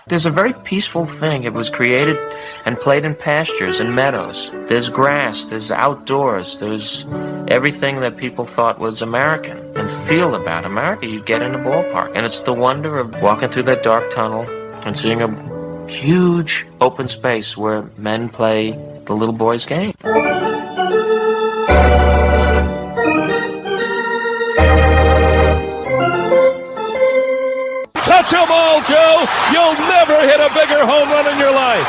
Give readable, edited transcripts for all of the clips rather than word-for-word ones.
There's a very peaceful thing. It was created and played in pastures and meadows. There's grass, there's outdoors, there's everything that people thought was American and feel about America you get in a ballpark. And it's the wonder of walking through that dark tunnel and seeing a huge open space where men play the little boy's game. Touch 'em all, Joe. You'll never hit a bigger home run in your life.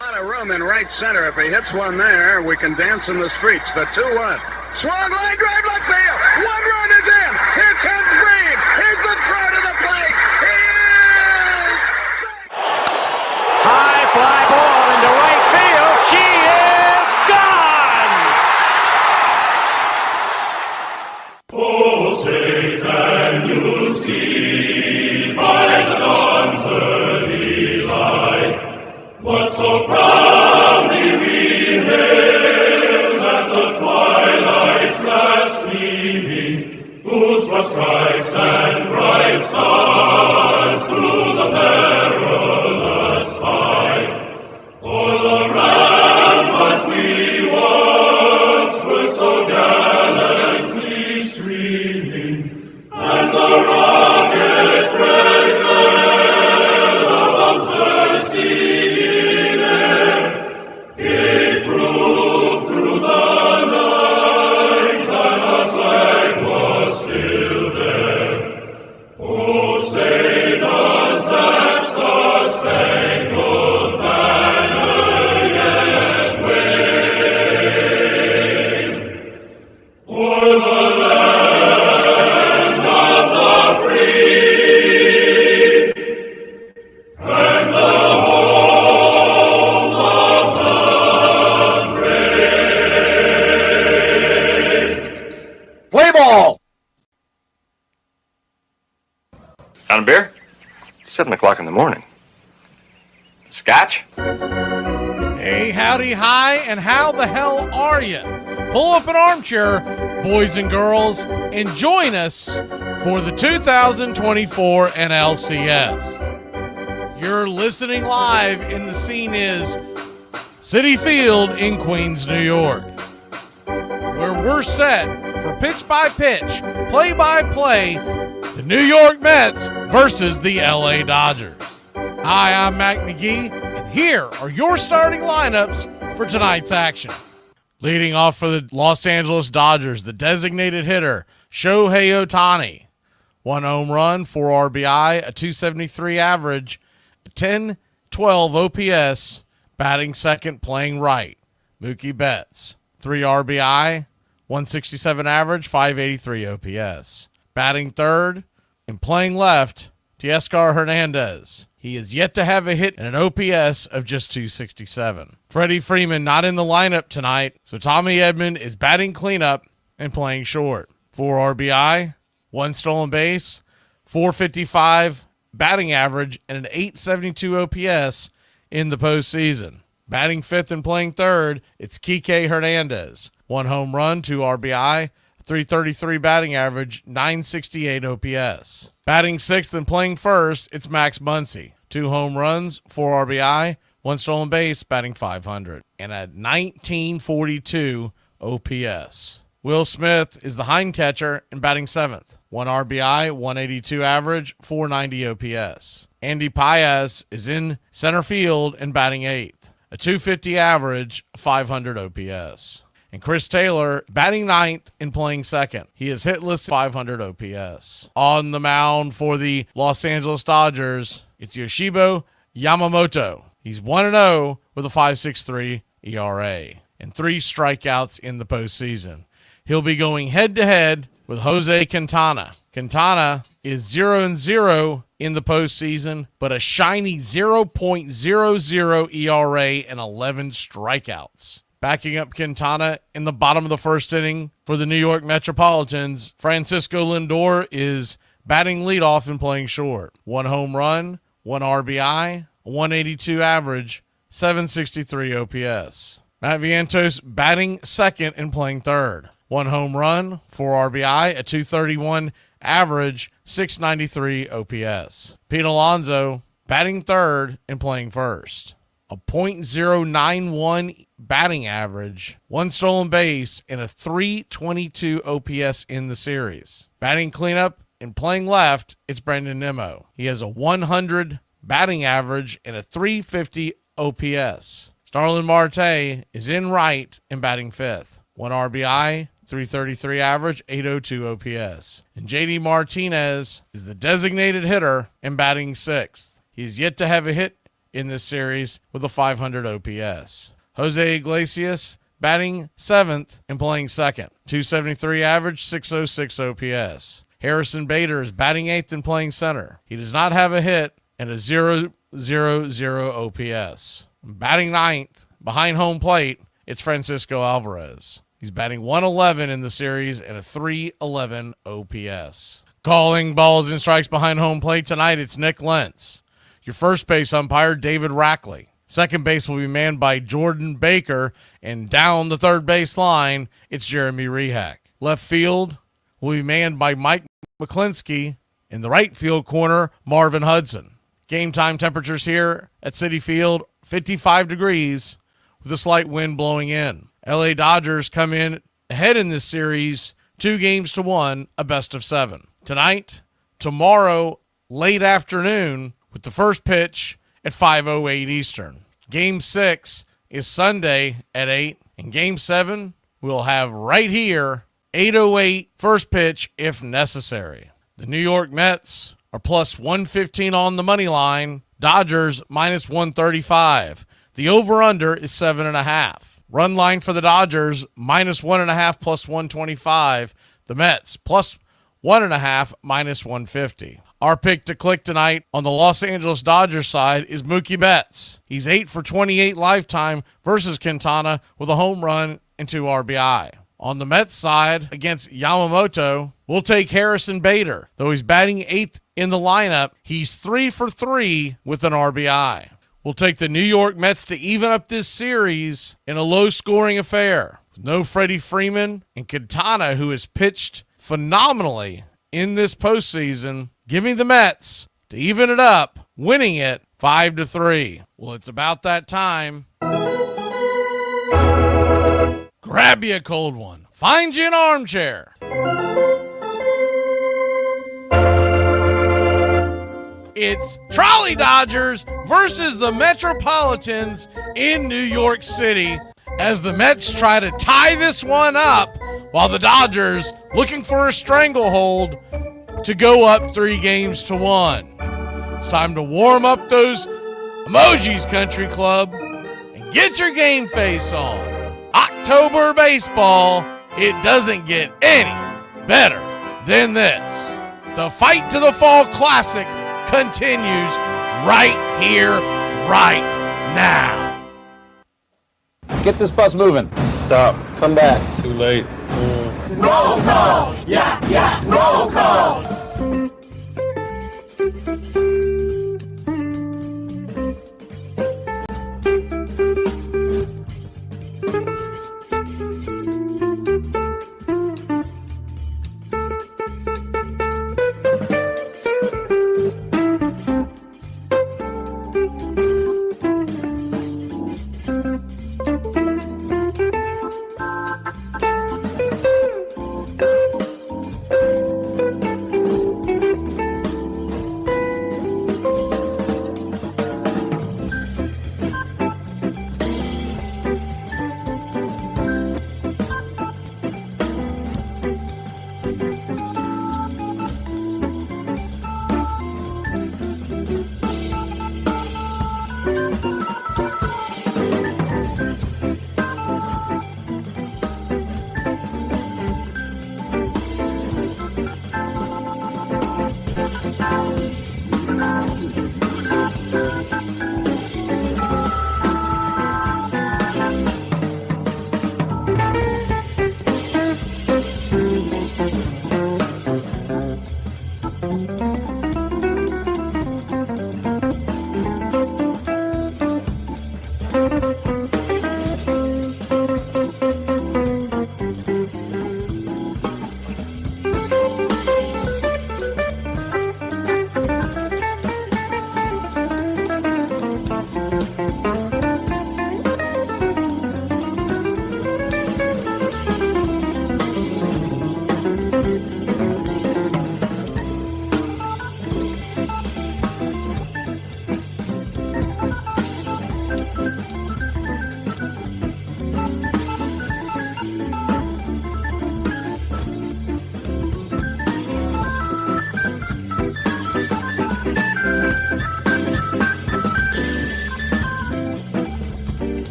Got a room in right center. If he hits one there, we can dance in the streets. The 2-1. Swung line drive left field. One run is in. Here comes Green. Here's the throw to the plate. He is High fly ball into right field. She is gone. Oh, say can you see by the dawn's early light what so proudly we hailed at the twilight's last gleaming, whose broad stripes and bright stars through the perilous fight o'er the ramparts we once were so gallantly streaming, and the rocket's red glare, the bombs bursting in air, gave proof through the night that our flag was still there. Oh, say does that star-spangled banner yet wave o'er the land of the free and the home of the brave. Play ball. Got a beer? 7 o'clock in the morning. Scotch? Hey, howdy, hi, and how the hell are you? Pull up an armchair, boys and girls, and join us for the 2024 NLCS. You're listening live, and the scene is Citi Field in Queens, New York, where we're set for pitch-by-pitch, play-by-play, the New York Mets versus the LA Dodgers. Hi, I'm Mac Magee, and here are your starting lineups for tonight's action. Leading off for the Los Angeles Dodgers, the designated hitter, Shohei Ohtani. 1 home run, 4 RBI, a .273 average, a .1012 OPS, batting second, playing right, Mookie Betts. 3 RBI, 167 average, 583 OPS. Batting third and playing left, Teoscar Hernandez. He is yet to have a hit and an OPS of just .267. Freddie Freeman not in the lineup tonight, so Tommy Edman is batting cleanup and playing short. 4 RBI, 1 stolen base, .455 batting average, and an .872 OPS in the postseason. Batting fifth and playing third, it's Kike Hernandez. 1 home run, 2 RBI, .333 batting average, .968 OPS. Batting sixth and playing first, it's Max Muncy. 2 home runs, 4 RBI, 1 stolen base, batting .500, and a .1942 OPS. Will Smith is the hind catcher and batting seventh. 1 RBI, 182 average, .490 OPS. Andy Paez is in center field and batting eighth. A .250 average, .500 OPS. And Chris Taylor batting ninth and playing second. He is hitless, .500 OPS. On the mound for the Los Angeles Dodgers, it's Yoshiro Yamamoto. He's 1-0 with a .563 ERA and 3 strikeouts in the postseason. He'll be going head-to-head with Jose Quintana. Quintana is 0-0 in the postseason, but a shiny 0.00 ERA and 11 strikeouts. Backing up Quintana in the bottom of the first inning for the New York Metropolitans, Francisco Lindor is batting leadoff and playing short. 1 home run, 1 RBI, a 182 average, 763 OPS. Matt Vientos batting second and playing third. 1 home run, 4 RBI, a 231 average, 693 OPS. Pete Alonso batting third and playing first. A .091 batting average, 1 stolen base, and a 322 OPS in the series. Batting cleanup and playing left, it's Brandon Nimmo. He has a 100 batting average and a 350 OPS. Starlin Marte is in right and batting fifth. 1 RBI, 333 average, 802 OPS. And JD Martinez is the designated hitter and batting sixth. He's yet to have a hit in this series with a 500 OPS. Jose Iglesias batting seventh and playing second. 273 average, 606 OPS. Harrison Bader is batting eighth and playing center. He does not have a hit and a 000 OPS. Batting ninth behind home plate, it's Francisco Alvarez. He's batting 111 in the series and a 311 OPS. Calling balls and strikes behind home plate tonight, it's Nick Lentz. Your first base umpire, David Rackley. Second base will be manned by Jordan Baker, and down the third base line, it's Jeremy Rehak. Left field will be manned by Mike McClinsky. In the right field corner, Marvin Hudson. Game time temperatures here at Citi Field, 55 degrees with a slight wind blowing in. LA Dodgers come in ahead in this series, 2-1, a best of 7. Tonight, tomorrow, late afternoon, with the first pitch at 5:08 Eastern. Game 6 is Sunday at 8, and Game 7 we'll have right here, 8:08 first pitch if necessary. The New York Mets are plus 115 on the money line. Dodgers minus 135. The over-under is 7.5. Run line for the Dodgers minus 1.5 plus 125. The Mets plus 1.5 minus 150. Our pick to click tonight on the Los Angeles Dodgers side is Mookie Betts. He's 8 for 28 lifetime versus Quintana with a home run and 2 RBI. On the Mets side, against Yamamoto, we'll take Harrison Bader. Though he's batting 8th in the lineup, he's 3 for 3 with an RBI. We'll take the New York Mets to even up this series in a low-scoring affair. No Freddie Freeman and Quintana, who has pitched phenomenally in this postseason. Give me the Mets to even it up, winning it 5-3. Well, it's about that time. Grab you a cold one. Find you an armchair. It's Trolley Dodgers versus the Metropolitans in New York City as the Mets try to tie this one up while the Dodgers looking for a stranglehold to go up 3-1. It's time to warm up those emojis, Country Club, and get your game face on. October baseball, it doesn't get any better than this. The fight to the Fall Classic continues right here, right now. Get this bus moving. Stop. Come back. Too late. Roll call! Yeah, roll call!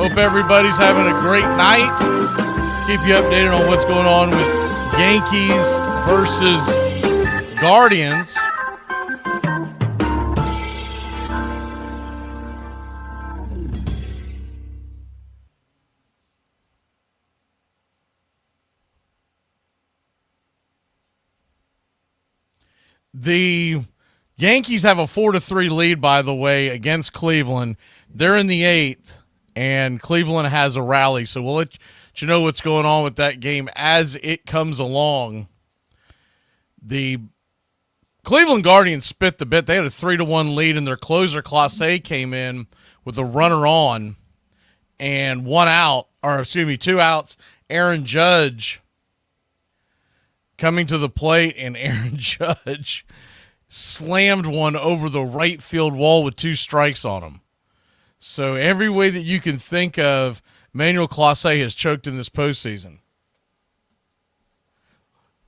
Hope everybody's having a great night. Keep you updated on what's going on with Yankees versus Guardians. The Yankees have a 4-3 lead, by the way, against Cleveland. They're in the 8th, and Cleveland has a rally. So we'll let you know what's going on with that game as it comes along. The Cleveland Guardians spit the bit. They had a 3-1 lead, and their closer, Clase, came in with a runner on and 2 outs. Aaron Judge coming to the plate, and Aaron Judge slammed one over the right field wall with 2 strikes on him. So every way that you can think of, Manuel Clase has choked in this postseason.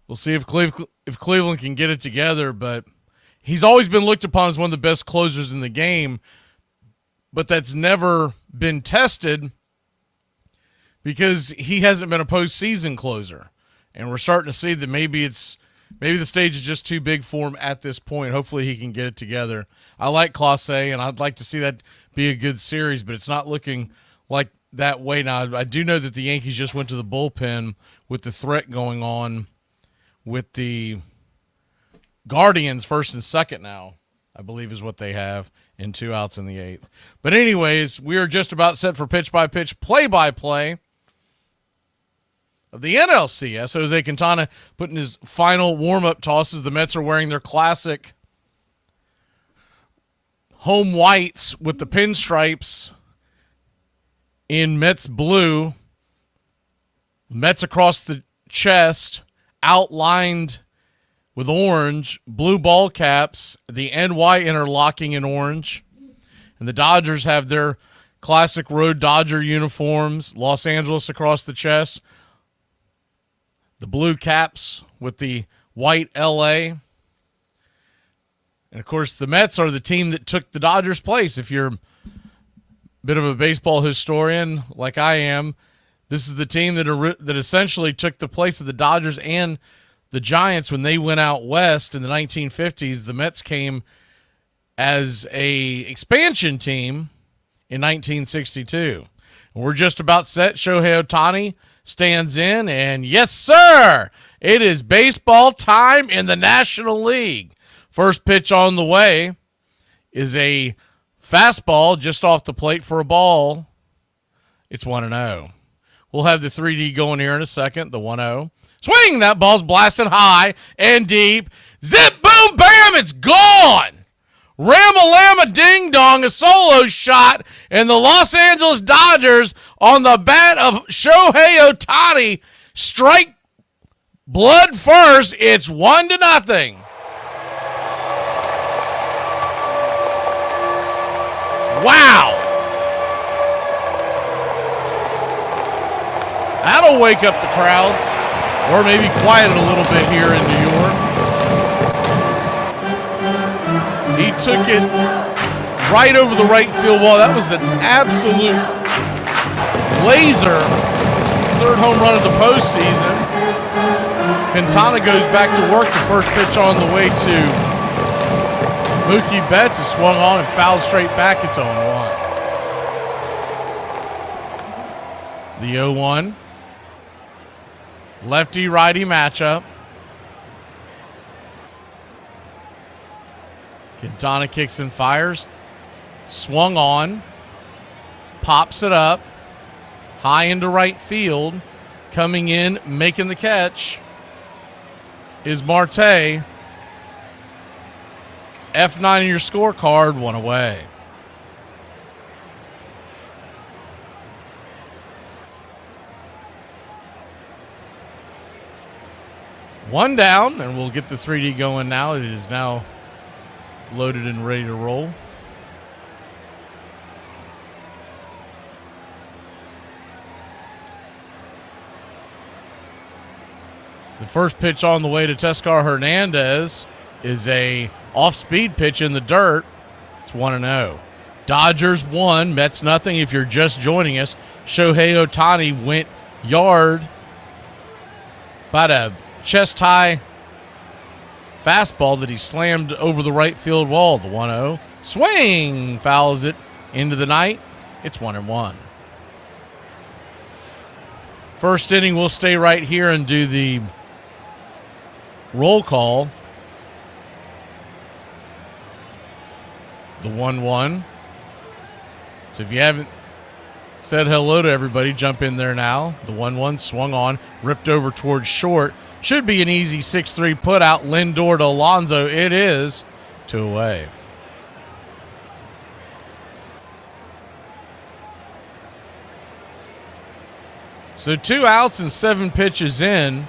We'll see if Cleveland can get it together, but he's always been looked upon as one of the best closers in the game, but that's never been tested because he hasn't been a postseason closer. And we're starting to see that maybe the stage is just too big for him at this point. Hopefully he can get it together. I like Clase, and I'd like to see that be a good series, but it's not looking like that way now. I do know that the Yankees just went to the bullpen with the threat going on with the Guardians first and second now, I believe is what they have, and 2 outs in the 8th. But anyways, we are just about set for pitch-by-pitch, play-by-play of the NLCS. Jose Quintana putting his final warm-up tosses. The Mets are wearing their classic home whites with the pinstripes in Mets blue. Mets across the chest, outlined with orange, blue ball caps, the NY interlocking in orange. And the Dodgers have their classic road Dodger uniforms, Los Angeles across the chest. The blue caps with the white LA. And, of course, the Mets are the team that took the Dodgers' place. If you're a bit of a baseball historian like I am, this is the team that essentially took the place of the Dodgers and the Giants when they went out west in the 1950s. The Mets came as a expansion team in 1962. And we're just about set. Shohei Ohtani stands in, and yes, sir, it is baseball time in the National League. First pitch on the way is a fastball just off the plate for a ball. It's 1-0. We'll have the 3D going here in a second, the 1-0. Swing! That ball's blasting high and deep. Zip, boom, bam, it's gone! Ram-a-lam-a ding-dong, a solo shot, and the Los Angeles Dodgers on the bat of Shohei Ohtani strike blood first. It's 1-0. Wow. That'll wake up the crowds, or maybe quiet it a little bit here in New York. He took it right over the right field wall. That was an absolute laser. His 3rd home run of the postseason. Quintana goes back to work. The first pitch on the way to Mookie Betts is swung on and fouled straight back. It's 0-1. The 0-1. Lefty-righty matchup. Quintana kicks and fires. Swung on. Pops it up. High into right field. Coming in, making the catch is Marte. F9 in your scorecard, 1 away. One down, and we'll get the 3D going now. It is now loaded and ready to roll. The first pitch on the way to Teoscar Hernandez is a off-speed pitch in the dirt. It's 1-0. Dodgers 1, Mets nothing. If you're just joining us, Shohei Ohtani went yard. About a chest-high fastball that he slammed over the right field wall. The 1-0. Swing! Fouls it into the night. It's 1-1. First inning, we'll stay right here and do the roll call. The 1-1. So if you haven't said hello to everybody, jump in there now. The 1-1 swung on, ripped over towards short. Should be an easy 6-3 put out. Lindor to Alonso. It is 2 away. So 2 outs and 7 pitches in.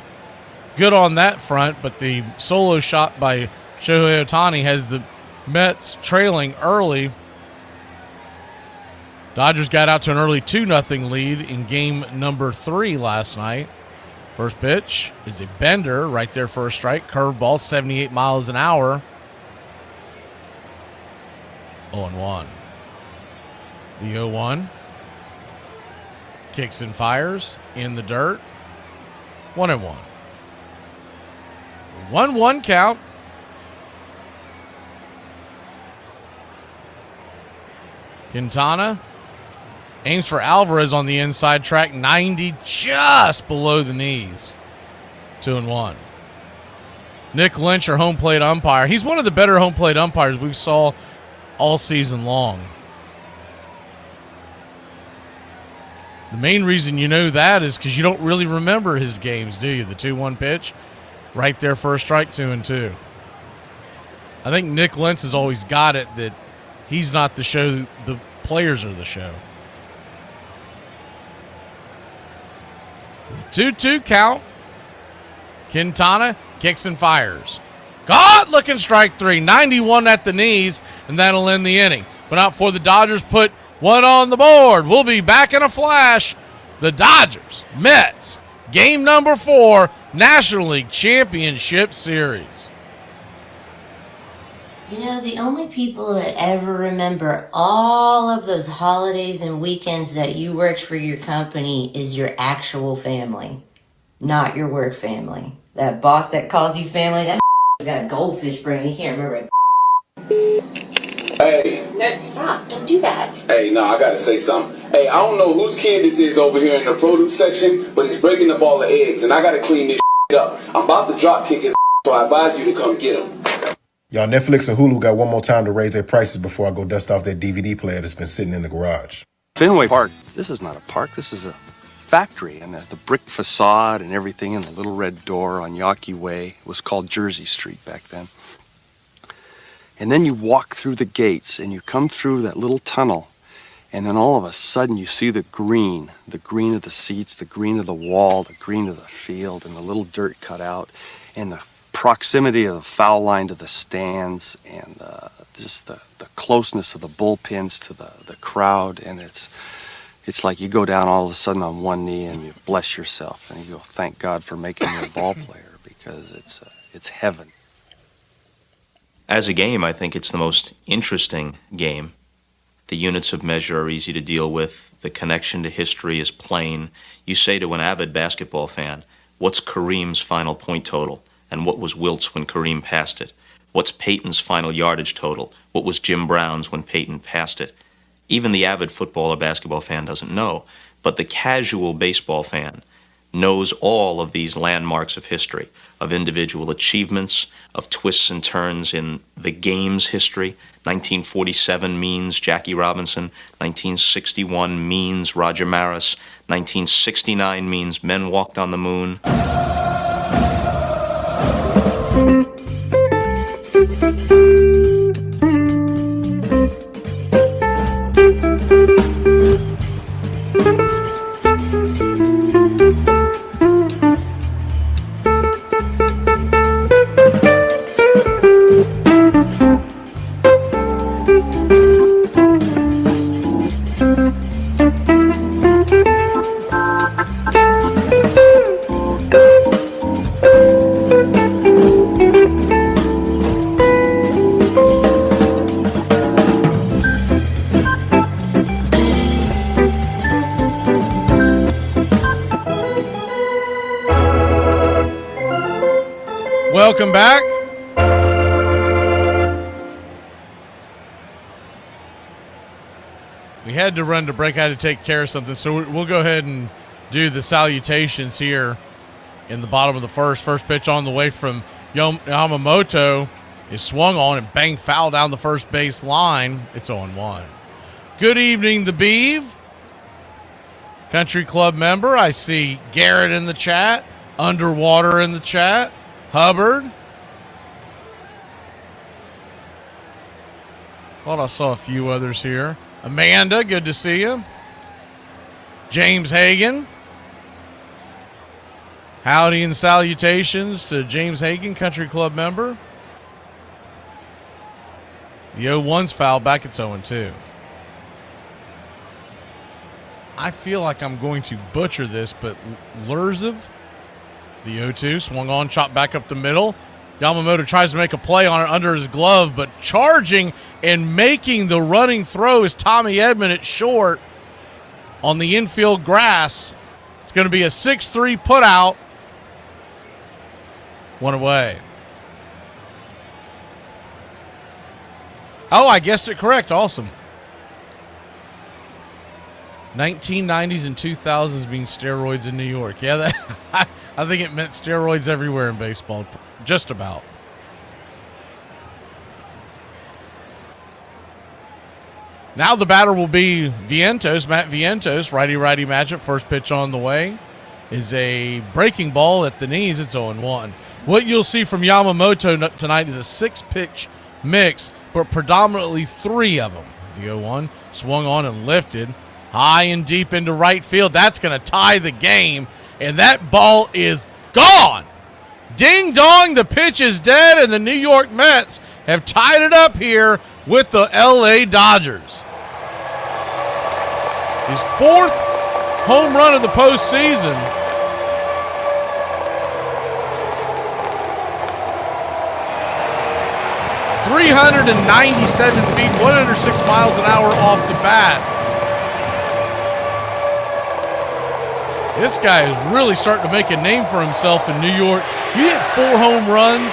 Good on that front, but the solo shot by Shohei Ohtani has the Mets trailing early. Dodgers got out to an early 2-0 lead in game number 3 last night. First pitch is a bender right there for a strike. Curveball, 78 miles an hour. 0-1. The 0-1. Kicks and fires in the dirt. 1-1. 1-1 count. Quintana aims for Alvarez on the inside track. 90 just below the knees. 2-1. Nick Lynch, our home plate umpire. He's one of the better home plate umpires we've saw all season long. The main reason you know that is because you don't really remember his games, do you? The 2-1 pitch, right there for a strike, 2-2. I think Nick Lentz has always got it that he's not the show, the players are the show. The 2-2 count. Quintana kicks and fires. God, looking strike 3. 91 at the knees, and that'll end the inning. But not before the Dodgers put one on the board. We'll be back in a flash. The Dodgers, Mets, game number 4, National League Championship Series. You know, the only people that ever remember all of those holidays and weekends that you worked for your company is your actual family, not your work family. That boss that calls you family, that got a goldfish brain. He can't remember it. Hey. No, stop. Don't do that. Hey, no, I gotta say something. Hey, I don't know whose kid this is over here in the produce section, but he's breaking up all the eggs, and I gotta clean this up. I'm about to drop kick his so I advise you to come get him. Y'all, Netflix and Hulu got one more time to raise their prices before I go dust off that DVD player that's been sitting in the garage. Fenway Park, this is not a park, this is a factory. And the brick facade and everything and the little red door on Yawkey Way was called Jersey Street back then. And then you walk through the gates and you come through that little tunnel, and then all of a sudden you see the green of the seats, the green of the wall, the green of the field, and the little dirt cut out, and the proximity of the foul line to the stands, and just the closeness of the bullpens to the crowd. And it's like you go down all of a sudden on one knee and you bless yourself and you go, thank God for making me a ball player, because it's heaven. As a game, I think it's the most interesting game. The units of measure are easy to deal with. The connection to history is plain. You say to an avid basketball fan, what's Kareem's final point total? And what was Wilt's when Kareem passed it? What's Peyton's final yardage total? What was Jim Brown's when Peyton passed it? Even the avid football or basketball fan doesn't know, but the casual baseball fan knows all of these landmarks of history, of individual achievements, of twists and turns in the game's history. 1947 means Jackie Robinson. 1961 means Roger Maris. 1969 means Men Walked on the Moon. Welcome back. We had to run to break. I had to take care of something, so we'll go ahead and do the salutations here in the bottom of the first. First pitch on the way from Yamamoto is swung on and bang foul down the first base line. It's 0-1. Good evening, the Beeve. Country Club member. I see Garrett in the chat. Underwater in the chat. Hubbard. Thought I saw a few others here. Amanda, good to see you. James Hagan. Howdy and salutations to James Hagan, Country Club member. The 0-1's foul back at 0-2. I feel like I'm going to butcher this, but Lurzov, the 0-2, swung on, chopped back up the middle. Yamamoto tries to make a play on it under his glove, but charging and making the running throw is Tommy Edman at short on the infield grass. It's going to be a 6-3 put out. One away. Oh, I guessed it correct. Awesome. 1990s and 2000s being steroids in New York. Yeah, that, I think it meant steroids everywhere in baseball. Just about. Now the batter will be Vientos, Matt Vientos, righty-righty matchup. First pitch on the way is a breaking ball at the knees. It's 0-1. What you'll see from Yamamoto tonight is a 6-pitch mix, but predominantly 3 of them. The 0-1 swung on and lifted high and deep into right field. That's going to tie the game, and that ball is gone. Ding dong, the pitch is dead, and the New York Mets have tied it up here with the LA Dodgers. His 4th home run of the postseason. .397 feet, 106 miles an hour off the bat. This guy is really starting to make a name for himself in New York. You hit 4 home runs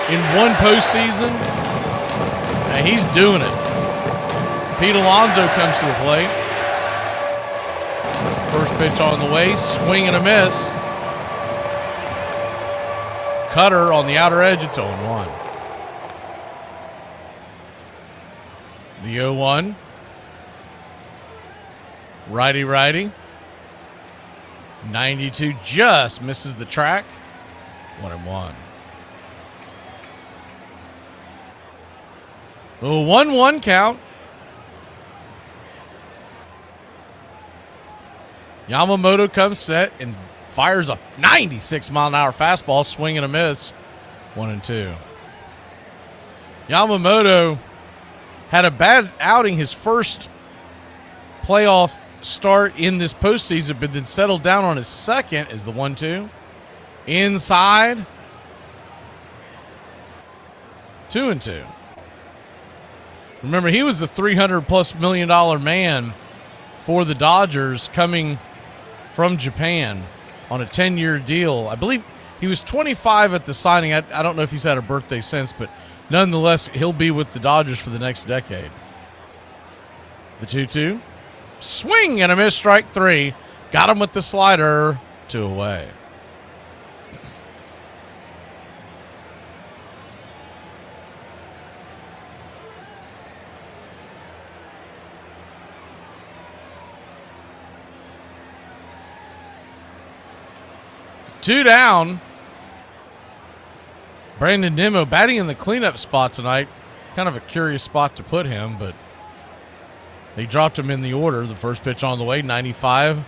in one postseason, and he's doing it. Pete Alonso comes to the plate. First pitch on the way, swing and a miss. Cutter on the outer edge, it's 0-1. The 0-1. Righty-righty. 92 just misses the track. 1-1. A 1-1 count. Yamamoto comes set and fires a 96-mile-an-hour fastball, swing and a miss. 1-2. Yamamoto had a bad outing his first playoff start in this postseason, but then settled down on his second is the 1-2. Inside. 2-2. Remember, he was the $300+ million man for the Dodgers coming from Japan on a 10-year deal. I believe he was 25 at the signing. I don't know if he's had a birthday since, but nonetheless, he'll be with the Dodgers for the next decade. The 2-2. Swing and a miss, strike 3. Got him with the slider. 2 away. Two down. Brandon Nimmo batting in the cleanup spot tonight. Kind of a curious spot to put him, but they dropped him in the order. The first pitch on the way, 95.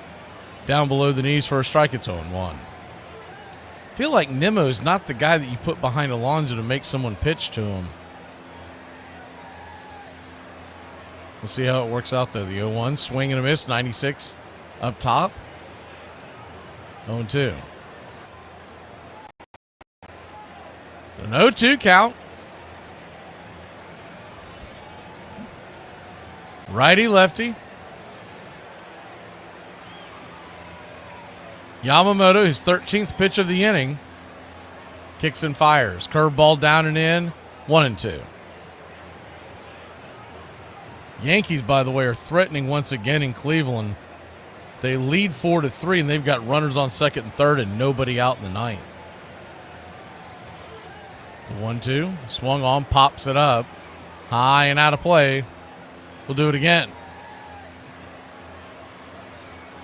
Down below the knees for a strike. It's 0-1. I feel like Nimmo is not the guy that you put behind Alonso to make someone pitch to him. We'll see how it works out, though. The 0-1, swing and a miss, 96 up top. 0-2. An 0-2 count. Righty, lefty. Yamamoto, his 13th pitch of the inning. Kicks and fires. Curveball down and in. 1-2. Yankees, by the way, are threatening once again in Cleveland. They lead 4-3, and they've got runners on second and third and nobody out in the ninth. The 1-2. Swung on, pops it up. High and out of play. We'll do it again.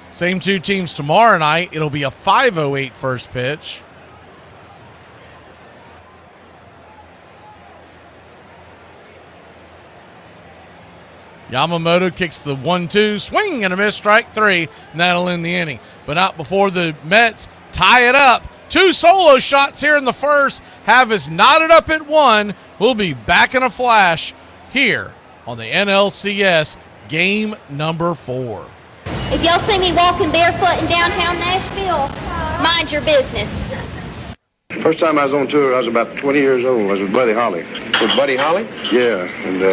Same two teams tomorrow night. It'll be a 5:08 first pitch. Yamamoto kicks the 1-2, swing and a miss, strike three, and that'll end the inning. But not before the Mets tie it up. Two solo shots here in the first have us knotted up at 1. We'll be back in a flash here on the NLCS game number 4. If y'all see me walking barefoot in downtown Nashville, mind your business. First time I was on tour, I was about 20 years old. I was with Buddy Holly. With Buddy Holly? Yeah, and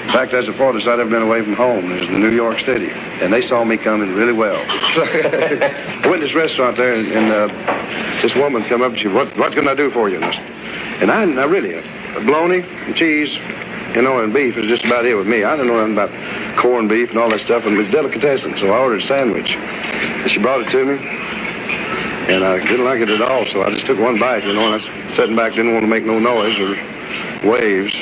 in fact, that's the farthest I'd ever been away from home. It was in New York City, and they saw me coming really well. I went to this restaurant there, and this woman come up and she said, what can I do for you? And I really, bologna and cheese, and beef is just about it with me. I didn't know nothing about corned beef and all that stuff, and it was delicatessen, so I ordered a sandwich. And she brought it to me, and I didn't like it at all, so I just took one bite, and I was sitting back, didn't want to make no noise or waves.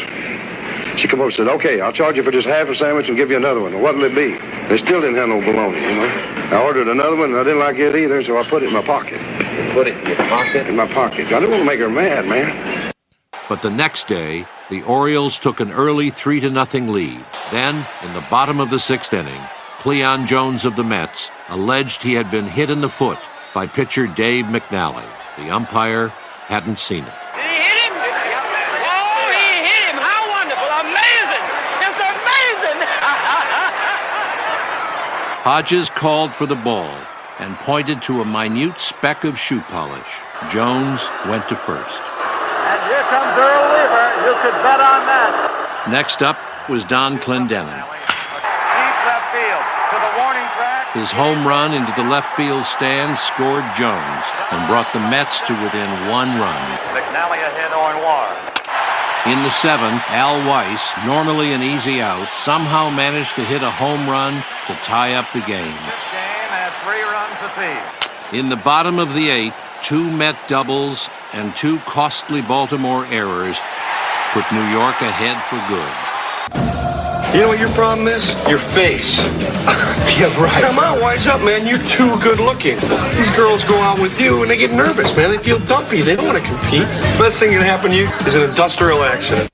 She come over and said, okay, I'll charge you for just half a sandwich and give you another one. Well, what'll it be? They still didn't have no bologna, I ordered another one, and I didn't like it either, so I put it in my pocket. You put it in your pocket? In my pocket. I didn't want to make her mad, man. But the next day, the Orioles took an early 3-0 lead. Then, in the bottom of the 6th inning, Cleon Jones of the Mets alleged he had been hit in the foot by pitcher Dave McNally. The umpire hadn't seen it. Hodges called for the ball and pointed to a minute speck of shoe polish. Jones went to first. And here comes Earl Weaver. You could bet on that. Next up was Don Clendenin. Deep left field to the warning track. His home run into the left field stand scored Jones and brought the Mets to within 1 run. McNally ahead 0-1. In the 7th, Al Weiss, normally an easy out, somehow managed to hit a home run to tie up the game. This game has 3 runs apiece. In the bottom of the 8th, 2 Met doubles and 2 costly Baltimore errors put New York ahead for good. You know what your problem is? Your face. Yeah, right. Come on, wise up, man. You're too good looking. These girls go out with you and they get nervous, man. They feel dumpy. They don't want to compete. Best thing that can happen to you is an industrial accident.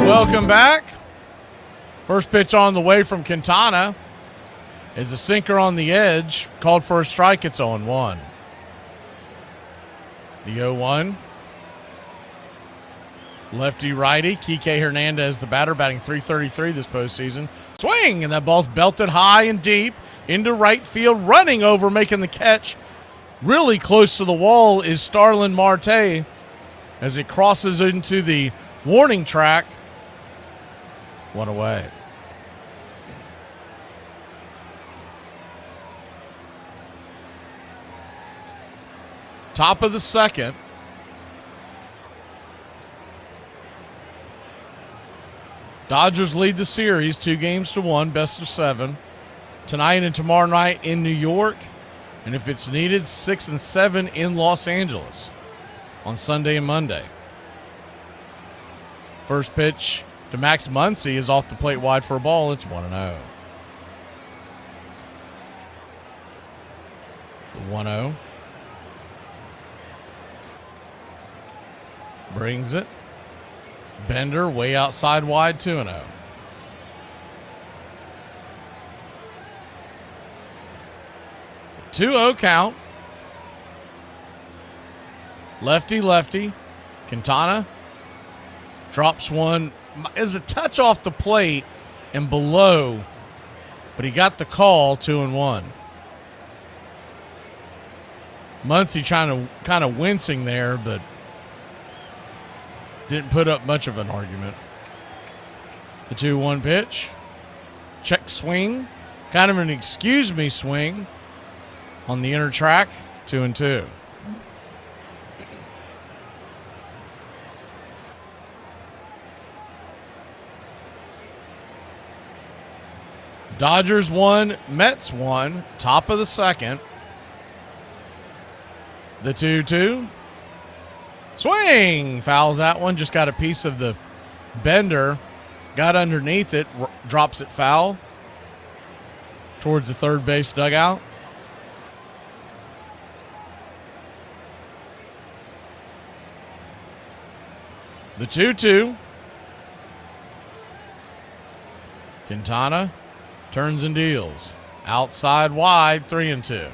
Welcome back. First pitch on the way from Quintana is a sinker on the edge. Called for a strike. It's 0-1. The 0-1. Lefty-righty. Kike Hernandez, the batter, batting .333 this postseason. Swing! And that ball's belted high and deep into right field. Running over, making the catch really close to the wall is Starlin Marte as it crosses into the warning track. 1 away. Top of the 2nd. Dodgers lead the series 2-1, best of 7. Tonight and tomorrow night in New York. And if it's needed, 6 and 7 in Los Angeles on Sunday and Monday. First pitch to Max Muncy is off the plate wide for a ball. It's 1-0. The 1-0. Brings it. Bender way outside wide, 2-0. So 2-0 count. Lefty. Quintana drops one. Is a touch off the plate and below, but he got the call, 2-1. Muncy trying to kind of wincing there, but didn't put up much of an argument. The 2-1 pitch. Check swing. Kind of an excuse me swing on the inner track. 2-2. Dodgers 1, Mets 1, top of the second. The 2-2. Swing! Fouls that one. Just got a piece of the bender. Got underneath it. Drops it foul. Towards the third base dugout. The 2-2. Quintana turns and deals. Outside wide, 3-2.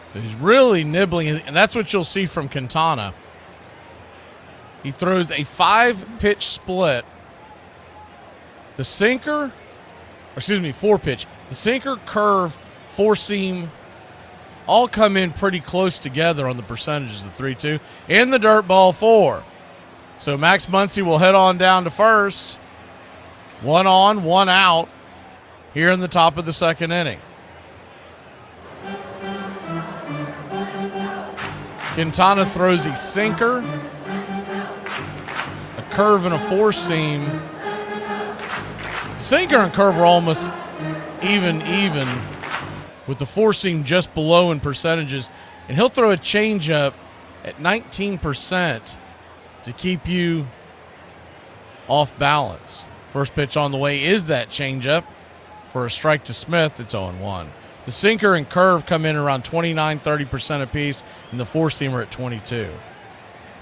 So he's really nibbling, and that's what you'll see from Quintana. He throws a 5-pitch split. The sinker, 4-pitch. The sinker, curve, 4-seam, all come in pretty close together on the percentages of 3-2. In the dirt ball 4. So Max Muncy will head on down to first. 1 on, 1 out here in the top of the second inning. Quintana throws a sinker, a curve, and a 4-seam. Sinker and curve are almost even, with the 4-seam just below in percentages. And he'll throw a changeup at 19% to keep you off balance. First pitch on the way is that changeup for a strike to Smith. It's 0-1. The sinker and curve come in around 29-30% apiece, and the 4-seamer at 22.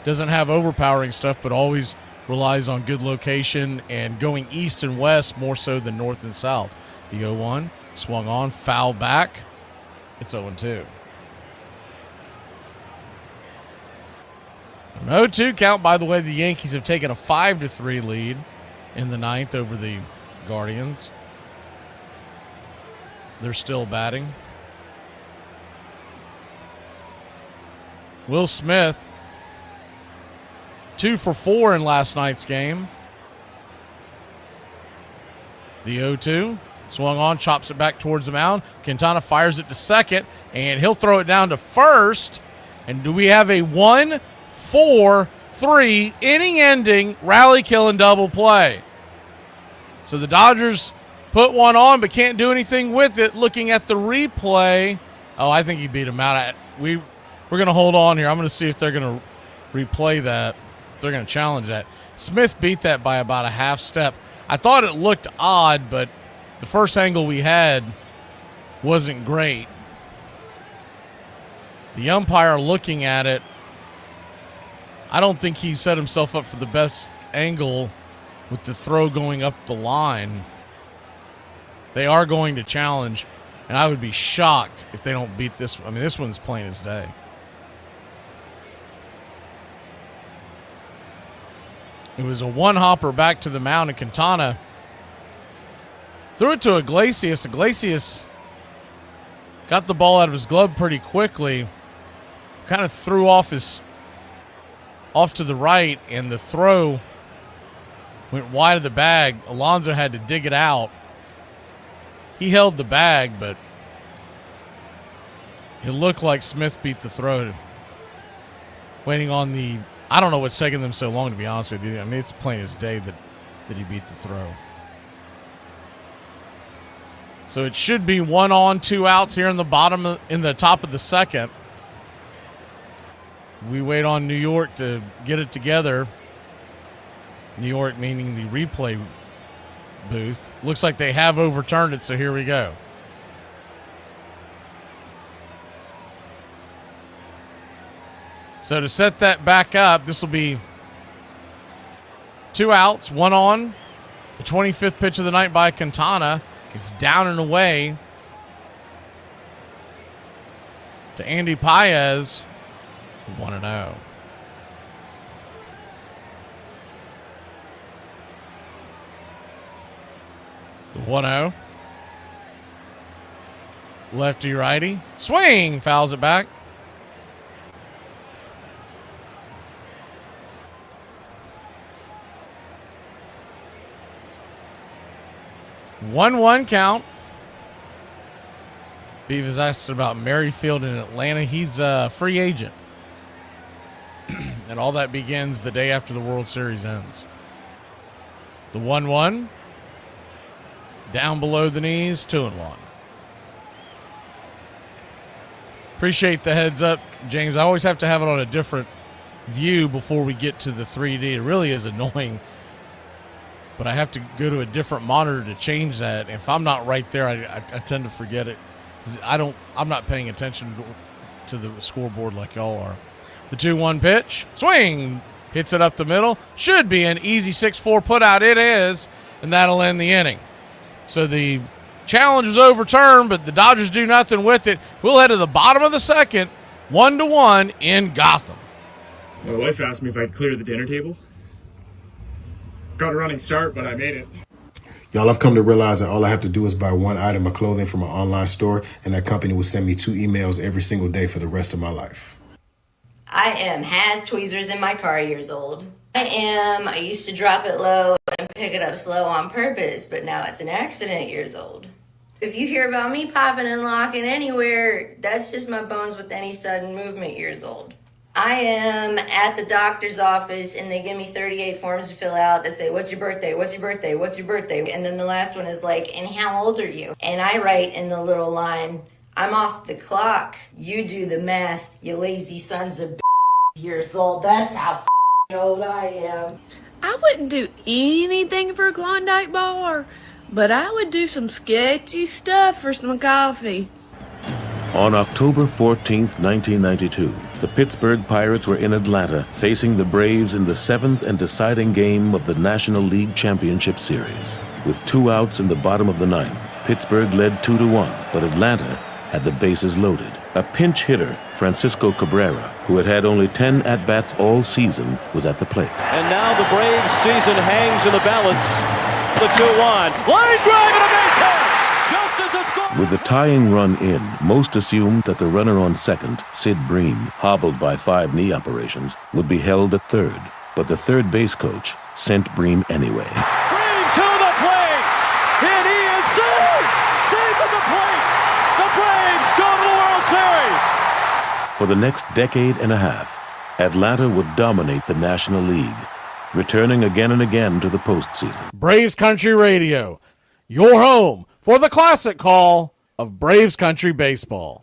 Doesn't have overpowering stuff, but always relies on good location and going east and west more so than north and south. The 0-1 swung on, foul back. It's 0-2. An 0-2 count, by the way. The Yankees have taken a 5-3 lead in the ninth over the Guardians. They're still batting. Will Smith, 2 for 4 in last night's game. The 0-2. Swung on, chops it back towards the mound. Quintana fires it to second, and he'll throw it down to first. And do we have a 1-4-3 inning-ending rally-killing double play? So the Dodgers put one on but can't do anything with it. Looking at the replay, I think he beat him out. We're going to hold on here. I'm going to see if they're going to replay that, if they're going to challenge that. Smith beat that by about a half step. I thought it looked odd, but the first angle we had wasn't great. The umpire looking at it, I don't think he set himself up for the best angle with the throw going up the line. They are going to challenge, and I would be shocked if they don't beat this. I mean, this one's plain as day. It was a one-hopper back to the mound, and Quintana threw it to Iglesias. Iglesias got the ball out of his glove pretty quickly, kind of threw off to the right, and the throw went wide of the bag. Alonso had to dig it out. He held the bag, but it looked like Smith beat the throw. Waiting on the, I don't know what's taking them so long, to be honest with you. I mean, it's plain as day that he beat the throw. So it should be 1 on, 2 outs here in the top of the second. We wait on New York to get it together. New York meaning the replay booth. Looks like they have overturned it, so here we go. So to set that back up, this will be 2 outs, 1 on. The 25th pitch of the night by Quintana. It's down and away to Andy Paez, 1-0. The 1-0. Lefty righty. Swing! Fouls it back. One count. Beav is asked about Merrifield in Atlanta. He's a free agent. And all that begins the day after the World Series ends. The 1-1. Down below the knees, 2-1. Appreciate the heads up, James. I always have to have it on a different view before we get to the 3D. It really is annoying. But I have to go to a different monitor to change that. If I'm not right there, I tend to forget it. I'm not paying attention to the scoreboard like y'all are. The 2-1 pitch. Swing. Hits it up the middle. Should be an easy 6-4 put out. It is. And that'll end the inning. So the challenge was overturned, but the Dodgers do nothing with it. We'll head to the bottom of the second, 1-1 in Gotham. My wife asked me if I'd clear the dinner table. Got a running start, but I made it. Y'all, I've come to realize that all I have to do is buy one item of clothing from an online store, and that company will send me 2 emails every single day for the rest of my life. I am has tweezers in my car years old. I used to drop it low and pick it up slow on purpose, but now it's an accident years old. If you hear about me popping and locking anywhere, that's just my bones with any sudden movement years old. I am at the doctor's office and they give me 38 forms to fill out that say, what's your birthday? What's your birthday? What's your birthday? And then the last one is like, and how old are you? And I write in the little line, I'm off the clock. You do the math, you lazy sons of years old. That's how old I am. I wouldn't do anything for a Klondike bar, but I would do some sketchy stuff for some coffee. On October 14th, 1992, the Pittsburgh Pirates were in Atlanta facing the Braves in the 7th and deciding game of the National League Championship Series. With 2 outs in the bottom of the 9th, Pittsburgh led 2-1, but Atlanta had the bases loaded. A pinch hitter, Francisco Cabrera, who had had only 10 at-bats all season, was at the plate. And now the Braves season hangs in the balance. The 2-1. Line drive and a base hit! Just as the score... With the tying run in, most assumed that the runner on second, Sid Bream, hobbled by 5 knee operations, would be held at third. But the third base coach sent Bream anyway. Bream to the plate! And he is safe! Safe at the plate! The Braves go to the World Series! For the next decade and a half, Atlanta would dominate the National League, returning again and again to the postseason. Braves Country Radio, your home for the classic call of Braves Country Baseball.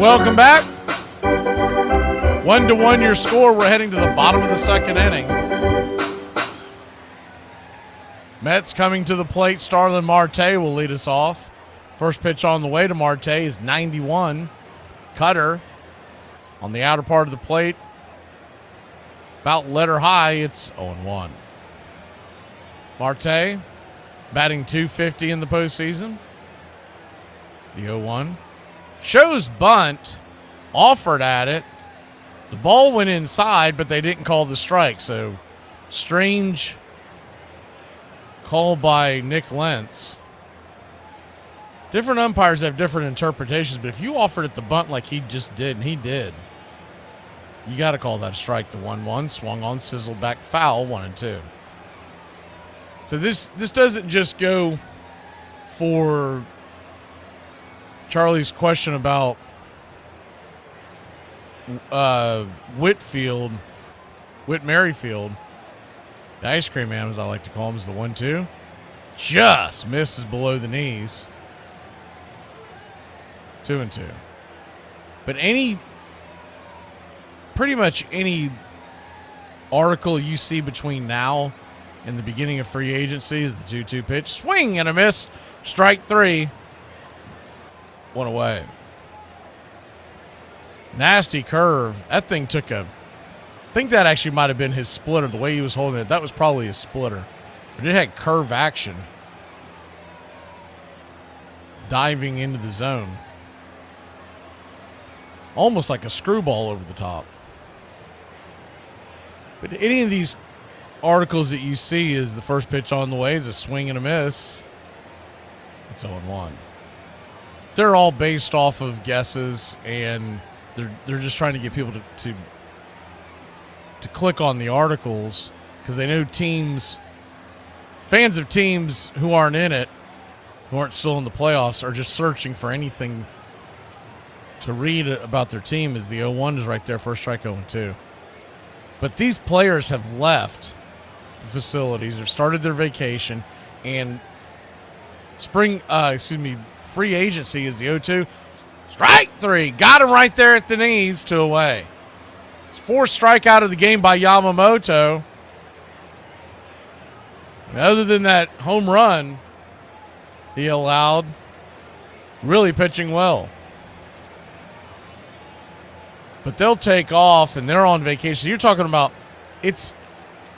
Welcome back. 1-1 your score. We're heading to the bottom of the second inning. Mets coming to the plate. Starlin Marte will lead us off. First pitch on the way to Marte is 91. Cutter on the outer part of the plate. About letter high, it's 0-1. Marte batting .250 in the postseason. The 0-1. Shows bunt, offered at it. The ball went inside, but they didn't call the strike. So, strange call by Nick Lentz. Different umpires have different interpretations, but if you offered it the bunt like he just did, and he did, You got to call that a strike. The 1-1 swung on, sizzled back foul, 1-2. So this doesn't just go for Charlie's question about Whit Merrifield. The ice cream man, as I like to call him, is the 1-2. Just misses below the knees. 2-2. But pretty much any article you see between now and the beginning of free agency is the 2-2 pitch. Swing and a miss. Strike 3. 1 away. Nasty curve. That thing took I think that actually might have been his splitter. The way he was holding it, that was probably his splitter. But it had curve action. Diving into the zone. Almost like a screwball over the top. But any of these articles that you see is the first pitch on the way is a swing and a miss. It's 0-1. They're all based off of guesses, and they're just trying to get people to click on the articles because they know fans of teams who aren't in it, who aren't still in the playoffs, are just searching for anything to read about their team. Is the 0-1 is right there, first strike, 0-2. But these players have left the facilities or started their vacation, and free agency is the 0-2. Strike 3. Got him right there at the knees, 2 away. It's 4th strikeout of the game by Yamamoto. And other than that home run he allowed, really pitching well. But they'll take off, and they're on vacation. You're talking about it's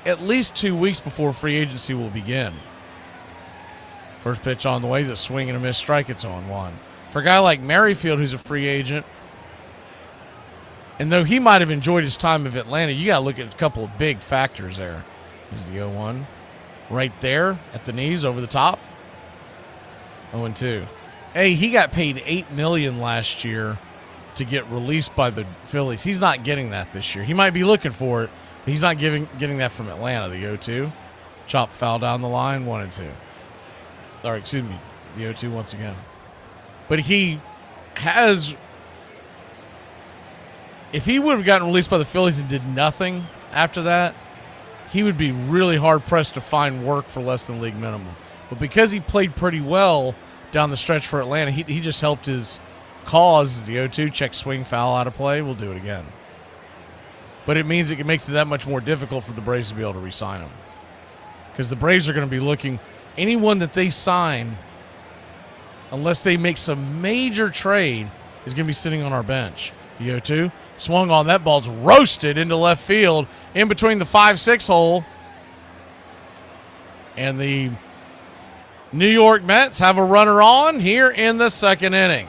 at least 2 weeks before free agency will begin. First pitch on the way is a swing and a miss strike. It's 0-1. For a guy like Merrifield, who's a free agent, and though he might have enjoyed his time of Atlanta, you got to look at a couple of big factors there. Is the 0-1 right there at the knees over the top? 0-2. Hey, he got paid $8 million last year to get released by the Phillies. He's not getting that this year. He might be looking for it, but he's not getting that from Atlanta. The 0-2. Chop foul down the line, 1-2. Or excuse me, the 0-2 once again. But he has, if he would have gotten released by the Phillies and did nothing after that, he would be really hard-pressed to find work for less than league minimum. But because he played pretty well down the stretch for Atlanta, he just helped his cause. The 0-2, check swing, foul, out of play. We'll do it again. But it means it makes it that much more difficult for the Braves to be able to re-sign him. Because the Braves are going to be looking, anyone that they sign, unless they make some major trade, is going to be sitting on our bench. The 0-2 swung on. That ball's roasted into left field in between the 5-6 hole. And the New York Mets have a runner on here in the 2nd inning.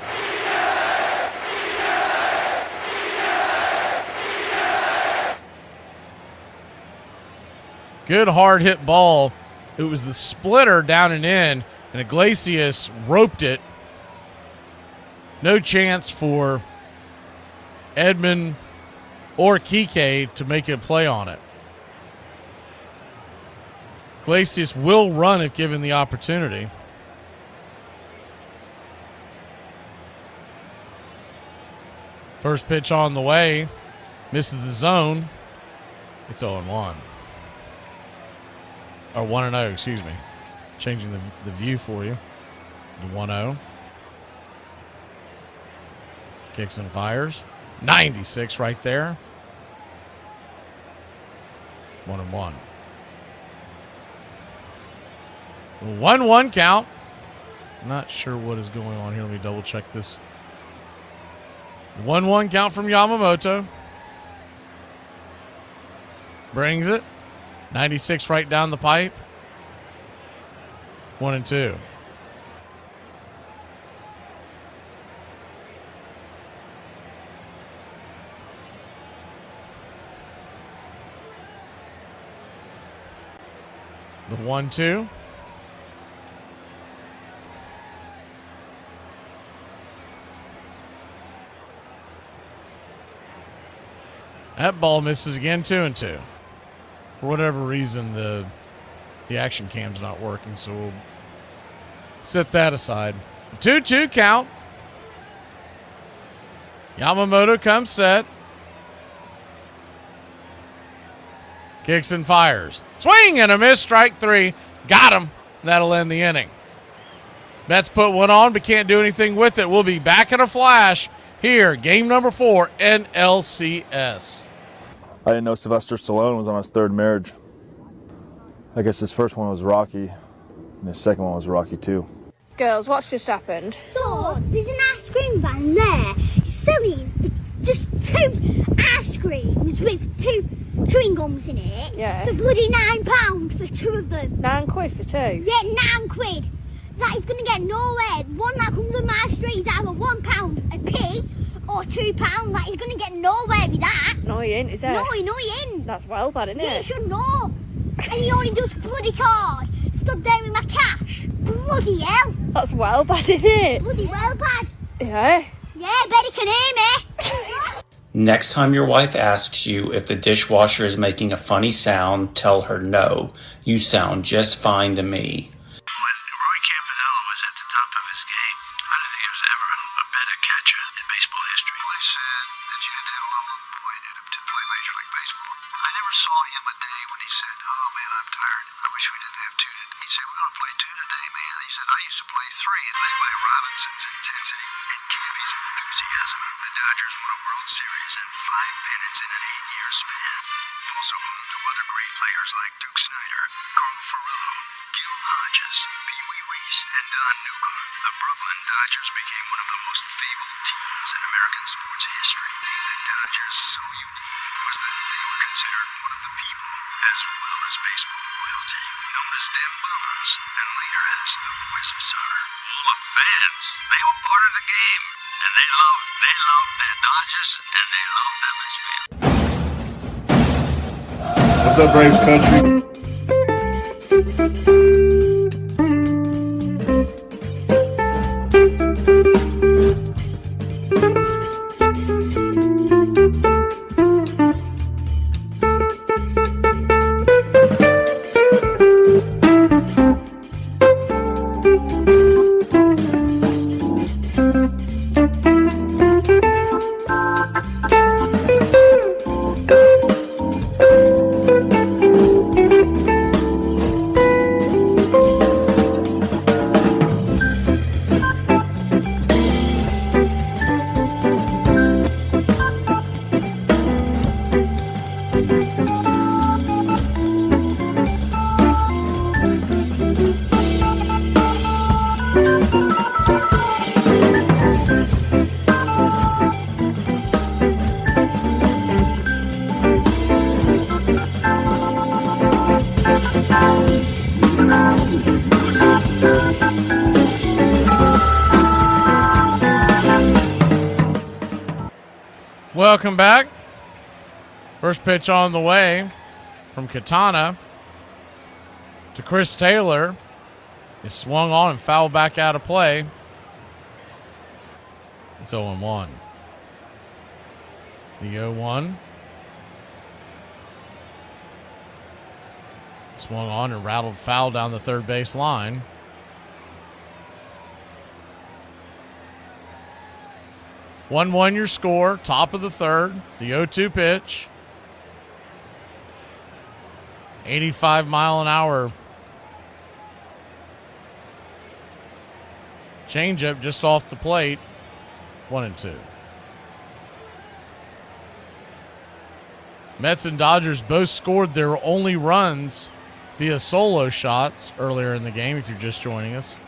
Good hard hit ball. It was the splitter down and in, and Iglesias roped it. No chance for Edman or Kike to make a play on it. Iglesias will run if given the opportunity. First pitch on the way. Misses the zone. It's 0-1. Or 1-0, excuse me. Changing the view for you. The 1-0. Kicks and fires. 96 right there. 1-1. 1-1 count. Not sure what is going on here. Let me double check this. 1-1 count from Yamamoto. Brings it. 96 right down the pipe. 1-2. The 1-2. That ball misses again, 2-2. For whatever reason, the action cam's not working, so we'll set that aside. 2-2 count. Yamamoto comes set. Kicks and fires. Swing and a miss, strike 3. Got him. That'll end the inning. Mets put one on, but can't do anything with it. We'll be back in a flash here. Game number 4, NLCS. I didn't know Sylvester Stallone was on his 3rd marriage. I guess his first one was Rocky, and his second one was Rocky 2. Girls, what's just happened? So, there's an ice cream van there selling just 2 ice creams with 2 chewing gums in it. Yeah. For bloody £9 for 2 of them. £9 for 2? Yeah, £9. That is going to get nowhere. One that comes on my street is either £1 a p or £2. Like, he's going to get nowhere with that. No, he ain't, is it? No, he ain't. That's well bad, isn't Yeah, it? you should know. And he only does bloody card. Stood there with my cash. Bloody hell. That's well bad, isn't it? Bloody well bad. Yeah. Yeah, bet he can hear me. Next time your wife asks you if the dishwasher is making a funny sound, tell her no. You sound just fine to me. What's up, Braves country? Welcome back. First pitch on the way from Katana to Chris Taylor. Is swung on and fouled back out of play. It's 0-1. The 0-1. Swung on and rattled foul down the third base line. One your score, top of the third, the 0-2 pitch. 85-mile-an-hour changeup just off the plate. 1-2. Mets and Dodgers both scored their only runs via solo shots earlier in the game, if you're just joining us.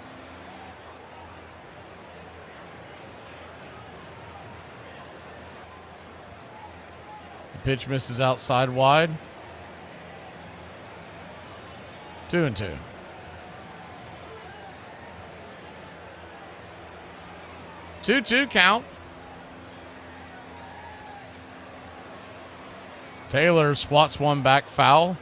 Pitch misses outside wide. 2-2. Two count. Taylor swats one back foul.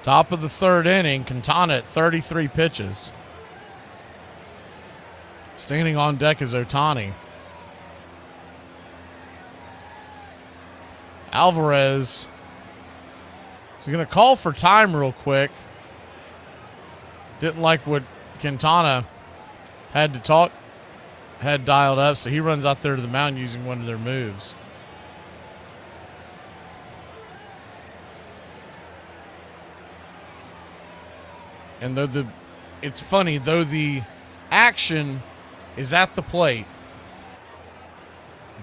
Top of the third inning, Quintana at 33 pitches. Standing on deck is Ohtani. Alvarez is going to call for time real quick. Didn't like what Quintana had dialed up, so he runs out there to the mound using one of their moves. And it's funny, though the action is at the plate,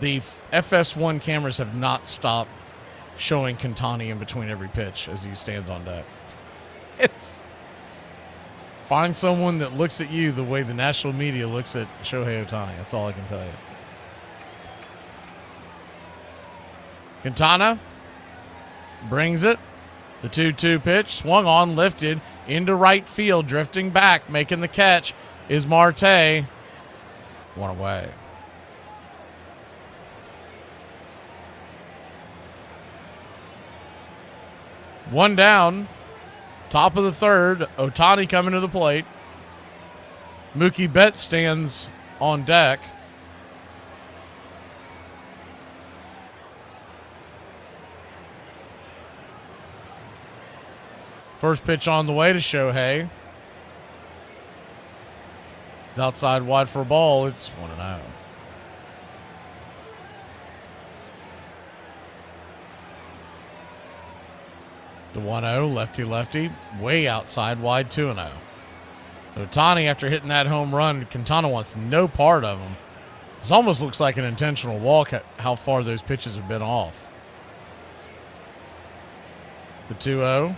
the FS1 cameras have not stopped showing Quintana in between every pitch as he stands on deck. It's find someone that looks at you the way the national media looks at Shohei Ohtani. That's all I can tell you. Quintana brings it. The 2-2 pitch, swung on, lifted into right field, drifting back, making the catch is Marte. One away. One down. Top of the third. Ohtani coming to the plate. Mookie Betts stands on deck. First pitch on the way to Shohei. It's outside wide for a ball. It's 1-0. The 1-0, lefty, way outside wide, 2-0. So Ohtani, after hitting that home run, Quintana wants no part of him. This almost looks like an intentional walk at how far those pitches have been off. The 2-0.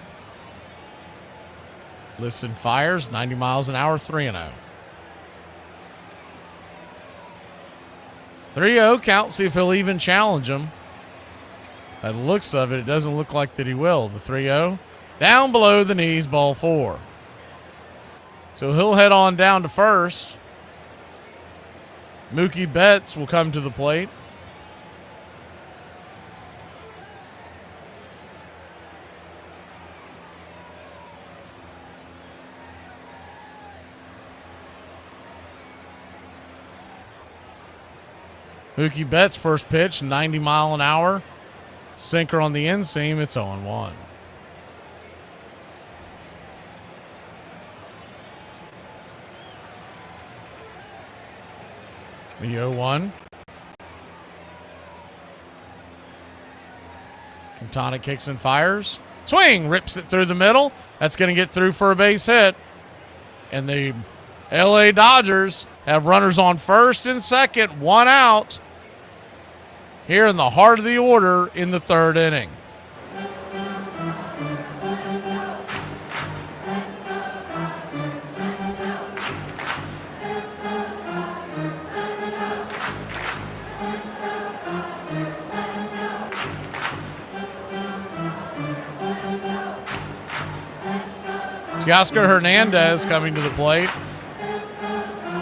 Listen, fires, 90 miles an hour, 3-0. 3-0 count, see if he'll even challenge him. By the looks of it, it doesn't look like that he will. The 3-0, down below the knees, ball 4. So he'll head on down to first. Mookie Betts will come to the plate. Mookie Betts, first pitch, 90 mile an hour. Sinker on the inseam, it's 0-1. The 0-1. Quintana kicks and fires. Swing, rips it through the middle. That's going to get through for a base hit. And the LA Dodgers have runners on first and second, one out. Here in the heart of the order in the third inning. Teoscar Hernandez coming to the plate.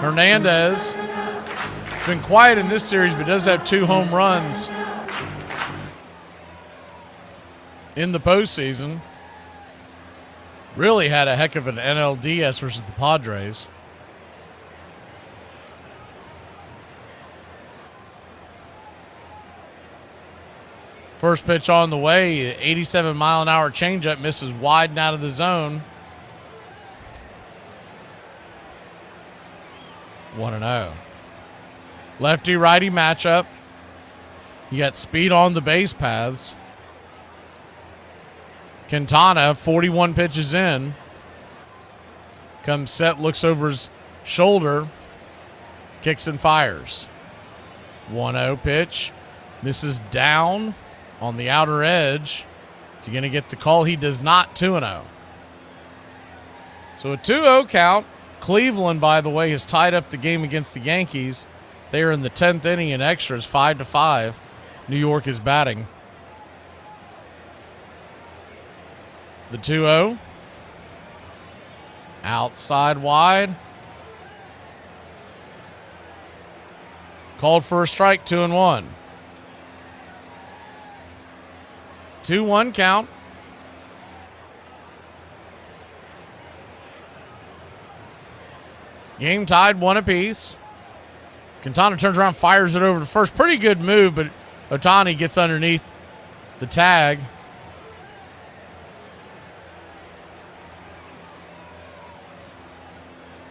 Hernandez been quiet in this series, but does have 2 home runs in the postseason. Really had a heck of an NLDS versus the Padres. First pitch on the way, 87 mile an hour changeup, misses wide and out of the zone. 1-0. Lefty-righty matchup. You got speed on the base paths. Quintana, 41 pitches in. Comes set, looks over his shoulder. Kicks and fires. 1-0 pitch. Misses down on the outer edge. Is he going to get the call? He does not. 2-0. So a 2-0 count. Cleveland, by the way, has tied up the game against the Yankees. They are in the 10th inning in extras, 5-5. New York is batting. The 2-0. Outside wide. Called for a strike, 2-1. 2-1 count. Game tied 1 apiece. Quintana turns around, fires it over to first. Pretty good move, but Ohtani gets underneath the tag.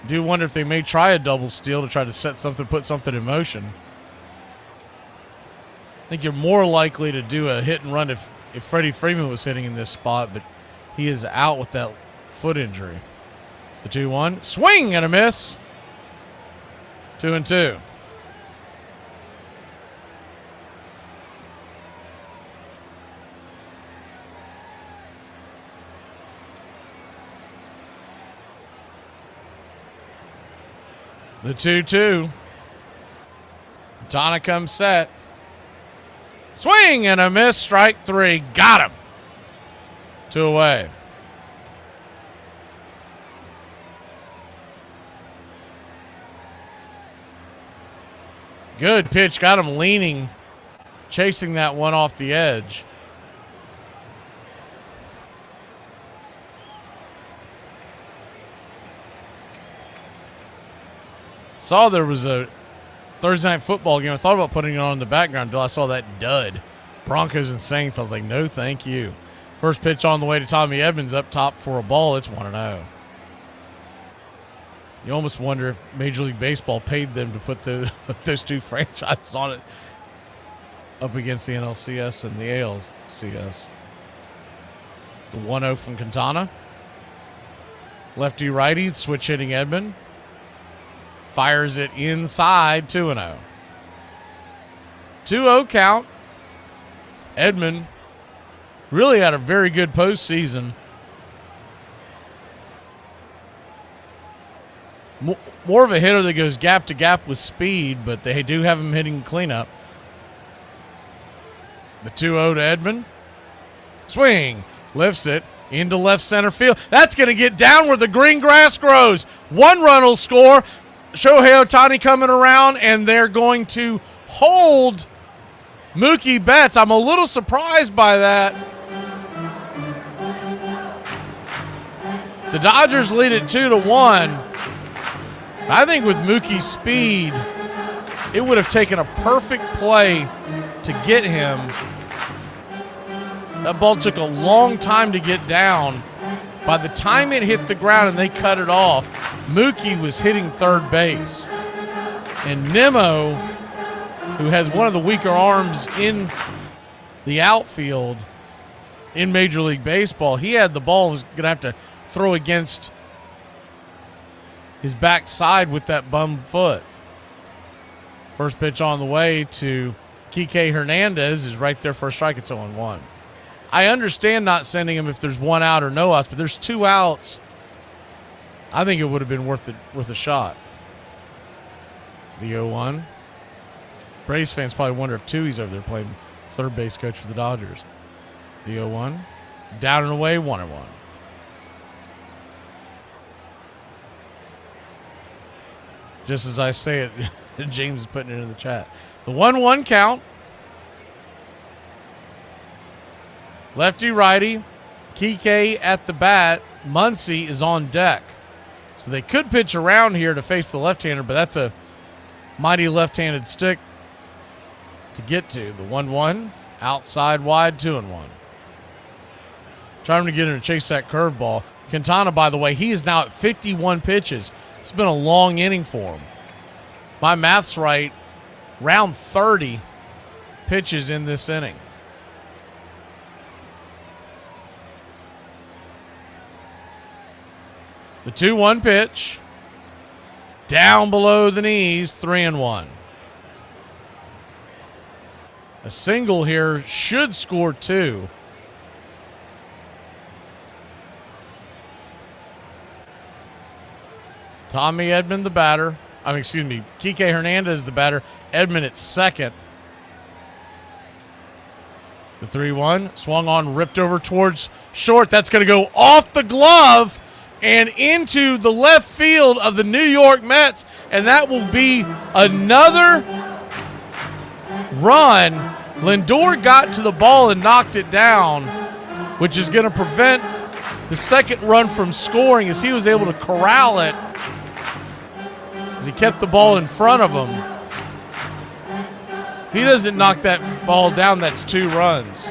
Do wonder if they may try a double steal to try to set something, put something in motion. I think you're more likely to do a hit and run if Freddie Freeman was hitting in this spot, but he is out with that foot injury. The 2-1. Swing and a miss. 2-2. The 2-2. Quintana comes set. Swing and a miss. Strike 3. Got him. 2 away. Good pitch. Got him leaning, chasing that one off the edge. Saw there was a Thursday night football game. I thought about putting it on in the background until I saw that dud. Broncos and Saints. I was like, no, thank you. First pitch on the way to Tommy Edmonds up top for a ball. It's 1-0. You almost wonder if Major League Baseball paid them to put those two franchises on it up against the NLCS and the ALCS. The 1-0 from Quintana. Lefty-righty, switch hitting Edmond. Fires it inside, 2-0. 2-0 count. Edmond really had a very good postseason. More of a hitter that goes gap to gap with speed, but they do have him hitting cleanup. The 2-0 to Edmond. Swing. Lifts it into left center field. That's going to get down where the green grass grows. 1 run will score. Shohei Ohtani coming around, and they're going to hold Mookie Betts. I'm a little surprised by that. The Dodgers lead it 2-1. I think with Mookie's speed, it would have taken a perfect play to get him. That ball took a long time to get down. By the time it hit the ground and they cut it off, Mookie was hitting third base. And Nimmo, who has one of the weaker arms in the outfield in Major League Baseball, he had the ball, was going to have to throw against his backside with that bum foot. First pitch on the way to Kike Hernandez is right there for a strike. It's 0-1. I understand not sending him if there's 1 out or no outs, but there's 2 outs. I think it would have been worth a shot. The 0-1. Braves fans probably wonder if Tui's over there playing third base coach for the Dodgers. The 0-1. Down and away, 1-1. Just as I say it, James is putting it in the chat. The 1-1 count. Lefty-righty. Kike at the bat. Muncy is on deck. So they could pitch around here to face the left-hander, but that's a mighty left-handed stick to get to. The 1-1. Outside wide, 2-1. Trying to get him to chase that curveball. Quintana, by the way, he is now at 51 pitches. It's been a long inning for him. My math's right. Round 30 pitches in this inning. The 2-1 pitch. Down below the knees, 3-1. A single here should score 2. Tommy Edmond, the batter. Kike Hernandez, the batter. Edmond at second. The 3-1. Swung on, ripped over towards short. That's going to go off the glove and into the left field of the New York Mets. And that will be another run. Lindor got to the ball and knocked it down, which is going to prevent the second run from scoring as he was able to corral it He kept the ball in front of him. If he doesn't knock that ball down, that's 2 runs.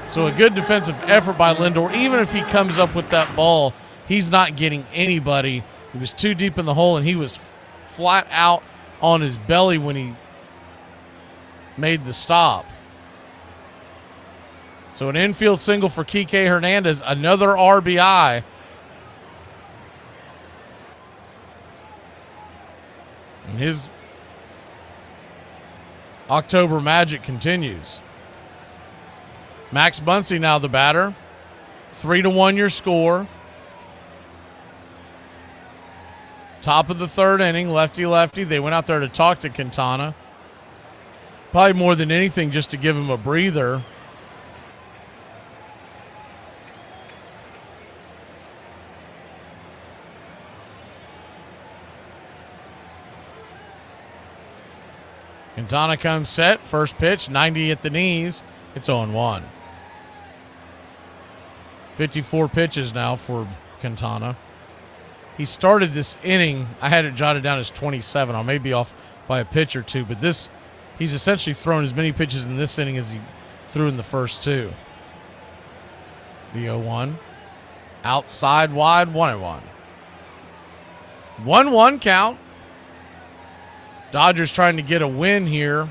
So a good defensive effort by Lindor. Even if he comes up with that ball, he's not getting anybody. He was too deep in the hole, and he was flat out on his belly when he made the stop. So an infield single for Kike Hernandez, another RBI. And his October magic continues. Max Muncy now the batter. 3-1 your score. Top of the 3rd inning, lefty-lefty. They went out there to talk to Quintana. Probably more than anything just to give him a breather. Quintana comes set. First pitch, 90 at the knees. It's 0-1. 54 pitches now for Quintana. He started this inning, I had it jotted down as 27. I may be off by a pitch or two, but he's essentially thrown as many pitches in this inning as he threw in the first 2. The 0-1. Outside wide, 1-1. 1-1 count. Dodgers trying to get a win here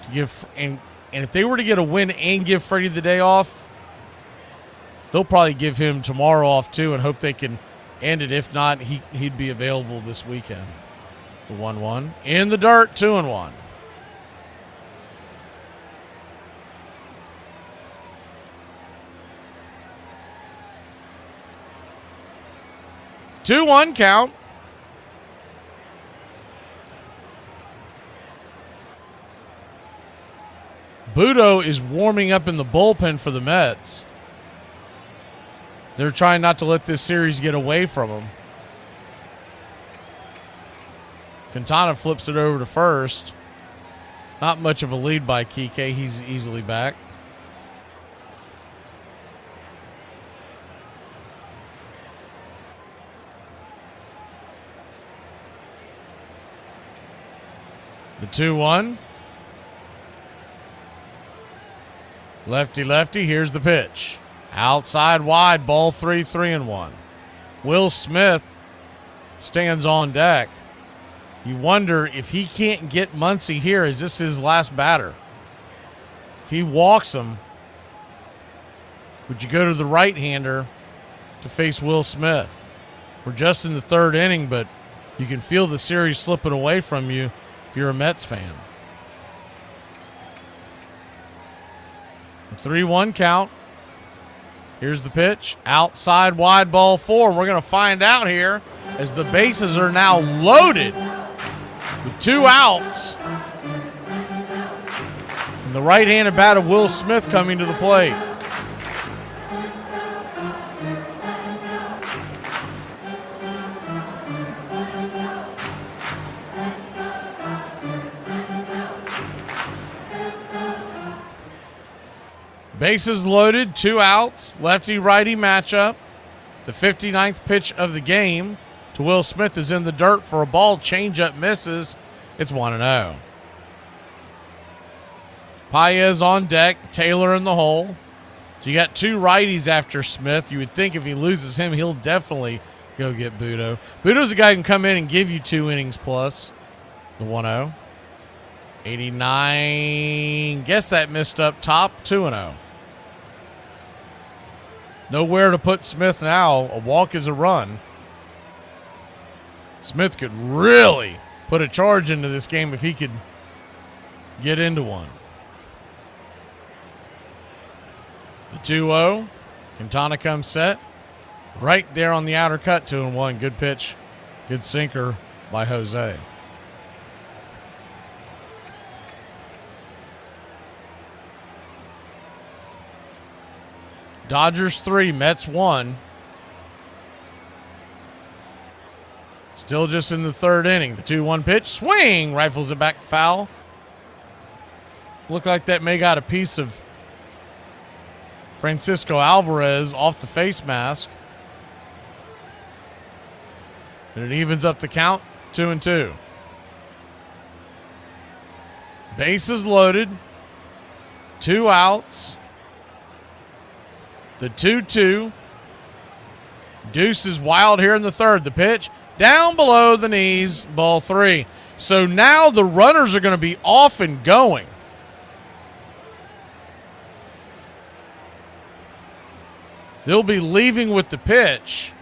to give, and if they were to get a win and give Freddie the day off, they'll probably give him tomorrow off too and hope they can end it. If not, he'd be available this weekend. The 1-1 in the dirt, 2-1. Two-one count. Budo is warming up in the bullpen for the Mets. They're trying not to let this series get away from them. Quintana flips it over to first. Not much of a lead by Kike. He's easily back. The 2-1. Lefty-lefty, here's the pitch. Outside wide, ball 3, 3-1. Will Smith stands on deck. You wonder if he can't get Muncy here, is this his last batter? If he walks him, would you go to the right-hander to face Will Smith? We're just in the 3rd inning, but you can feel the series slipping away from you if you're a Mets fan. The 3-1 count. Here's the pitch. Outside wide, ball 4. We're going to find out here as the bases are now loaded with 2 outs. And the right-handed batter, Will Smith, coming to the plate. Bases loaded, 2 outs, lefty-righty matchup. The 59th pitch of the game to Will Smith is in the dirt for a ball. Changeup misses. It's 1-0. Paez on deck, Taylor in the hole. So you got 2 righties after Smith. You would think if he loses him, he'll definitely go get Budo. Budo's a guy who can come in and give you 2 innings plus. The 1-0. 89. Guess that missed up top. 2-0. Nowhere to put Smith now. A walk is a run. Smith could really put a charge into this game if he could get into one. The 2-0. Quintana comes set. Right there on the outer cut, 2-1. Good pitch. Good sinker by Jose. Dodgers 3, Mets 1. Still just in the 3rd inning. The 2-1 pitch. Swing! Rifles it back foul. Looked like that may got a piece of Francisco Alvarez off the face mask. And it evens up the count, 2-2. Bases loaded. 2 outs. The 2-2. Deuce is wild here in the third. The pitch down below the knees, ball 3. So now the runners are going to be off and going. They'll be leaving with the pitch,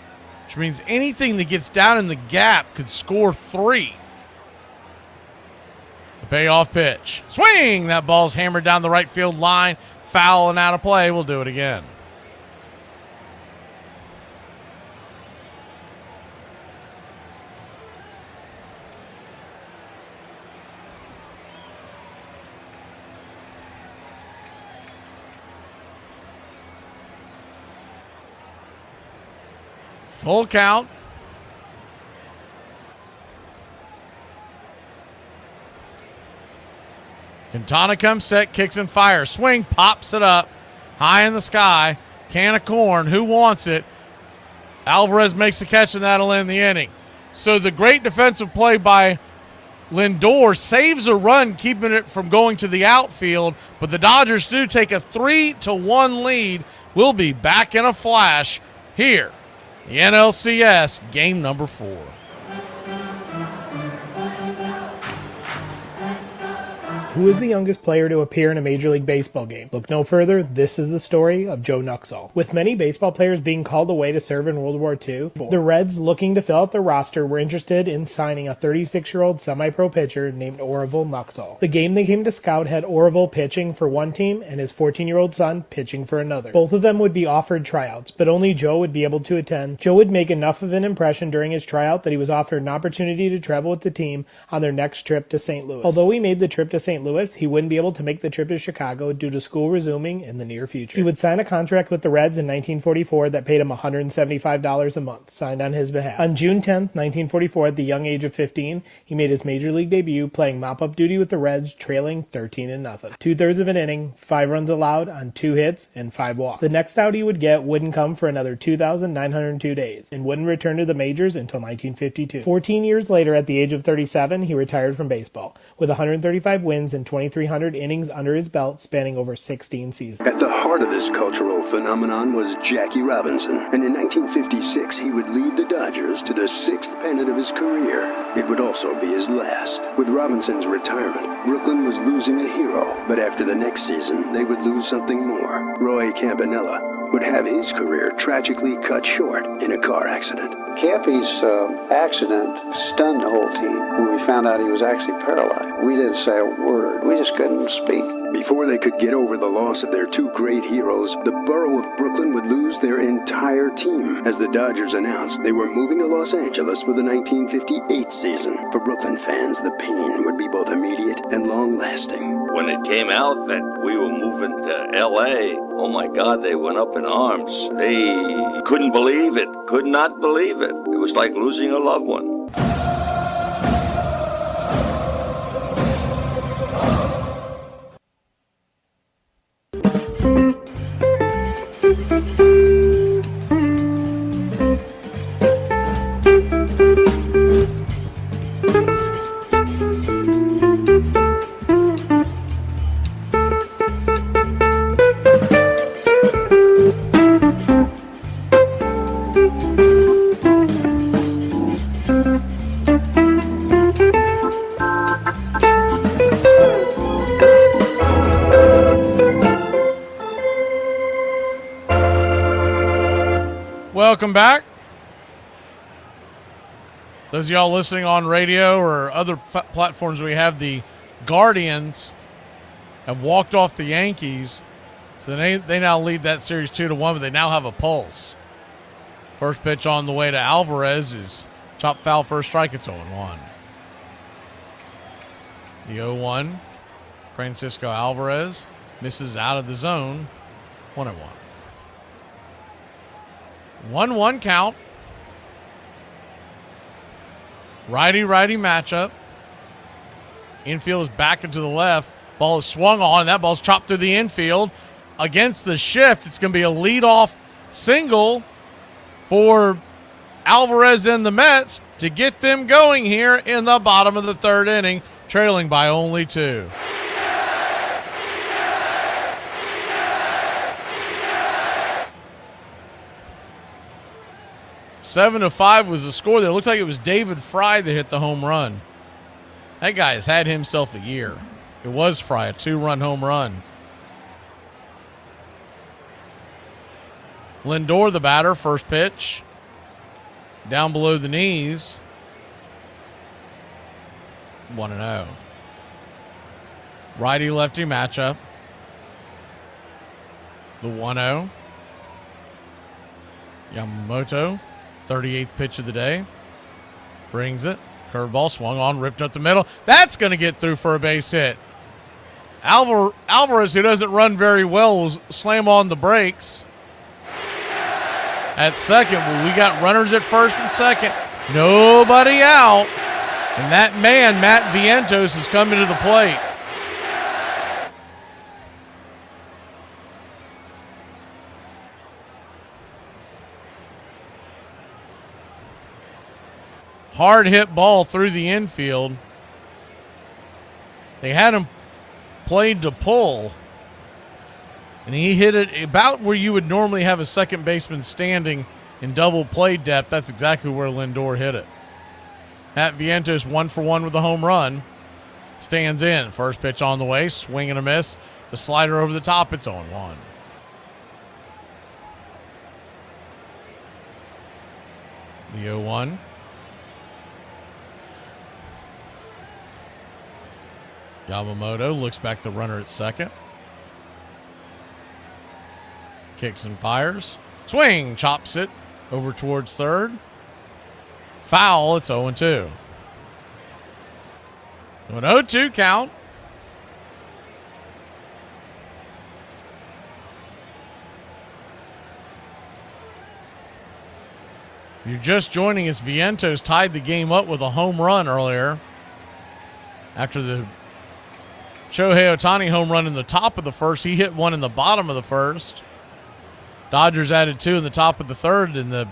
which means anything that gets down in the gap could score 3. The payoff pitch. Swing! That ball's hammered down the right field line. Foul and out of play. We'll do it again. Full count. Quintana comes set, kicks and fires. Swing, pops it up. High in the sky. Can of corn. Who wants it? Alvarez makes the catch, and that'll end the inning. So the great defensive play by Lindor saves a run, keeping it from going to the outfield. But the Dodgers do take a 3-1 lead. We'll be back in a flash here. The NLCS, game number 4. Who is the youngest player to appear in a Major League Baseball game? Look no further, this is the story of Joe Nuxhall. With many baseball players being called away to serve in World War II, the Reds, looking to fill out their roster, were interested in signing a 36-year-old semi-pro pitcher named Orville Nuxhall. The game they came to scout had Orville pitching for one team and his 14-year-old son pitching for another. Both of them would be offered tryouts, but only Joe would be able to attend. Joe would make enough of an impression during his tryout that he was offered an opportunity to travel with the team on their next trip to St. Louis. Although he made the trip to St. Louis, he wouldn't be able to make the trip to Chicago due to school resuming in the near future. He would sign a contract with the Reds in 1944 that paid him $175 a month, signed on his behalf. On June 10th, 1944, at the young age of 15, he made his Major League debut playing mop-up duty with the Reds, trailing 13-0. 2/3 of an inning, 5 runs allowed on 2 hits and 5 walks. The next out he would get wouldn't come for another 2,902 days and wouldn't return to the majors until 1952. 14 years later, at the age of 37, he retired from baseball with 135 wins and 2,300 innings under his belt, spanning over 16 seasons. At the heart of this cultural phenomenon was Jackie Robinson, and in 1956 he would lead the Dodgers to the 6th pennant of his career. It would also be his last. With Robinson's retirement, Brooklyn was losing a hero, but after the next season they would lose something more. Roy Campanella would have his career tragically cut short in a car accident. Cappy's accident stunned the whole team. When we found out he was actually paralyzed, we didn't say a word. We just couldn't speak. Before they could get over the loss of their 2 great heroes, the borough of Brooklyn would lose their entire team. As the Dodgers announced they were moving to Los Angeles for the 1958 season. For Brooklyn fans, the pain would be both immediate and long-lasting. When it came out that we were moving to L.A., oh my God, they went up in arms. They couldn't believe it, could not believe it. It was like losing a loved one. Welcome back. Those of y'all listening on radio or other platforms we have, the Guardians have walked off the Yankees. So they now lead that series 2-1, but they now have a pulse. First pitch on the way to Alvarez is chopped foul for a strike. It's 0-1. The 0-1, Francisco Alvarez misses out of the zone. 1-1. 1-1 count. Righty-righty matchup. Infield is back into the left. Ball is swung on, and that ball's chopped through the infield. Against the shift, it's going to be a leadoff single for Alvarez and the Mets to get them going here in the bottom of the third inning, trailing by only 2. Seven to 5 was the score there. It looked like it was David Fry that hit the home run. That guy has had himself a year. It was Fry, a 2-run home run. Lindor, the batter, first pitch. Down below the knees. 1-0. Righty-lefty matchup. The 1-0. Yamamoto, 38th pitch of the day. Brings it. Curveball swung on, ripped up the middle. That's going to get through for a base hit. Alvarez, who doesn't run very well, will slam on the brakes. At second, we got runners at first and second. Nobody out. And that man, Matt Vientos, is coming to the plate. Hard hit ball through the infield. They had him played to pull. And he hit it about where you would normally have a second baseman standing in double play depth. That's exactly where Lindor hit it. Matt Vientos 1-for-1 with a home run. Stands in. First pitch on the way. Swing and a miss. The slider over the top. It's 0-1. The 0-1. Yamamoto looks back the runner at second. Kicks and fires. Swing. Chops it over towards third. Foul. It's 0-2. So an 0-2 count. If you're just joining us, Vientos tied the game up with a home run earlier after the Shohei Ohtani home run in the top of the first. He hit one in the bottom of the first. Dodgers added 2 in the top of the third, and the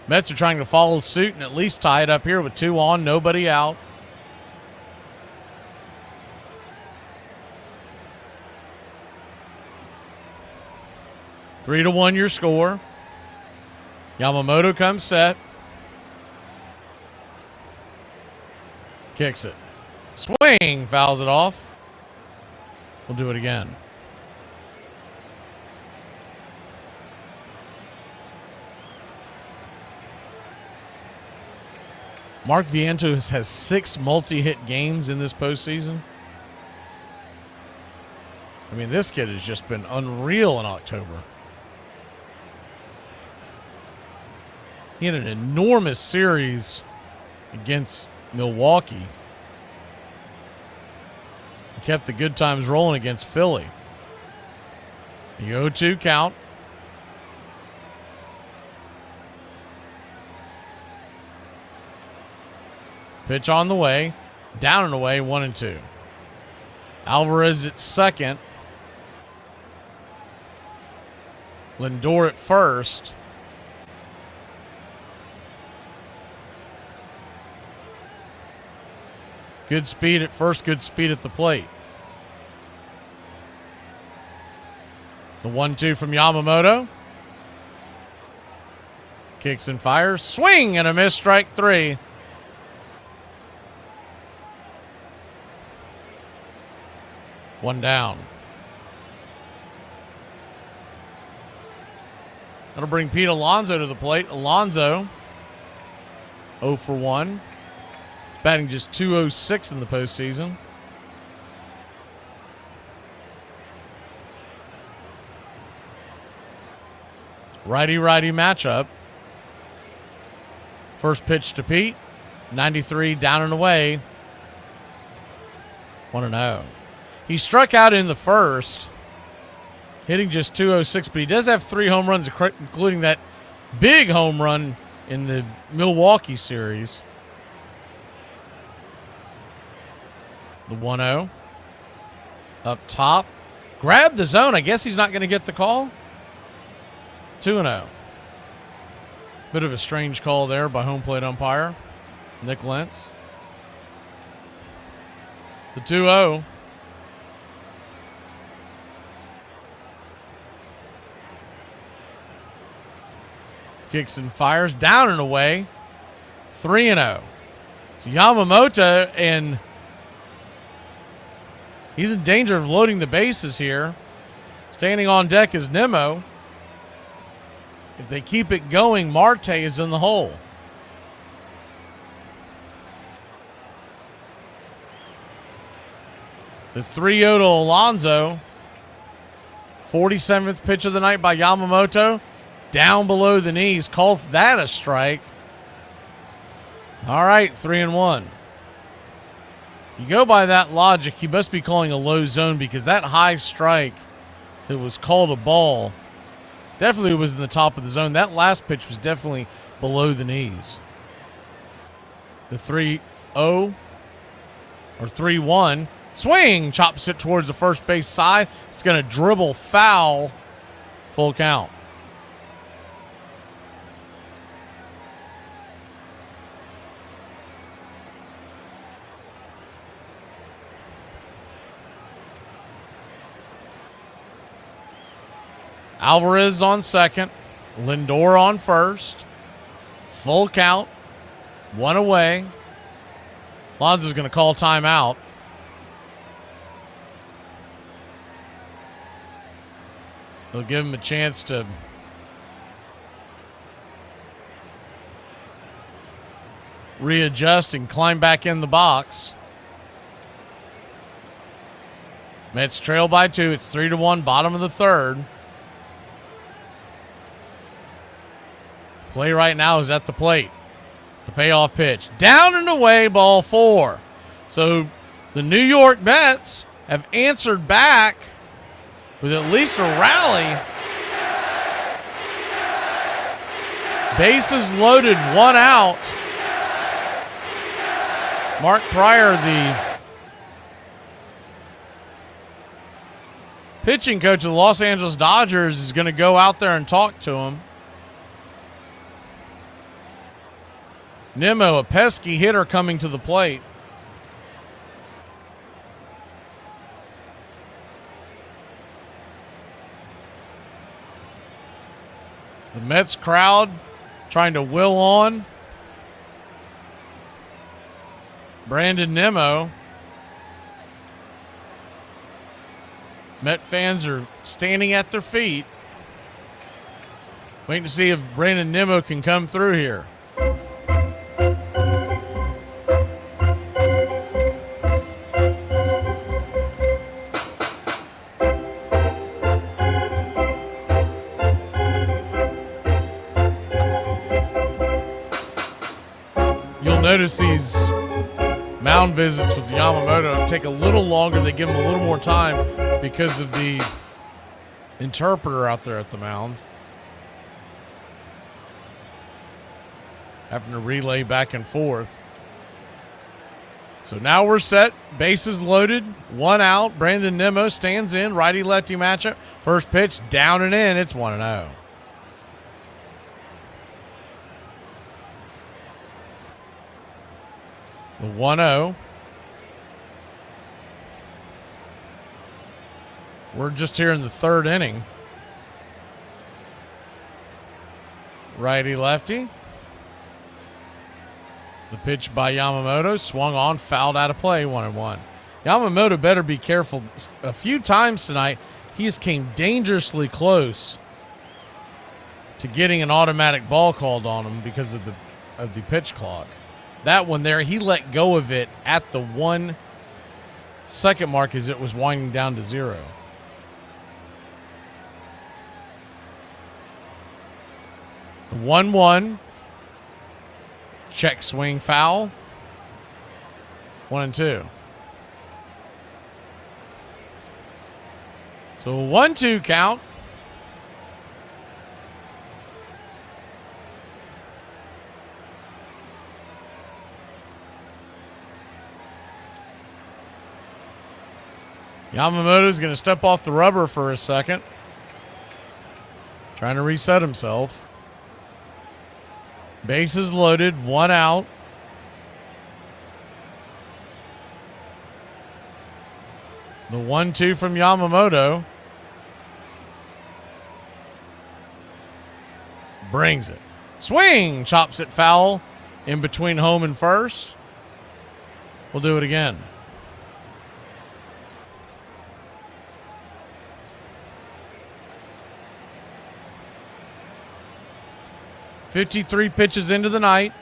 Mets are trying to follow suit and at least tie it up here with 2 on, nobody out. Three to 1 your score. Yamamoto comes set. Kicks it. Swing, fouls it off. We'll do it again. Mark Vientos has 6 multi-hit games in this postseason. I mean, this kid has just been unreal in October. He had an enormous series against Milwaukee. He kept the good times rolling against Philly. The 0-2 count. Pitch on the way. Down and away, 1-2. Alvarez at second. Lindor at first. Good speed at first, good speed at the plate. The 1-2 from Yamamoto. Kicks and fires. Swing and a miss, strike 3. One down. That'll bring Pete Alonso to the plate. Alonso, 0 for 1. He's batting just .206 in the postseason. Righty-righty matchup. First pitch to Pete. 93 down and away. 1-0. He struck out in the first, hitting just .206, but he does have 3 home runs, including that big home run in the Milwaukee series. The 1-0. Up top. Grabbed the zone. I guess he's not going to get the call. 2-0. Bit of a strange call there by home plate umpire Nick Lentz. The 2-0. Kicks and fires down and away. 3-0. So Yamamoto, and he's in danger of loading the bases here. Standing on deck is Nimmo. If they keep it going, Marte is in the hole. The 3-0 to Alonso. 47th pitch of the night by Yamamoto. Down below the knees. Call that a strike. All right, 3-1. You go by that logic, he must be calling a low zone because that high strike that was called a ball definitely was in the top of the zone. That last pitch was definitely below the knees. The 3-0 or 3-1. Swing, chops it towards the first base side. It's going to dribble foul. Full count. Alvarez on second. Lindor on first. Full count. One away. Lonzo's going to call timeout. They'll give him a chance to readjust and climb back in the box. Mets trail by 2. It's 3-1, bottom of the third. Play right now is at the plate. The payoff pitch. Down and away, ball 4. So the New York Mets have answered back with at least a rally. Bases loaded, 1 out. Mark Pryor, the pitching coach of the Los Angeles Dodgers, is going to go out there and talk to him. Nimmo, a pesky hitter, coming to the plate. The Mets crowd trying to will on Brandon Nimmo. Met fans are standing at their feet, waiting to see if Brandon Nimmo can come through here. Notice these mound visits with Yamamoto take a little longer. They give him a little more time because of the interpreter out there at the mound, having to relay back and forth. So now we're set. Bases loaded. 1 out. Brandon Nimmo stands in. Righty-lefty matchup. First pitch down and in. It's 1-0. The 1-0. We're just here in the third inning. Righty-lefty. The pitch by Yamamoto. Swung on, fouled out of play, 1-1. Yamamoto better be careful. A few times tonight, he has came dangerously close to getting an automatic ball called on him because of the pitch clock. That one there, he let go of it at the 1 second mark as it was winding down to 0. The 1-1. Check swing foul. 1-2. So a 1-2 count. Yamamoto's going to step off the rubber for a second. Trying to reset himself. Bases loaded, 1 out. The 1-2 from Yamamoto. Brings it. Swing! Chops it foul in between home and first. We'll do it again. "53 pitches into the night.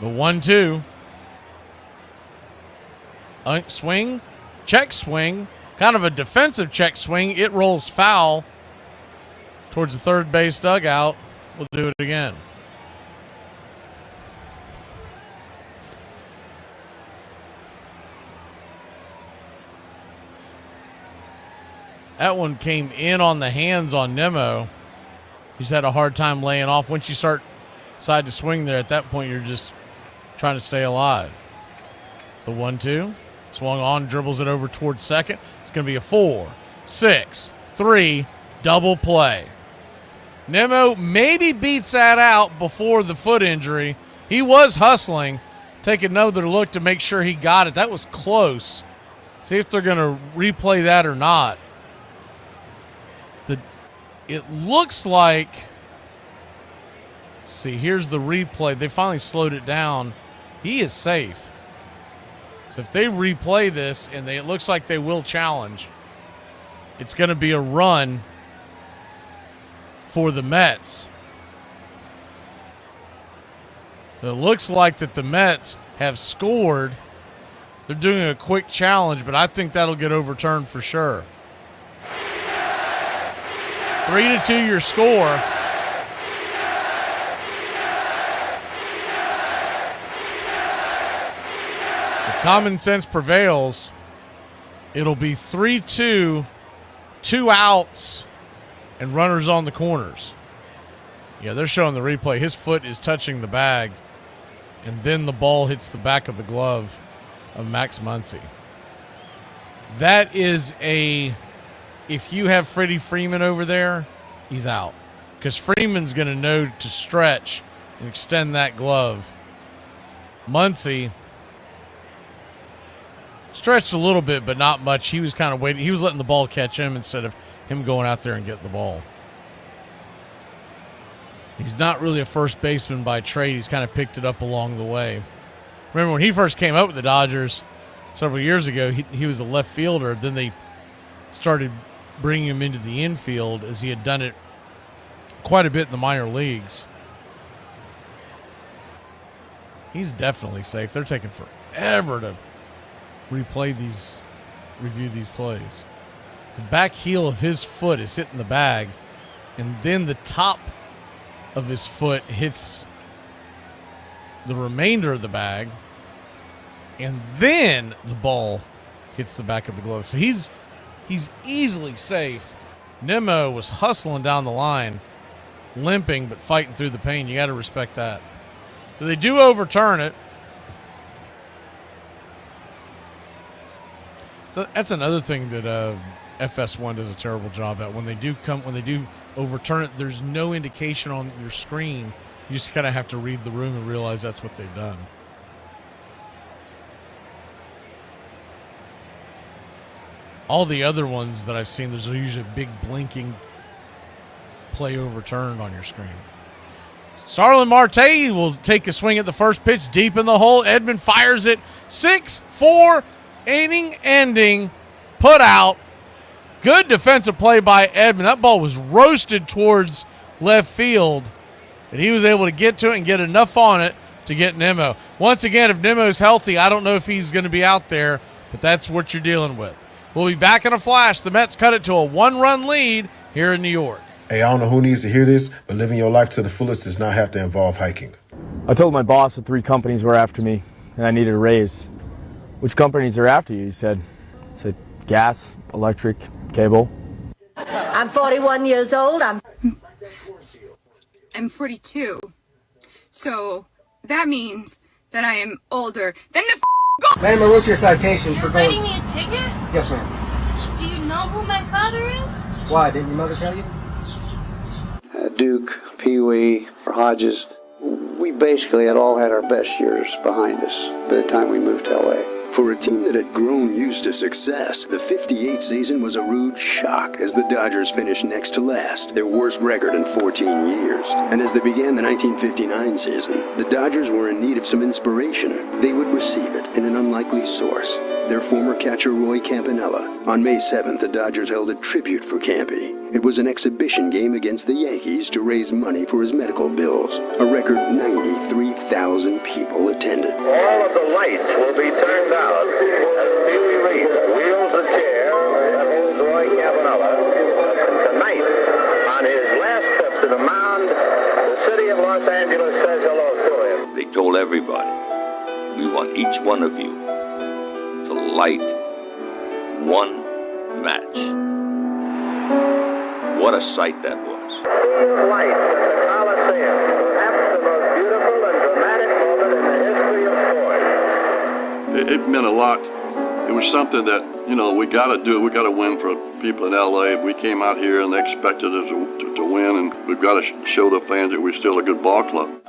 The 1-2. Swing. Check swing. Kind of a defensive check swing. It rolls foul towards the third base dugout. We'll do it again. That one came in on the hands on Nemo. He's had a hard time laying off. Once you decide to swing there, at that point, you're just trying to stay alive. The 1-2. Swung on, dribbles it over towards second. It's going to be a 4-6-3 double play. Nemo maybe beats that out before the foot injury. He was hustling. Take another look to make sure he got it. That was close. See if they're going to replay that or not. It looks like, see, here's the replay. They finally slowed it down. He is safe. So if they replay this, and it looks like they will challenge, it's going to be a run for the Mets. So it looks like that the Mets have scored. They're doing a quick challenge, but I think that'll get overturned for sure. 3-2 your score. If common sense prevails, it'll be 3-2, 2 outs, and runners on the corners. Yeah, they're showing the replay. His foot is touching the bag, and then the ball hits the back of the glove of Max Muncy. That is if you have Freddie Freeman over there, he's out. Because Freeman's going to know to stretch and extend that glove. Muncy stretched a little bit, but not much. He was kind of waiting. He was letting the ball catch him instead of him going out there and getting the ball. He's not really a first baseman by trade. He's kind of picked it up along the way. Remember when he first came up with the Dodgers several years ago, he was a left fielder. Then they started bringing him into the infield as he had done it quite a bit in the minor leagues. He's definitely safe. They're taking forever to review these plays. The back heel of his foot is hitting the bag, and then the top of his foot hits the remainder of the bag, and then the ball hits the back of the glove. So he's easily safe. Nemo was hustling down the line, limping but fighting through the pain. You got to respect that. So they do overturn it. So that's another thing that FS1 does a terrible job at. When they do overturn it, there's no indication on your screen. You just kind of have to read the room and realize that's what they've done. All the other ones that I've seen, there's usually a big blinking play overturned on your screen. Starlin Marte will take a swing at the first pitch deep in the hole. Edman fires it. 6-4, inning ending, put out. Good defensive play by Edman. That ball was roasted towards left field, and he was able to get to it and get enough on it to get Nemo. Once again, if Nemo's healthy, I don't know if he's going to be out there, but that's what you're dealing with. We'll be back in a flash. The Mets cut it to a 1-run lead here in New York. Hey, I don't know who needs to hear this, but living your life to the fullest does not have to involve hiking. I told my boss that 3 companies were after me, and I needed a raise. Which companies are after you? He said. I said, gas, electric, cable. I'm 41 years old. I'm 42. So that means that I am older than the Ma'am, what's your citation for writing me a ticket? Yes, ma'am. know who my father is? Why, didn't your mother tell you? Duke, Pee Wee, or Hodges, we basically had all had our best years behind us by the time we moved to LA. For a team that had grown used to success, the '58 season was a rude shock as the Dodgers finished next to last, their worst record in 14 years. And as they began the 1959 season, the Dodgers were in need of some inspiration. They would receive it in an unlikely source, their former catcher Roy Campanella. On May 7th, the Dodgers held a tribute for Campy. It was an exhibition game against the Yankees to raise money for his medical bills. A record 93,000 people attended. All of the lights will be turned out as Pee Wee Reed wheels a chair that holds Roy Campanella. And tonight, on his last trip to the mound, the city of Los Angeles says hello to him. They told everybody, we want each one of you to light one match. What a sight that was. Lights at the Coliseum, perhaps the most beautiful and dramatic moment in the history of sports. It meant a lot. It was something that, we got to do. We got to win for people in LA. We came out here and they expected us to win, and we've got to show the fans that we're still a good ball club.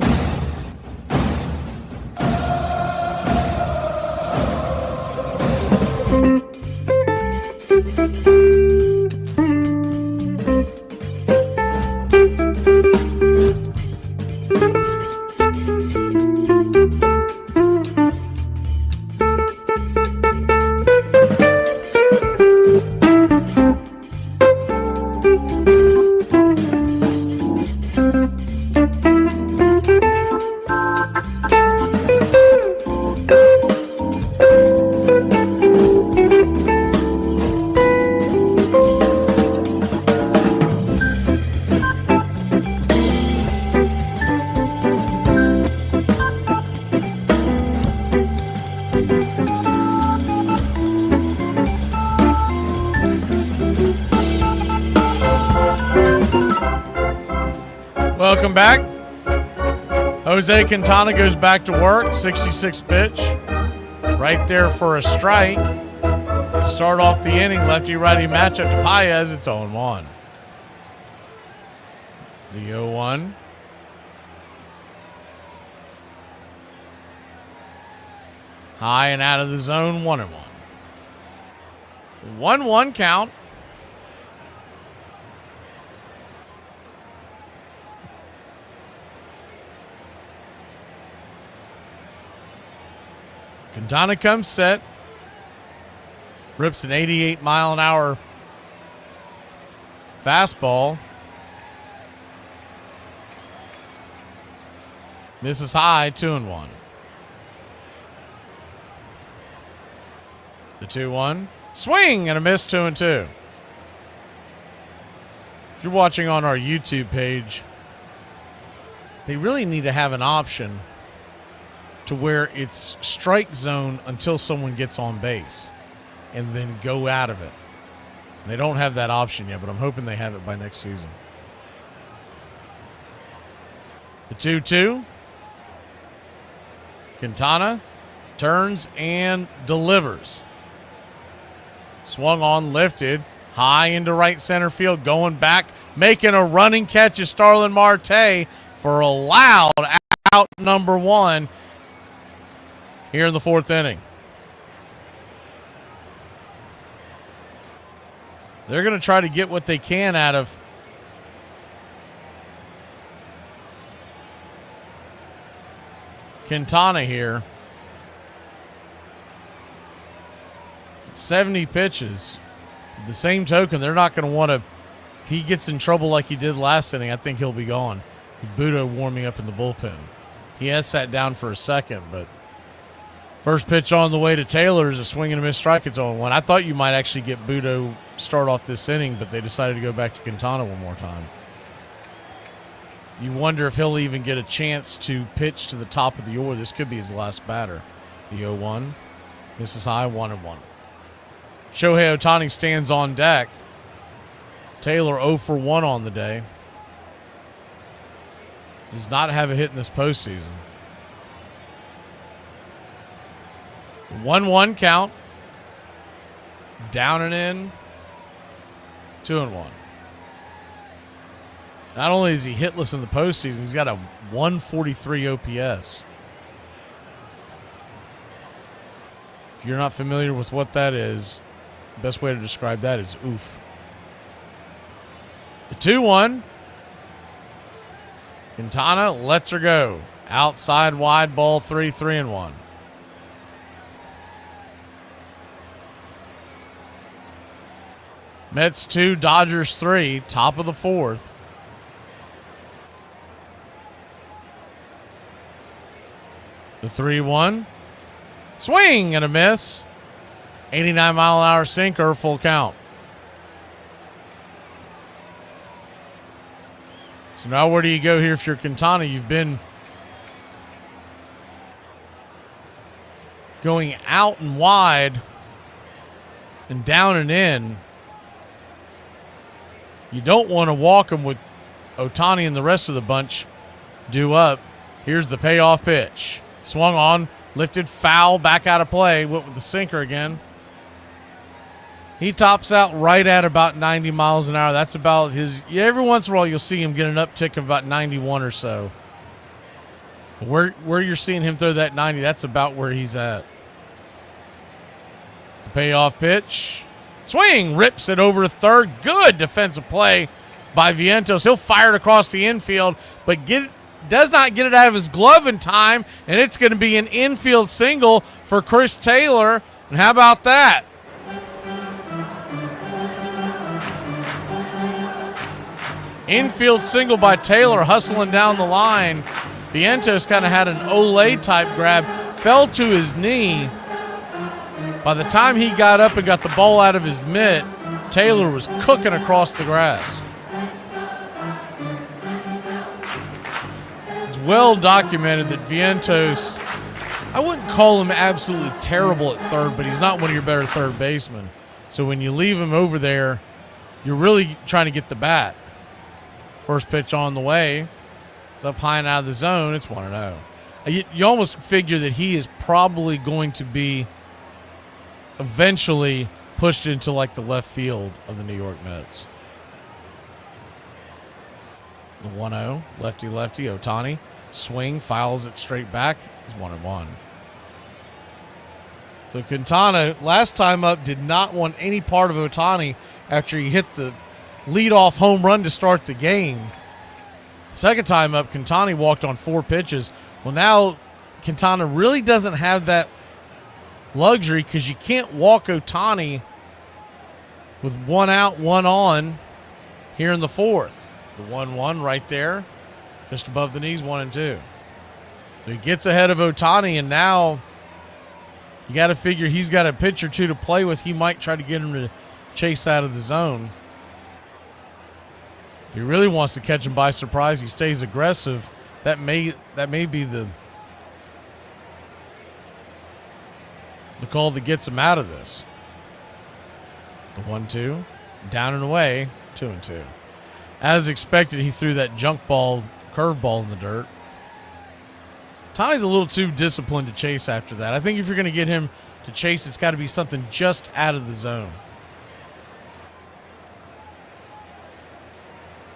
Welcome back. Jose Quintana goes back to work. 66 pitch. Right there for a strike. Start off the inning. Lefty-righty matchup to Paez. It's 0-1. The 0-1. High and out of the zone. 1-1. 1-1 count. Quintana comes set. Rips an 88-mile-an-hour fastball. Misses high, 2-1. The 2-1. Swing and a miss, 2-2. If you're watching on our YouTube page, they really need to have an option to where it's strike zone until someone gets on base and then go out of it. They don't have that option yet, but I'm hoping they have it by next season. The 2-2. Quintana turns and delivers. Swung on, lifted, high into right center field, going back, making a running catch is Starlin Marte for a loud out number 1 here in the 4th inning. They're going to try to get what they can out of Quintana here. 70 pitches. At the same token, they're not going to want to, if he gets in trouble like he did last inning, I think he'll be gone. Budo warming up in the bullpen. He has sat down for a second, but first pitch on the way to Taylor is a swing and a miss strike. It's 0-1. I thought you might actually get Budo start off this inning, but they decided to go back to Quintana one more time. You wonder if he'll even get a chance to pitch to the top of the order. This could be his last batter. The 0-1. Misses high, 1-1. Shohei Ohtani stands on deck. Taylor 0 for 1 on the day. Does not have a hit in this postseason. 1-1 count. Down and in. 2-1. Not only is he hitless in the postseason, he's got a 143 OPS. If you're not familiar with what that is, the best way to describe that is oof. The 2-1. Quintana lets her go. Outside wide ball 3-1. Mets 2, Dodgers 3, top of the fourth. The 3-1. Swing and a miss. 89-mile-an-hour sinker, full count. So now where do you go here if you're Quintana? You've been going out and wide and down and in. You don't want to walk him with Ohtani and the rest of the bunch due up. Here's the payoff pitch. Swung on, lifted, foul, back out of play. Went with the sinker again. He tops out right at about 90 miles an hour. That's about his. Yeah, every once in a while you'll see him get an uptick of about 91 or so. Where you're seeing him throw that 90, that's about where he's at. The payoff pitch. Swing, rips it over to third. Good defensive play by Vientos. He'll fire it across the infield, but does not get it out of his glove in time, and it's going to be an infield single for Chris Taylor. And how about that? Infield single by Taylor, hustling down the line. Vientos kind of had an Olay type grab, fell to his knee. By the time he got up and got the ball out of his mitt, Taylor was cooking across the grass. It's well documented that Vientos, I wouldn't call him absolutely terrible at third, but he's not one of your better third basemen. So when you leave him over there, you're really trying to get the bat. First pitch on the way. It's up high and out of the zone. It's 1-0. You almost figure that he is probably going to be eventually pushed into like the left field of the New York Mets. The 1-0, lefty, Ohtani. Swing, fouls it straight back. It's 1-1. So Quintana, last time up, did not want any part of Ohtani after he hit the leadoff home run to start the game. Second time up, Quintana walked on 4 pitches. Well, now Quintana really doesn't have that luxury because you can't walk Ohtani with 1 out, 1 on here in the fourth. The 1-1 right there, just above the knees, 1-2. So he gets ahead of Ohtani, and now you got to figure he's got a pitch or two to play with. He might try to get him to chase out of the zone. If he really wants to catch him by surprise, he stays aggressive. That may be the call that gets him out of this. The 1-2, down and away, 2-2. As expected, he threw that junk ball, curveball in the dirt. Tony's a little too disciplined to chase after that. I think if you're going to get him to chase, it's got to be something just out of the zone.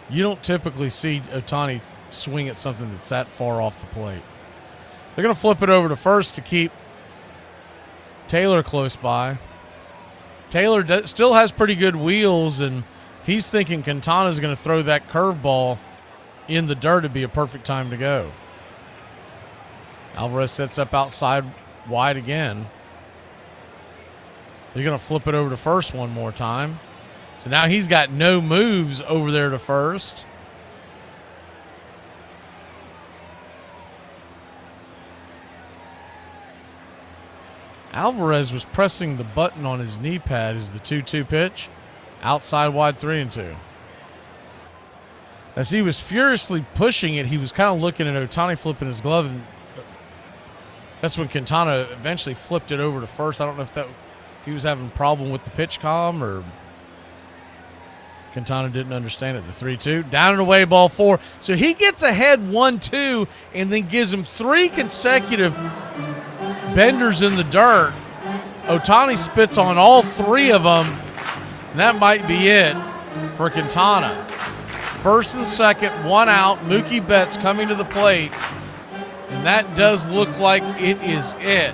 You don't typically see Ohtani swing at something that's that far off the plate. They're going to flip it over to first to keep Taylor close by. Taylor still has pretty good wheels, and if he's thinking Quintana's going to throw that curveball in the dirt, it'd be a perfect time to go. Alvarez sets up outside wide again. They're going to flip it over to first one more time. So now he's got no moves over there to first. Alvarez was pressing the button on his knee pad as the 2-2 pitch. Outside wide, 3-2. As he was furiously pushing it, he was kind of looking at Ohtani flipping his glove, and that's when Quintana eventually flipped it over to first. I don't know if he was having a problem with the pitch comm or Quintana didn't understand it. The 3-2, down and away, ball 4. So he gets ahead 1-2 and then gives him 3 consecutive benders in the dirt. Ohtani spits on all 3 of them, and that might be it. for Quintana. First and second, one out. Mookie Betts coming to the plate. And that does look like it is it.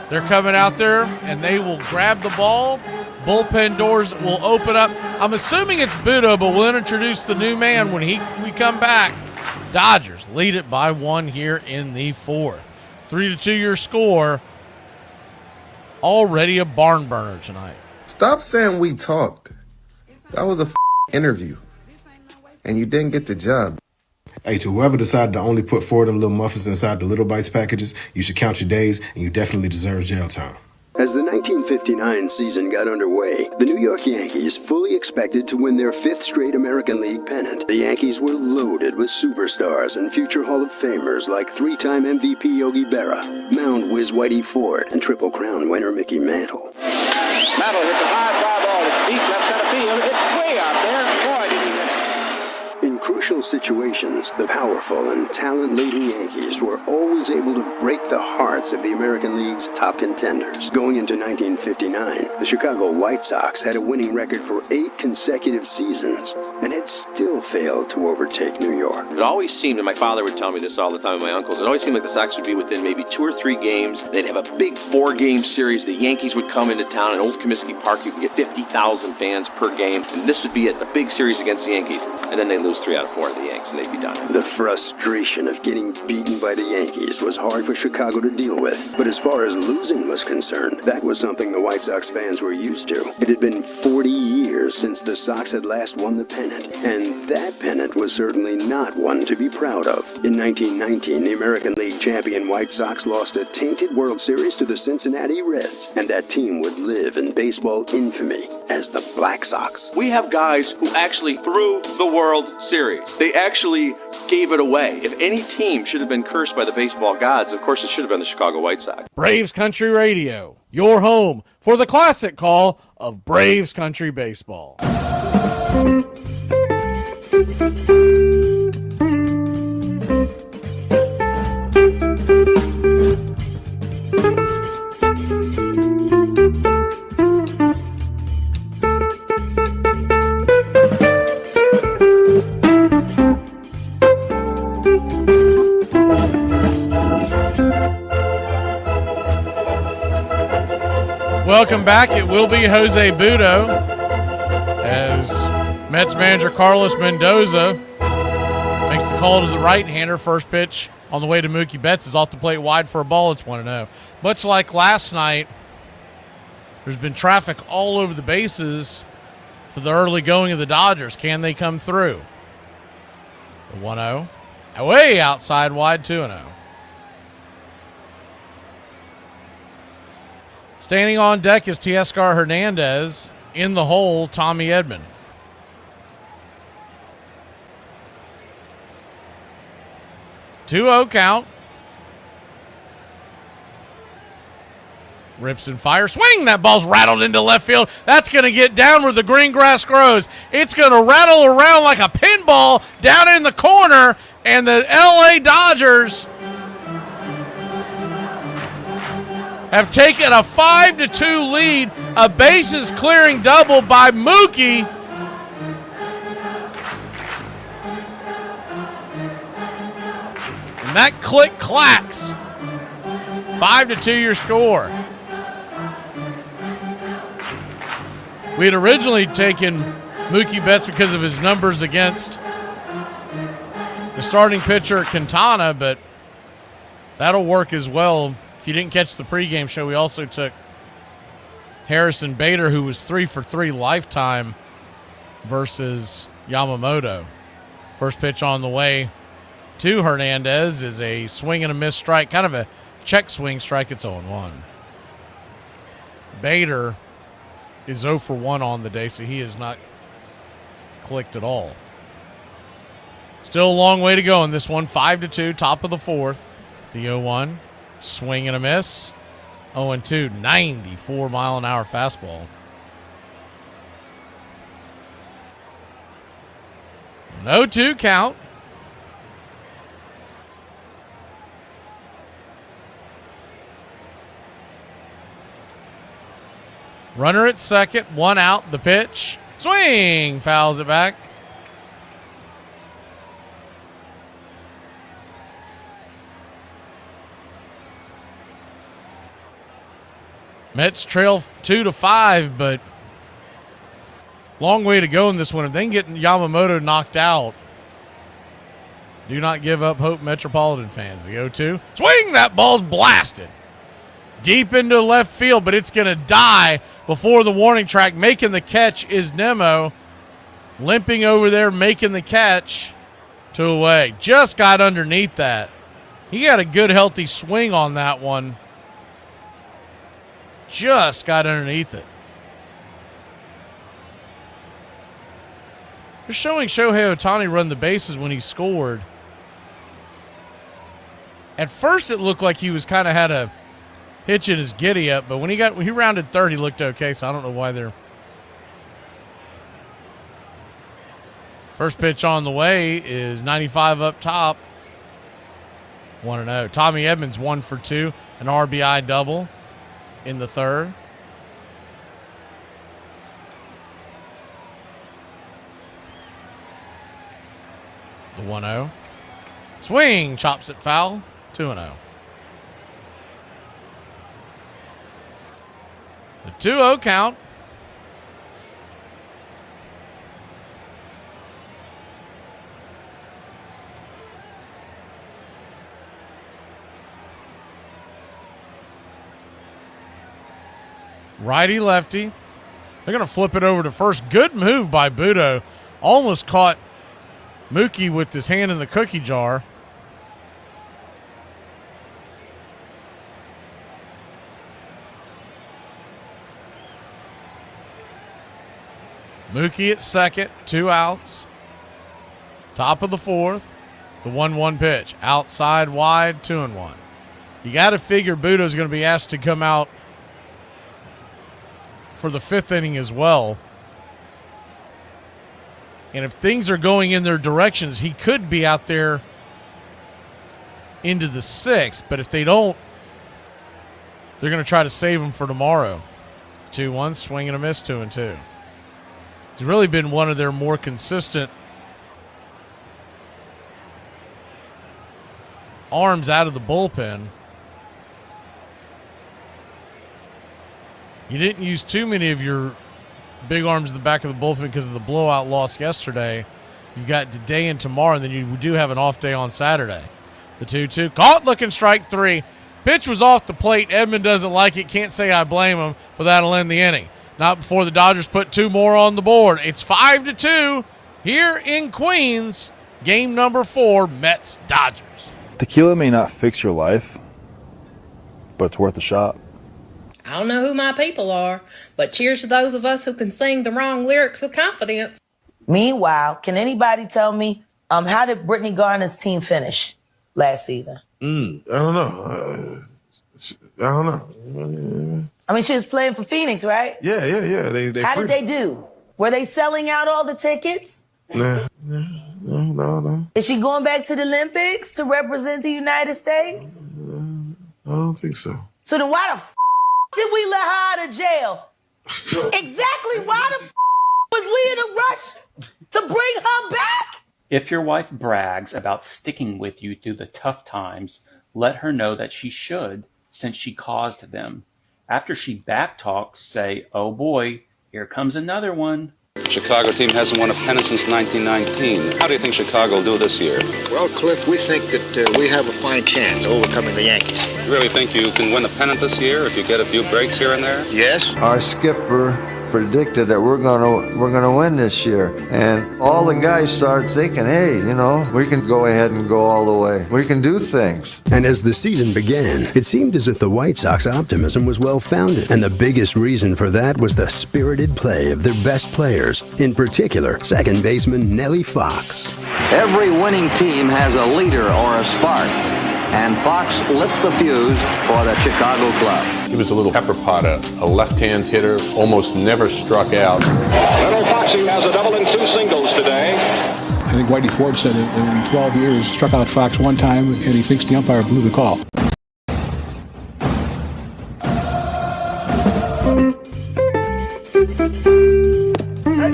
They're coming out there, and they will grab the ball. Bullpen doors will open up. I'm assuming it's Budo, but we'll introduce the new man when we come back. Dodgers lead it by 1 here in the fourth. 3-2 your score. Already a barn burner tonight. Stop saying we talked. That was a interview. And you didn't get the job. Hey, to whoever decided to only put 4 of them little muffins inside the Little Bites packages, you should count your days, and you definitely deserve jail time. As the 1959 season got underway, the New York Yankees fully expected to win their 5th straight American League pennant. The Yankees were loaded with superstars and future Hall of Famers like 3-time MVP Yogi Berra, mound whiz Whitey Ford, and Triple Crown winner Mickey Mantle. Mantle hits a high fly ball to deep left center field. It's way out there. Boy, did he miss. In crucial situations, the powerful and talent-laden Yankees were always able to break the hearts of the American League's top contenders. Going into 1959, the Chicago White Sox had a winning record for 8 consecutive seasons and had still failed to overtake New York. It always seemed, and my father would tell me this all the time, and my uncles, it always seemed like the Sox would be within maybe 2 or 3 games. They'd have a big 4-game series. The Yankees would come into town in Old Comiskey Park. You could get 50,000 fans per game, and this would be it, the big series against the Yankees. And then they lose 3 out of 4 of the Yanks, and they'd be done. The frustration of getting beaten by the Yankees was hard for Chicago to deal with. But as far as losing was concerned, that was something the White Sox fans were used to. It had been 40 years since the Sox had last won the pennant, and that pennant was certainly not one to be proud of. In 1919, the American League champion White Sox lost a tainted World Series to the Cincinnati Reds, and that team would live in baseball infamy as the Black Sox. We have guys who actually threw the World Series. They actually gave it away. If any team should have been cursed by the baseball gods, of course it should have been the Chicago White Sox. Braves Country Radio, your home for the classic call of Braves Country Baseball. Welcome back. It will be Jose Budo as Mets manager Carlos Mendoza makes the call to the right-hander. First pitch on the way to Mookie Betts is off the plate wide for a ball. It's 1-0. Much like last night, there's been traffic all over the bases for the early going of the Dodgers. Can they come through? The 1-0. Way outside wide, 2-0. Standing on deck is Teoscar Hernandez. In the hole, Tommy Edman. Two-0 count. Rips and fires. Swing! That ball's rattled into left field. That's going to get down where the green grass grows. It's going to rattle around like a pinball down in the corner, and the LA Dodgers have taken a 5-2 lead, a bases clearing double by Mookie. And that click clacks. 5-2 your score. We had originally taken Mookie Betts because of his numbers against the starting pitcher Quintana, but that'll work as well. If you didn't catch the pregame show, we also took Harrison Bader, who was 3 for 3 lifetime versus Yamamoto. First pitch on the way to Hernandez is a swing and a miss strike, kind of a check swing strike. It's 0-1. Bader is 0 for 1 on the day, so he has not clicked at all. Still a long way to go in this one. 5-2, top of the fourth. The 0-1. Swing and a miss. 0-2, 94-mile-an-hour fastball. An 0-2 count. Runner at second, 1 out. The pitch Swing! Fouls it back. Mets trail 2-5, but long way to go in this one. If they can get Yamamoto knocked out, do not give up hope, Metropolitan fans. The 0-2. Swing! That ball's blasted. Deep into left field, but it's going to die before the warning track. Making the catch is Nemo. Limping over there, making the catch. 2 away. Just got underneath that. He got a good, healthy swing on that one. Just got underneath it. They're showing Shohei Ohtani run the bases when he scored. At first, it looked like he was kind of had a hitch in his giddy up, but when he rounded third, he looked okay. So I don't know why they're. First pitch on the way is 95 up top. 1-0. Tommy Edmonds 1 for 2, an RBI double in the third. The 1-0. Swing, chops it foul. 2-0. The 2-0 count. Righty lefty. They're going to flip it over to first. Good move by Budo. Almost caught Mookie with his hand in the cookie jar. Mookie at second, 2 outs. Top of the fourth. The 1-1 pitch. Outside wide, 2-1. You got to figure Budo's going to be asked to come out for the 5th inning as well. And if things are going in their directions, he could be out there into the 6th. But if they don't, they're going to try to save him for tomorrow. 2-1, swing and a miss, 2-2. He's really been one of their more consistent arms out of the bullpen. You didn't use too many of your big arms in the back of the bullpen because of the blowout loss yesterday. You've got today and tomorrow, and then you do have an off day on Saturday. The 2-2. Caught looking strike 3. Pitch was off the plate. Edmund doesn't like it. Can't say I blame him, but that'll end the inning. Not before the Dodgers put 2 more on the board. It's 5-2 here in Queens. Game number 4, Mets-Dodgers. Tequila may not fix your life, but it's worth a shot. I don't know who my people are, but cheers to those of us who can sing the wrong lyrics with confidence. Meanwhile, can anybody tell me how did Brittany Garner's team finish last season? I don't know. I don't know. I mean, she was playing for Phoenix, right? Yeah. They How did they do? Were they selling out all the tickets? No. Is she going back to the Olympics to represent the United States? I don't think so. So then why the did we let her out of jail? Exactly. Why the was we in a rush to bring her back? If your wife brags about sticking with you through the tough times, let her know that she should, since she caused them. After she backtalks, say, oh boy, here comes another one. Chicago team hasn't won a pennant since 1919. How do you think Chicago will do this year? Well, Cliff, we think that we have a fine chance of overcoming the Yankees. You really think you can win a pennant this year if you get a few breaks here and there? Yes. Our skipper predicted that we're gonna win this year, and all the guys started thinking, hey, we can go ahead and go all the way. We can do things. And as the season began, it seemed as if the White Sox optimism was well-founded, and the biggest reason for that was the spirited play of their best players, in particular, second baseman Nellie Fox. Every winning team has a leader or a spark, and Fox lit the fuse for the Chicago club. He was a little pepper potter, a left-hand hitter, almost never struck out. Little Foxy has a double and 2 singles today. I think Whitey Ford said it in 12 years, struck out Fox one time, and he thinks the umpire blew the call. Hey,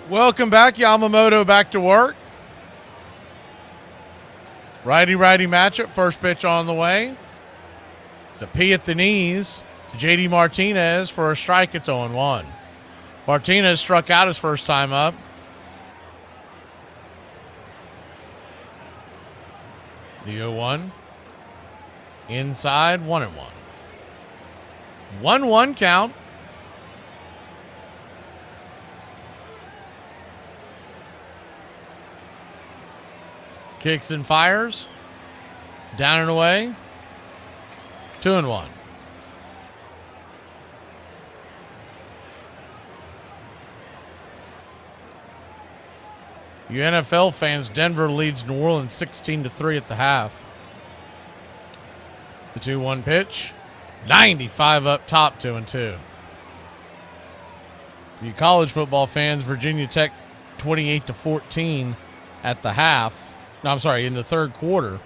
Welcome back. Yamamoto back to work. Righty-righty matchup. First pitch on the way. It's a P at the knees to J.D. Martinez for a strike. It's 0-1. Martinez struck out his first time up. The 0-1. Inside, 1-1. 1-1 count. Kicks and fires. Down and away. 2-1. You NFL fans, Denver leads New Orleans 16-3 at the half. The 2-1 pitch. 95 up top, 2-2. For you college football fans, Virginia Tech 28-14 at the half. No, I'm sorry, in the third quarter.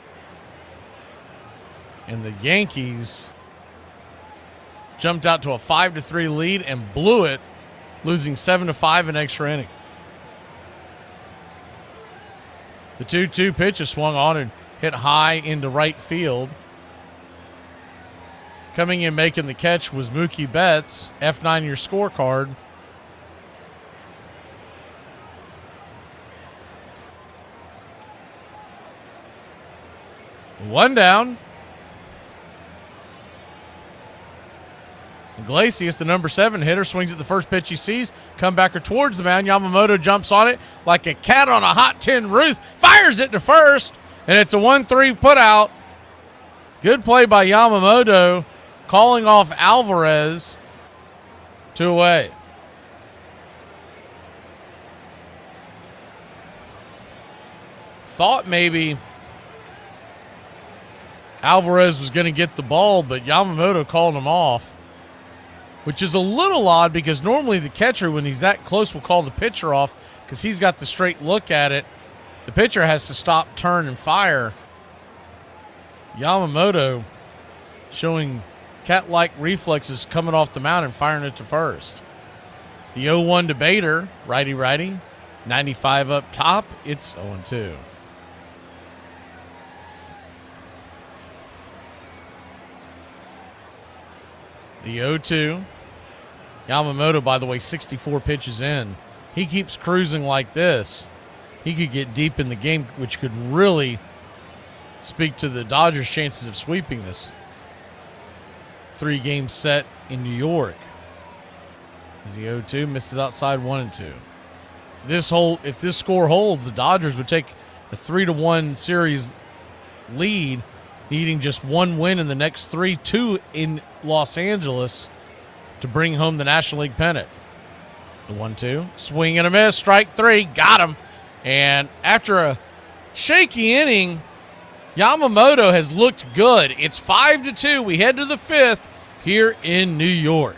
And the Yankees jumped out to a 5-3 lead and blew it, losing 7-5 in extra innings. The 2-2 pitch is swung on and hit high into right field. Coming in making the catch was Mookie Betts. F9 your scorecard. One down. Iglesias, the number 7 hitter, swings at the first pitch he sees. Comebacker towards the mound. Yamamoto jumps on it like a cat on a hot tin roof. Fires it to first, and it's a 1-3 put out. Good play by Yamamoto, calling off Alvarez. 2 away. Thought maybe Alvarez was going to get the ball, but Yamamoto called him off, which is a little odd because normally the catcher, when he's that close, will call the pitcher off because he's got the straight look at it. The pitcher has to stop, turn, and fire. Yamamoto showing cat-like reflexes coming off the mound and firing it to first. The 0-1 to Bader, righty-righty, 95 up top. It's 0-2. The 0-2. Yamamoto, by the way, 64 pitches in. He keeps cruising like this. He could get deep in the game, which could really speak to the Dodgers' chances of sweeping this 3-game set in New York. As the 0-2 misses outside 1-2. If this score holds, the Dodgers would take a 3-1 series lead, needing just one win in the next 3, 2 in Los Angeles to bring home the National League pennant. The 1-2, swing and a miss, strike 3, got him. And after a shaky inning, Yamamoto has looked good. It's 5-2. We head to the 5th here in New York.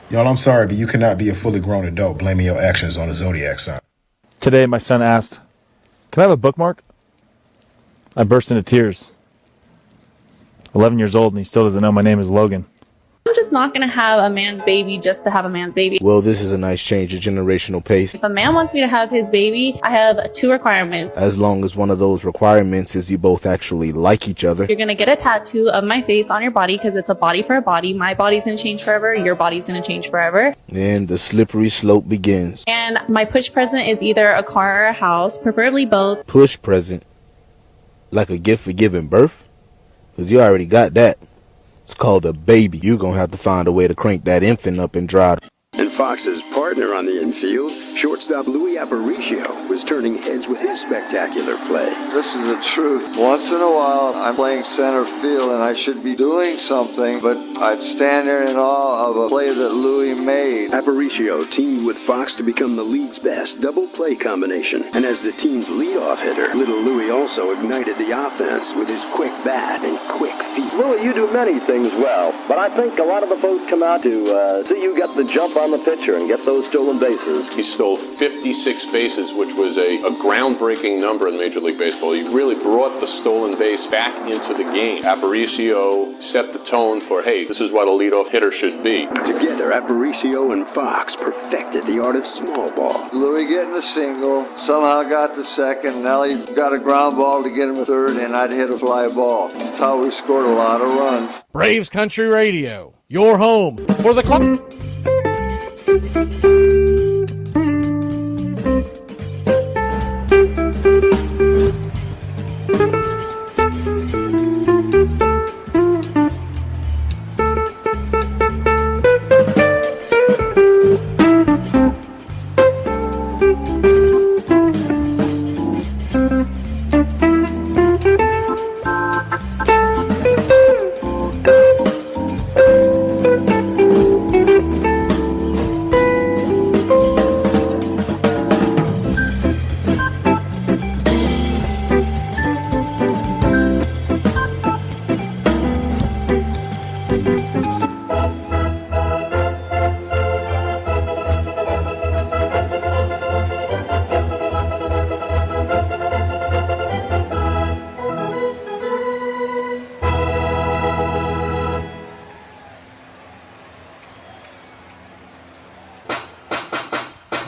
Y'all, I'm sorry, but you cannot be a fully grown adult blaming your actions on a zodiac sign. Today, my son asked, "Can I have a bookmark?" I burst into tears. 11 years old, and he still doesn't know my name is Logan. I'm just not going to have a man's baby just to have a man's baby. Well, this is a nice change of generational pace. If a man wants me to have his baby, I have 2 requirements. As long as one of those requirements is you both actually like each other. You're going to get a tattoo of my face on your body because it's a body for a body. My body's going to change forever. Your body's going to change forever. And the slippery slope begins. And my push present is either a car or a house, preferably both. Push present? Like a gift for giving birth? Because you already got that. It's called a baby. You're going to have to find a way to crank that infant up and drive. And Fox's partner on the infield, shortstop Louis Aparicio, was turning heads with his spectacular play. This is the truth. Once in a while, I'm playing center field and I should be doing something, but I'd stand there in awe of a play that Louis made. Aparicio teamed with Fox to become the league's best double play combination. And as the team's leadoff hitter, little Louis also ignited the offense with his quick bat and quick feet. Louis, you do many things well, but I think a lot of the folks come out to see you get the jump on the pitcher and get those stolen bases. He stole 56 bases, which was a groundbreaking number in Major League Baseball. He really brought the stolen base back into the game. Aparicio set the tone for, hey, this is what a leadoff hitter should be. Together, Aparicio and Fox perfected the art of small ball. Louis getting a single, somehow got the second, now he got a ground ball to get him a third, and I'd hit a fly ball. That's how we scored a lot of runs. Braves Country Radio, your home for the club.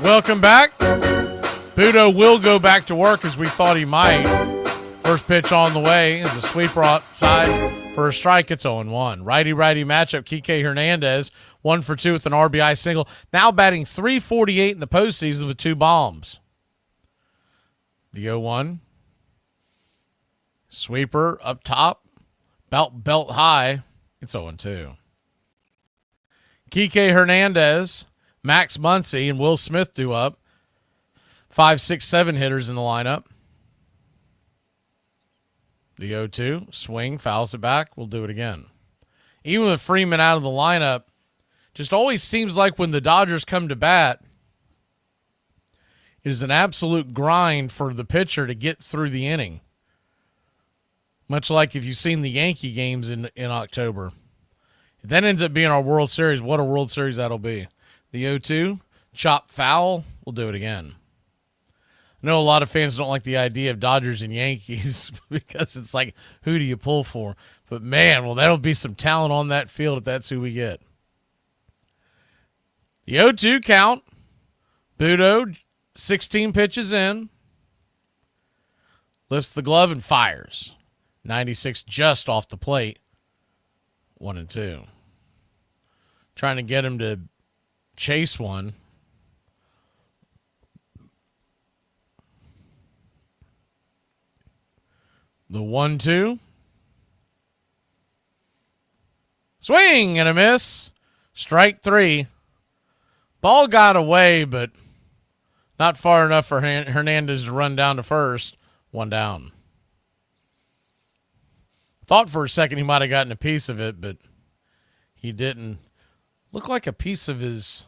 Welcome back. Budo will go back to work as we thought he might. First pitch on the way is a sweeper outside for a strike. It's 0-1. Righty-righty matchup. Kike Hernandez, 1 for 2 with an RBI single. Now batting .348 in the postseason with 2 bombs. The 0-1. Sweeper up top. Belt high. It's 0-2. Kike Hernandez, Max Muncy, and Will Smith due up. 5, 6, 7 hitters in the lineup. The 0-2. Swing, fouls it back. We'll do it again. Even with Freeman out of the lineup, just always seems like when the Dodgers come to bat, it is an absolute grind for the pitcher to get through the inning. Much like if you've seen the Yankee games in October. If that ends up being our World Series, what a World Series that'll be. The 0-2, chop foul, we'll do it again. I know a lot of fans don't like the idea of Dodgers and Yankees because it's like, who do you pull for? But man, well, that'll be some talent on that field if that's who we get. The 0-2 count. Budo, 16 pitches in. Lifts the glove and fires. 96 just off the plate. 1-2. Trying to get him to chase one. The 1-2. Swing and a miss. Strike 3. Ball got away, but not far enough for Hernandez to run down to first. 1 down. Thought for a second he might have gotten a piece of it, but he didn't. Looked like a piece of his,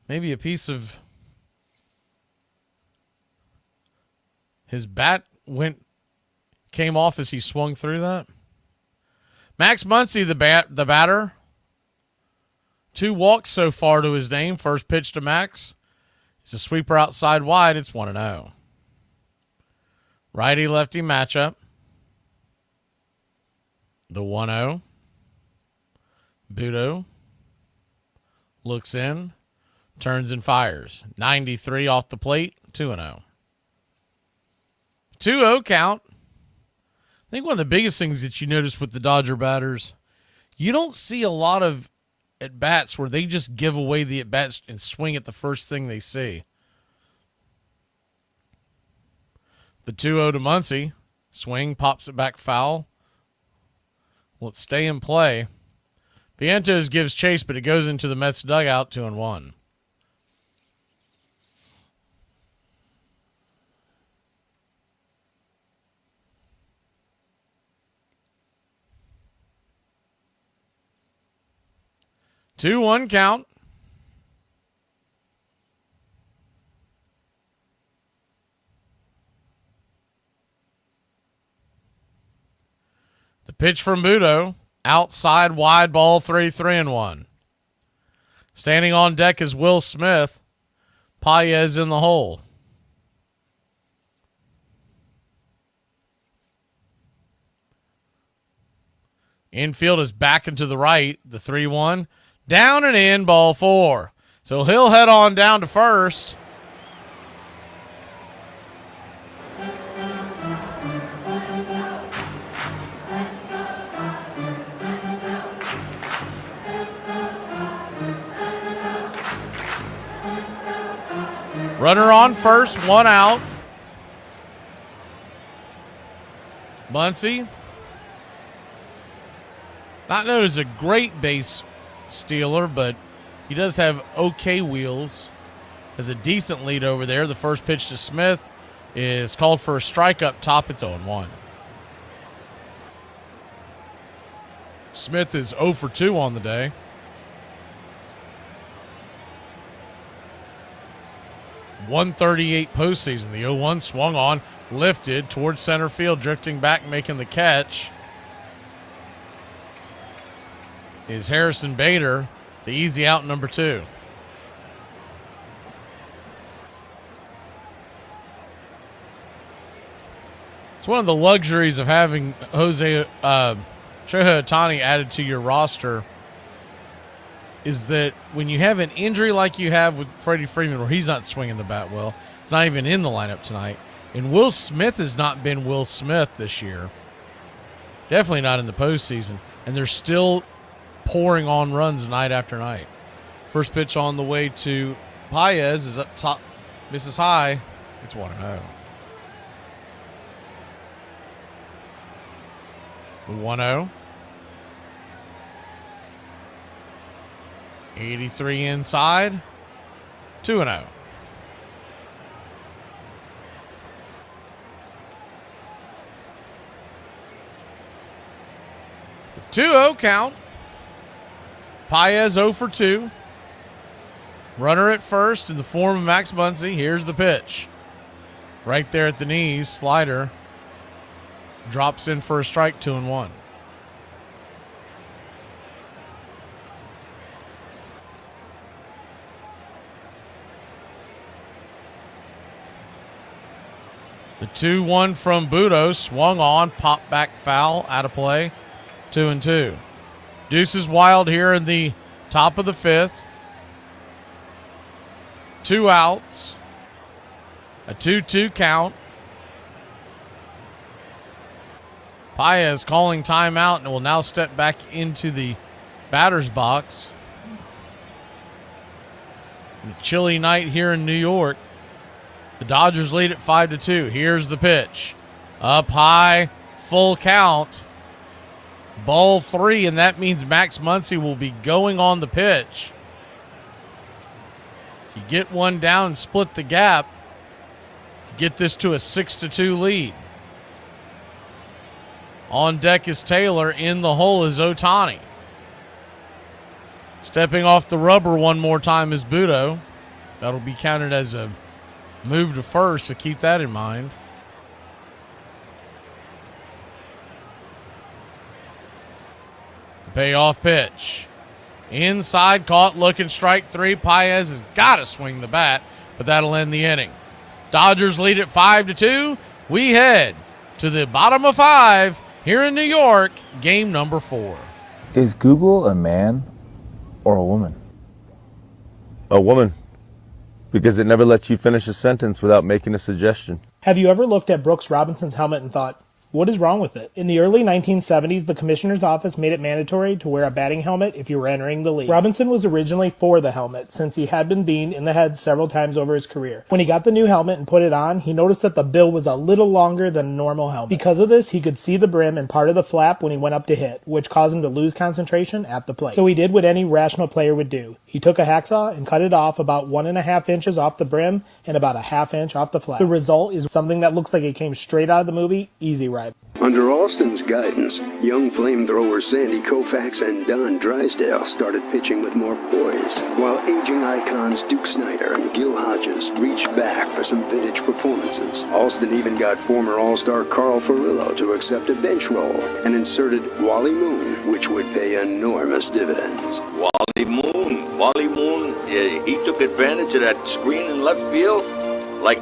maybe a piece of his bat came off as he swung through that. Max Muncy, the batter. 2 walks so far to his name. First pitch to Max. It's a sweeper outside wide. It's 1-0. Righty-lefty matchup. The 1-0. Budo looks in, turns and fires. 93 off the plate, 2-0. 2-0 count. I think one of the biggest things that you notice with the Dodger batters, you don't see a lot of at-bats where they just give away the at-bats and swing at the first thing they see. The 2-0 to Muncy. Swing, pops it back foul. Will it stay in play? Vientos gives chase, but it goes into the Mets dugout, 2-1. Two one count. The pitch from Budo. Outside wide ball 3-1. Standing on deck is Will Smith. Paez in the hole. Infield is back and to the right. The 3-1. Down and in, ball 4. So he'll head on down to first. Runner on first, 1 out. Muncy, not known as a great base stealer, but he does have okay wheels. Has a decent lead over there. The first pitch to Smith is called for a strike up top. It's 0-1. Smith is 0 for 2 on the day. .138 postseason. The 0-1 swung on, lifted towards center field, drifting back, making the catch is Harrison Bader, the easy out number 2. It's one of the luxuries of having Shohei Ohtani added to your roster, is that when you have an injury like you have with Freddie Freeman, where he's not swinging the bat well, he's not even in the lineup tonight, and Will Smith has not been Will Smith this year, definitely not in the postseason, and they're still pouring on runs night after night. First pitch on the way to Paez is up top, misses high. It's 1-0. The 1-0. 83 inside. 2-0. The 2-0 count. Paez 0 for 2. Runner at first in the form of Max Muncy. Here's the pitch. Right there at the knees. Slider. Drops in for a strike, 2-1. The 2-1 from Budo, swung on, popped back foul, out of play, 2-2. Deuce is wild here in the top of the 5th. 2 outs, a 2-2 count. Paez calling timeout and will now step back into the batter's box. A chilly night here in New York. The Dodgers lead at 5-2. Here's the pitch. Up high, full count. Ball 3, and that means Max Muncy will be going on the pitch. If you get one down and split the gap, you get this to a 6-2 lead. On deck is Taylor. In the hole is Ohtani. Stepping off the rubber one more time is Budo. That'll be counted as a move to first, so keep that in mind. The payoff pitch. Inside, caught, looking, strike 3. Paez has got to swing the bat, but that'll end the inning. Dodgers lead at 5-2. We head to the bottom of 5 here in New York, game number 4. Is Google a man or a woman? A woman. Because it never lets you finish a sentence without making a suggestion. Have you ever looked at Brooks Robinson's helmet and thought, what is wrong with it? In the early 1970s, the commissioner's office made it mandatory to wear a batting helmet if you were entering the league. Robinson was originally for the helmet, since he had been beamed in the head several times over his career. When he got the new helmet and put it on, he noticed that the bill was a little longer than a normal helmet. Because of this, he could see the brim and part of the flap when he went up to hit, which caused him to lose concentration at the plate. So he did what any rational player would do. He took a hacksaw and cut it off about 1.5 inches off the brim and about a 1/2 inch off the flap. The result is something that looks like it came straight out of the movie Easy Rider. Under Austin's guidance, young flamethrower Sandy Koufax and Don Drysdale started pitching with more poise, while aging icons Duke Snider and Gil Hodges reached back for some vintage performances. Austin even got former All-Star Carl Furillo to accept a bench role and inserted Wally Moon, which would pay enormous dividends. Wally Moon, he took advantage of that screen in left field like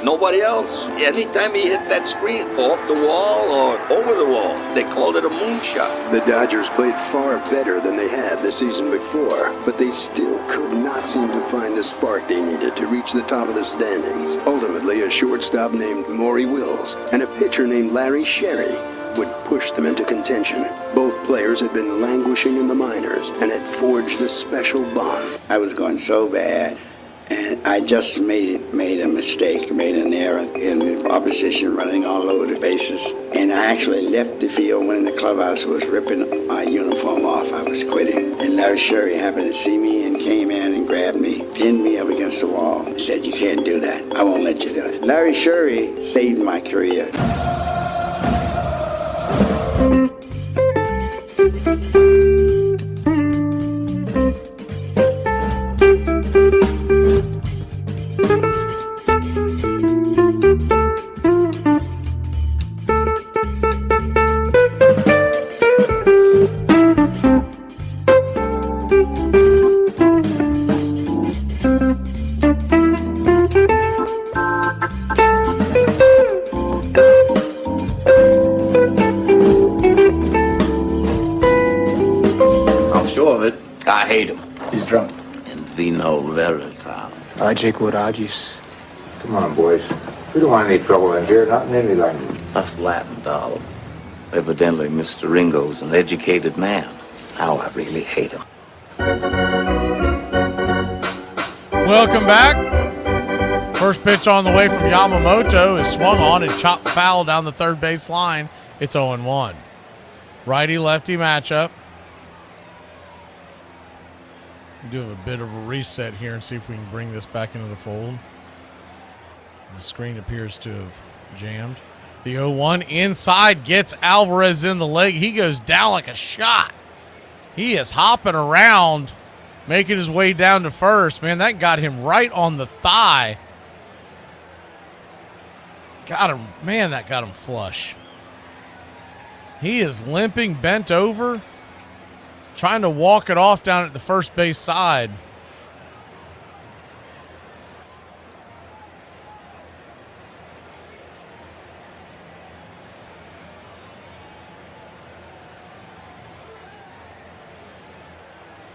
nobody else. Anytime he hit that screen off the wall or over the wall, they called it a moonshot. The Dodgers played far better than they had the season before, but they still could not seem to find the spark they needed to reach the top of the standings. Ultimately, a shortstop named Maury Wills and a pitcher named Larry Sherry would push them into contention. Both players had been languishing in the minors and had forged a special bond. I was going so bad, and I just made a mistake, made an error in the opposition running all over the bases. And I actually left the field when the clubhouse was ripping my uniform off. I was quitting. And Larry Sherry happened to see me and came in and grabbed me, pinned me up against the wall. He said, "You can't do that. I won't let you do it." Larry Sherry saved my career. I hate him. He's drunk. And vino veritas. Jake Woodadjis. Come on, boys. We don't want any trouble in here, not in any language. That's Latin, doll. Evidently, Mr. Ringo's an educated man. Now I really hate him. Welcome back. First pitch on the way from Yamamoto is swung on and chopped foul down the third base line. It's 0-1. Righty-lefty matchup. Do have a bit of a reset here and see if we can bring this back into the fold. The screen appears to have jammed. The 0-1 inside gets Alvarez in the leg. He goes down like a shot. He is hopping around, making his way down to first. Man, that got him right on the thigh. Got him. Man, that got him flush. He is limping, bent over, trying to walk it off down at the first base side.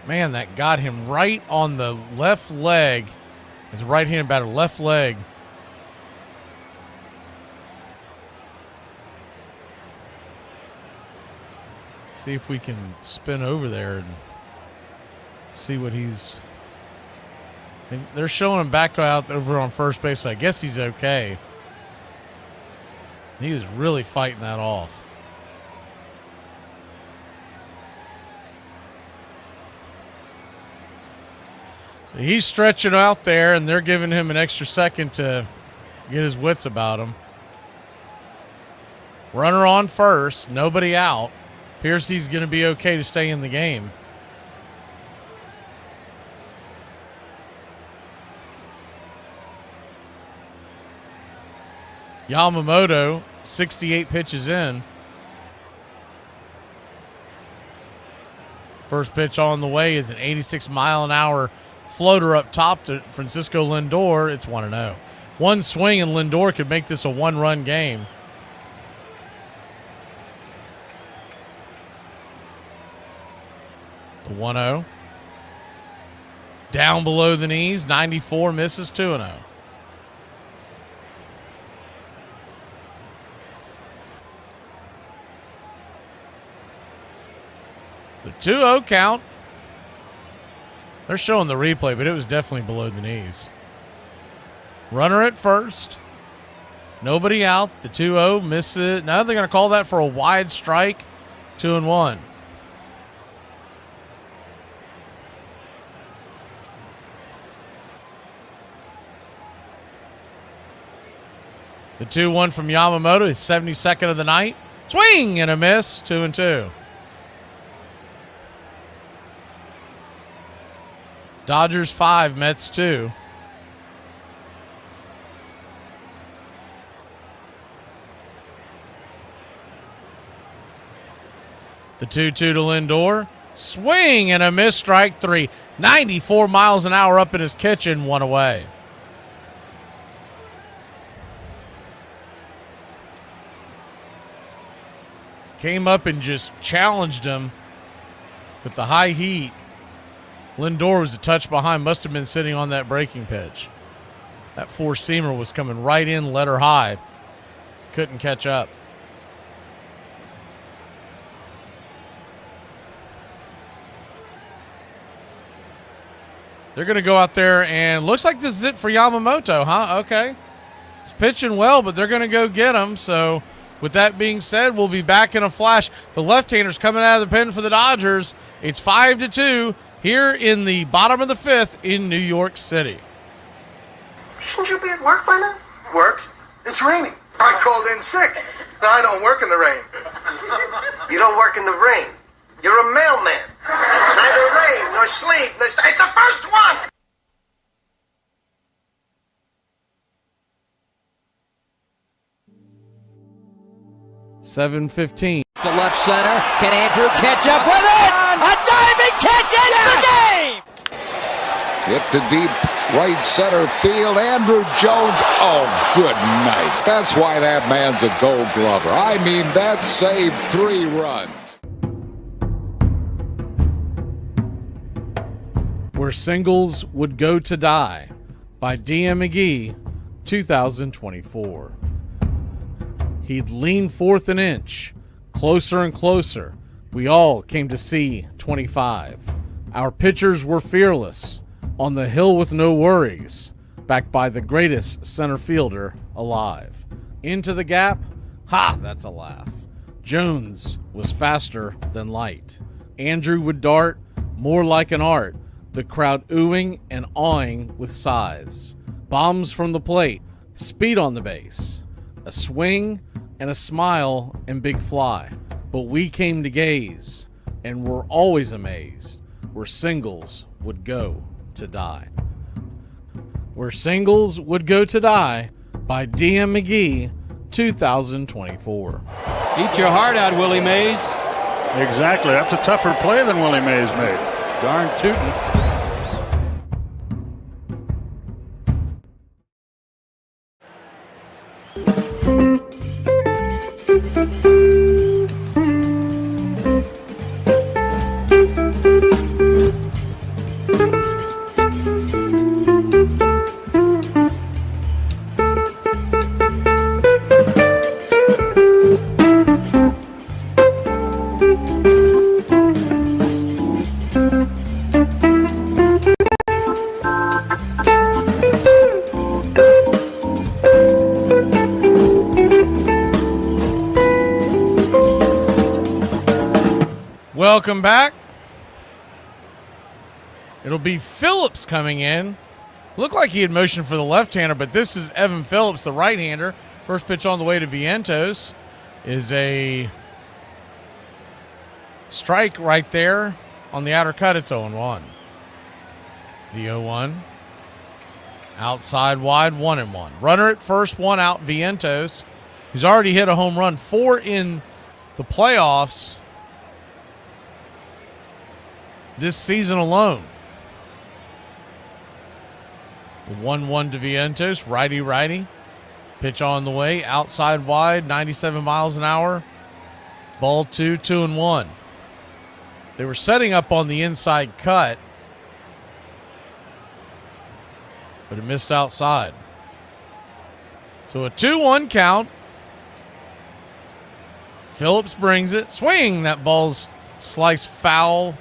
Man, that got him right on the left leg. His right-handed batter, left leg. See if we can spin over there and see what he's... They're showing him back out over on first base, so I guess he's okay. He was really fighting that off. So he's stretching out there, and they're giving him an extra second to get his wits about him. Runner on first, nobody out. Piercy's going to be okay to stay in the game. Yamamoto, 68 pitches in. First pitch on the way is an 86-mile-an-hour floater up top to Francisco Lindor. It's 1-0. One swing and Lindor could make this a one-run game. The 1-0. Down below the knees, 94, misses 2-0. The 2-0 count. They're showing the replay, but it was definitely below the knees. Runner at first. Nobody out. The 2-0 misses. Now they're going to call that for a wide strike. 2-1. The 2-1 from Yamamoto, his 72nd of the night. Swing and a miss, 2-2. Dodgers 5, Mets 2. The 2-2 to Lindor. Swing and a miss, strike 3. 94 miles an hour up in his kitchen, 1 away. Came up and just challenged him with the high heat. Lindor was a touch behind, must have been sitting on that breaking pitch. That four-seamer was coming right in, let her high. Couldn't catch up. They're going to go out there, and looks like this is it for Yamamoto, huh? Okay. He's pitching well, but they're going to go get him, so... With that being said, we'll be back in a flash. The left-handers coming out of the pen for the Dodgers. It's 5-2 here in the bottom of the 5th in New York City. Shouldn't you be at work by now? Work? It's raining. I called in sick. I don't work in the rain. You don't work in the rain. You're a mailman. Neither rain nor sleet. It's the first one. $7:15. To left center. Can Andrew catch up with it? A diving catch ends the game! Hit to deep right center field. Andrew Jones. Oh, good night. That's why that man's a Gold Glover. I mean, that saved 3 runs. Where Singles Would Go to Die by D.M. McGee, 2024. He'd lean forth an inch, closer and closer. We all came to see 25. Our pitchers were fearless, on the hill with no worries, backed by the greatest center fielder alive. Into the gap? Ha, that's a laugh. Jones was faster than light. Andrew would dart more like an art, the crowd oohing and awing with sighs. Bombs from the plate, speed on the base, a swing and a smile and big fly. But we came to gaze, and were always amazed, where Singles Would Go to Die. Where Singles Would Go to Die by D.M. McGee, 2024. Eat your heart out, Willie Mays. Exactly. That's a tougher play than Willie Mays made. Darn tootin'. Welcome back. It'll be Phillips coming in. Looked like he had motioned for the left-hander, but this is Evan Phillips, the right-hander. First pitch on the way to Vientos is a strike right there on the outer cut. It's 0-1. The 0-1. Outside wide, 1-1. Runner at first, 1 out, Vientos, who's already hit a home run, 4 in the playoffs this season alone. The 1-1 to Vientos, righty. Pitch on the way, outside wide, 97 miles an hour. Ball 2, 2-1. They were setting up on the inside cut, but it missed outside. So a 2-1 count. Phillips brings it. Swing. That ball's sliced foul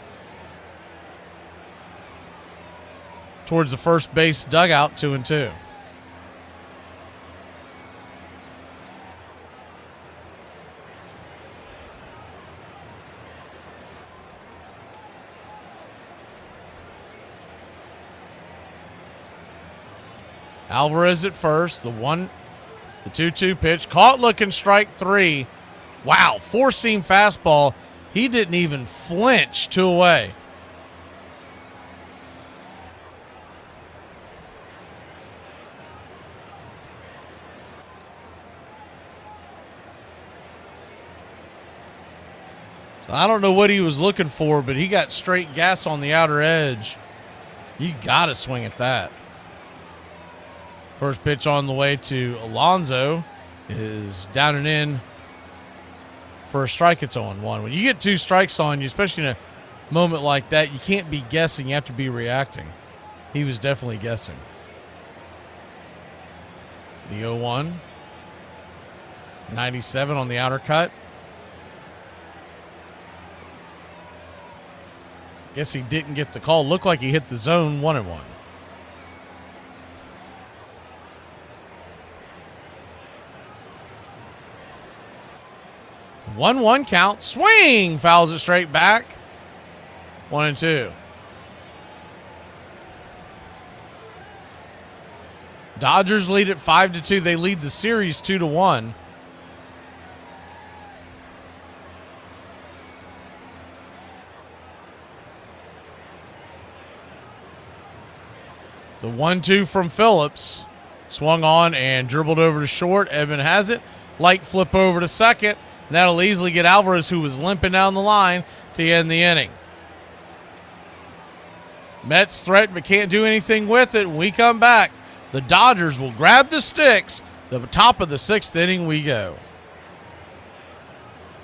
towards the first base dugout, 2-2. Alvarez at first. The 2-2 pitch. Caught looking, strike 3. Wow, four-seam fastball. He didn't even flinch. 2 away. So I don't know what he was looking for, but he got straight gas on the outer edge. You got to swing at that. First pitch on the way to Alonso is down and in for a strike. It's 0-1. When you get 2 strikes on you, especially in a moment like that, you can't be guessing. You have to be reacting. He was definitely guessing. The 0-1. 97 on the outer cut. Guess he didn't get the call. Looked like he hit the zone. 1-1. 1-1 count. Swing. Fouls it straight back. 1-2. Dodgers lead at 5-2. They lead the series 2-1. The 1-2 from Phillips. Swung on and dribbled over to short. Edman has it. Light flip over to second. And that'll easily get Alvarez, who was limping down the line, to end the inning. Mets threaten but can't do anything with it. When we come back, the Dodgers will grab the sticks. The top of the 6th inning we go.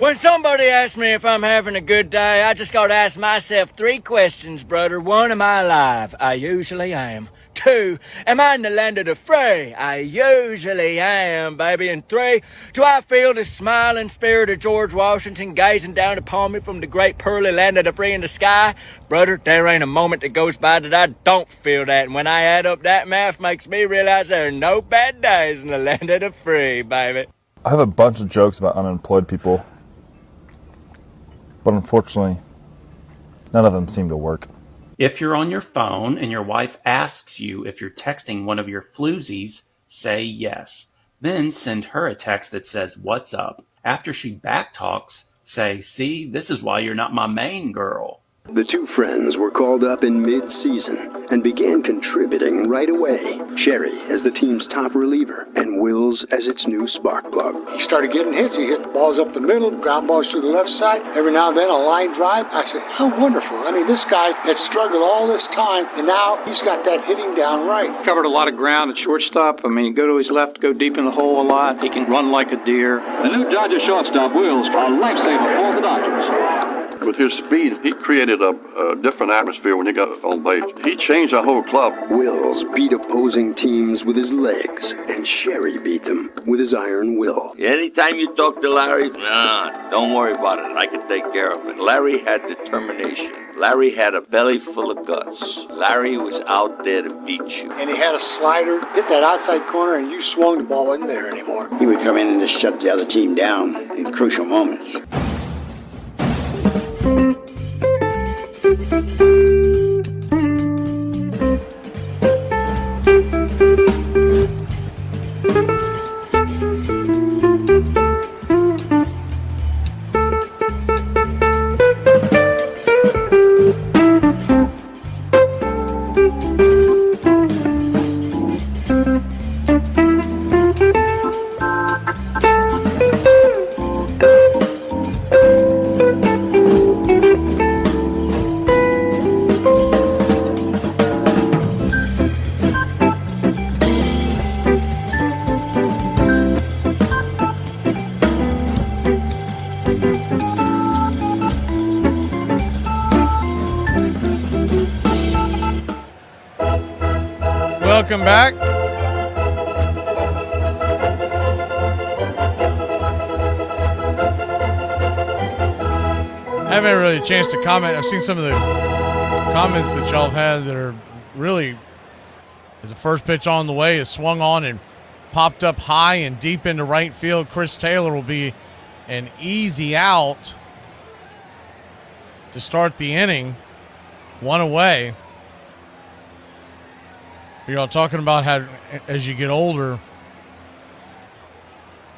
When somebody asks me if I'm having a good day, I just got to ask myself 3 questions, brother. 1, am I alive? I usually am. 2, am I in the land of the free? I usually am, baby. And 3, do I feel the smiling spirit of George Washington gazing down upon me from the great pearly land of the free in the sky? Brother, there ain't a moment that goes by that I don't feel that. And when I add up that math, makes me realize there are no bad days in the land of the free, baby. I have a bunch of jokes about unemployed people, but unfortunately, none of them seem to work. If you're on your phone and your wife asks you if you're texting one of your floozies, say yes. Then send her a text that says, "What's up?" After she backtalks, say, "See, this is why you're not my main girl." The 2 friends were called up in mid-season and began contributing right away. Sherry as the team's top reliever and Wills as its new spark plug. He started getting hits. He hit the balls up the middle, ground balls through the left side. Every now and then a line drive. I said, how wonderful. I mean, this guy had struggled all this time, and now he's got that hitting down right. Covered a lot of ground at shortstop. I mean, go to his left, go deep in the hole a lot. He can run like a deer. The new Dodger shortstop, Wills, a lifesaver for the Dodgers. With his speed, he created a different atmosphere when he got on base. He changed our whole club. Wills beat opposing teams with his legs, and Sherry beat them with his iron will. Anytime you talk to Larry, don't worry about it. I can take care of it. Larry had determination. Larry had a belly full of guts. Larry was out there to beat you. And he had a slider, hit that outside corner, and you swung the ball, wasn't there anymore. He would come in and just shut the other team down in crucial moments. Welcome back. I haven't really a chance to comment. I've seen some of the comments that y'all have had that are really, as the first pitch on the way is swung on and popped up high and deep into right field. Chris Taylor will be an easy out to start the inning. One away. You're all talking about how as you get older,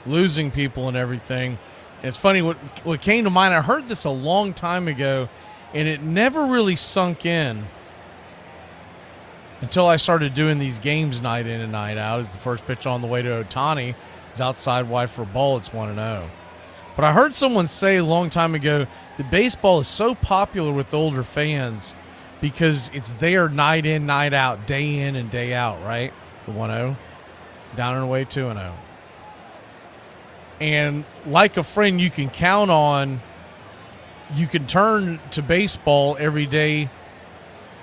losing people and everything. And it's funny, what came to mind, I heard this a long time ago, and it never really sunk in until I started doing these games night in and night out. As the first pitch on the way to Ohtani is outside wide for a ball. It's 1-0. But I heard someone say a long time ago that baseball is so popular with older fans because it's there night in, night out, day in and day out, right? The 1-0, down and away, 2-0. And like a friend you can count on, you can turn to baseball every day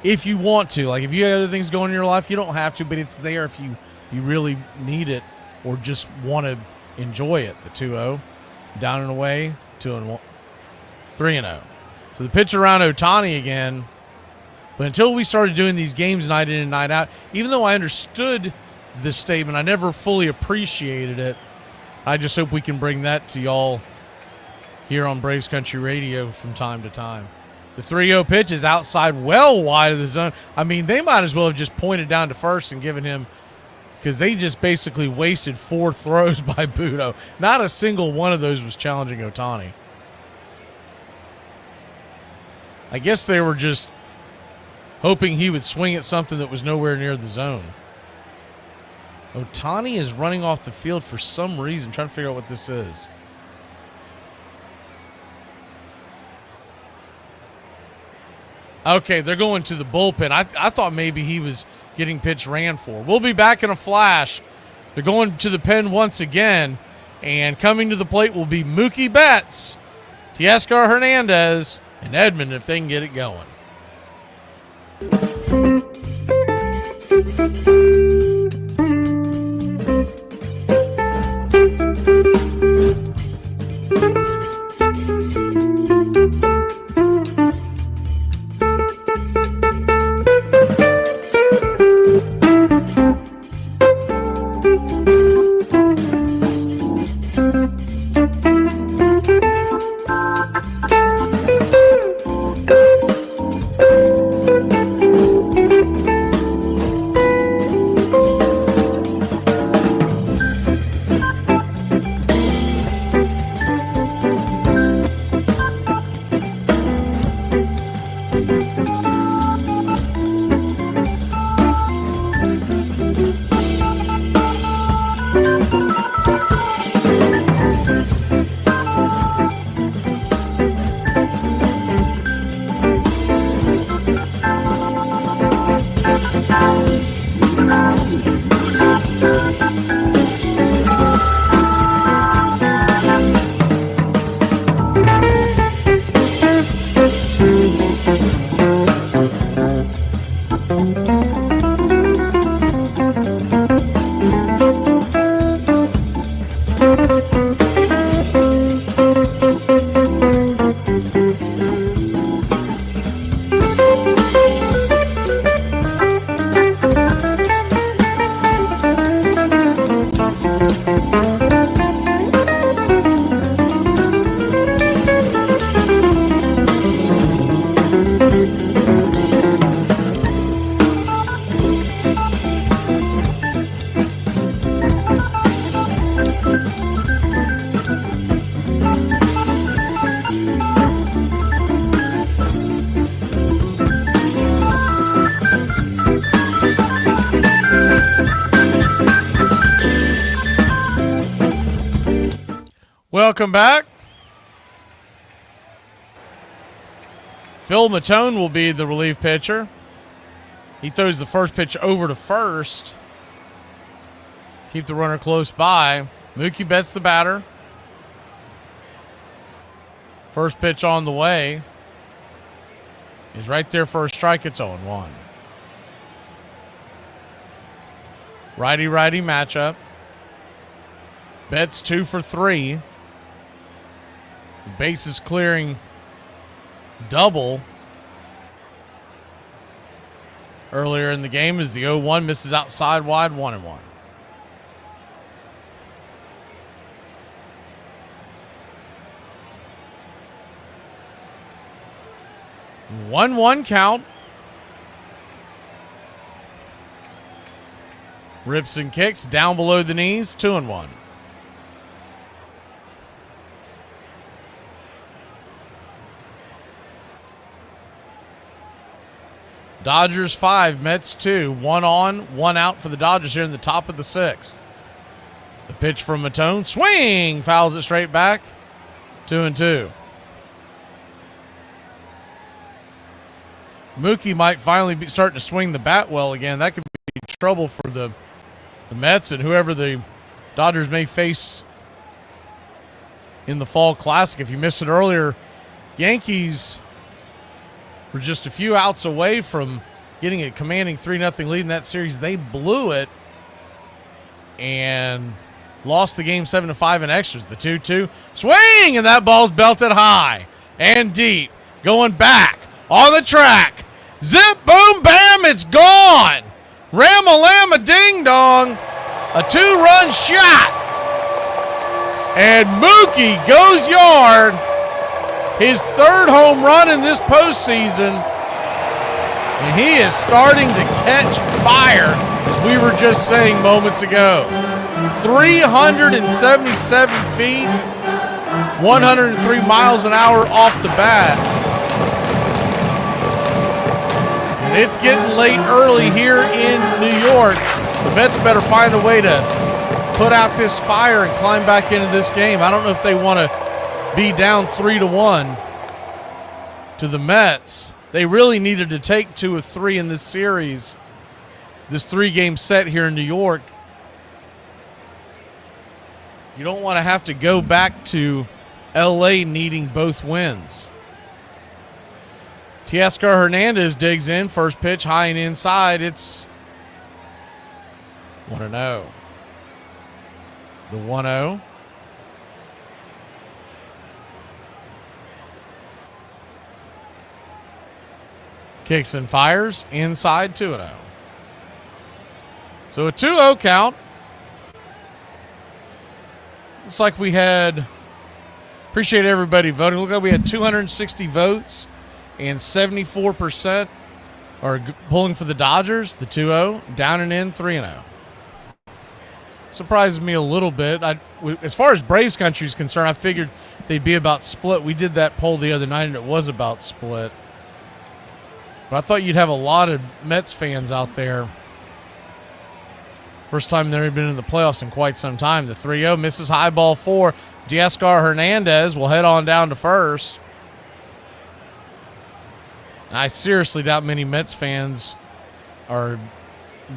if you want to. Like if you have other things going in your life, you don't have to, but it's there if you really need it or just want to enjoy it. The 2-0, down and away, 2-1, 3-0. So the pitch around Ohtani again. But until we started doing these games night in and night out, even though I understood this statement, I never fully appreciated it. I just hope we can bring that to y'all here on Braves Country Radio from time to time. The 3-0 pitch is outside, well wide of the zone. I mean, they might as well have just pointed down to first and given him, because they just basically wasted 4 throws by Budo. Not a single one of those was challenging Ohtani. I guess they were just hoping he would swing at something that was nowhere near the zone. Ohtani is running off the field for some reason. I'm trying to figure out what this is. Okay, they're going to the bullpen. I thought maybe he was getting pitch ran for. We'll be back in a flash. They're going to the pen once again. And coming to the plate will be Mookie Betts, Teoscar Hernandez, and Edmund if they can get it going. Welcome back. Phil Matone will be the relief pitcher. He throws the first pitch over to first. Keep the runner close by. Mookie Betts the batter. First pitch on the way. He's right there for a strike. It's 0-1. Righty-righty matchup. Betts 2 for 3. The bases clearing double earlier in the game as the 0-1 misses outside wide, 1-1. One count. Rips and kicks down below the knees, 2-1. Dodgers 5, Mets 2. 1 on, 1 out for the Dodgers here in the top of the 6th. The pitch from Matone. Swing! Fouls it straight back. 2-2. Mookie might finally be starting to swing the bat well again. That could be trouble for the Mets and whoever the Dodgers may face in the Fall Classic. If you missed it earlier, Yankees were just a few outs away from getting a commanding 3-0 lead in that series. They blew it and lost the game 7-5 in extras. The 2-2 swing, and that ball's belted high and deep. Going back on the track. Zip, boom, bam, it's gone. Ram-a-lam-a ding-dong. A 2-run shot. And Mookie goes yard. His 3rd home run in this postseason. And he is starting to catch fire, as we were just saying moments ago. 377 feet, 103 miles an hour off the bat. And it's getting late early here in New York. The Mets better find a way to put out this fire and climb back into this game. I don't know if they want to be down 3-1 to the Mets. They really needed to take 2 of 3 in this series, this 3-game set here in New York. You don't want to have to go back to L.A. needing both wins. Teoscar Hernandez digs in. First pitch high and inside. It's 1-0. The 1-0. Kicks and fires inside, 2-0. So a 2-0 count. Looks like we had, appreciate everybody voting. Look like we had 260 votes and 74% are pulling for the Dodgers, the 2-0, down and in, 3-0. Surprises me a little bit. As far as Braves country is concerned, I figured they'd be about split. We did that poll the other night and it was about split. But I thought you'd have a lot of Mets fans out there. First time they've been in the playoffs in quite some time. The 3-0 misses high, ball 4. Teoscar Hernandez will head on down to first. I seriously doubt many Mets fans are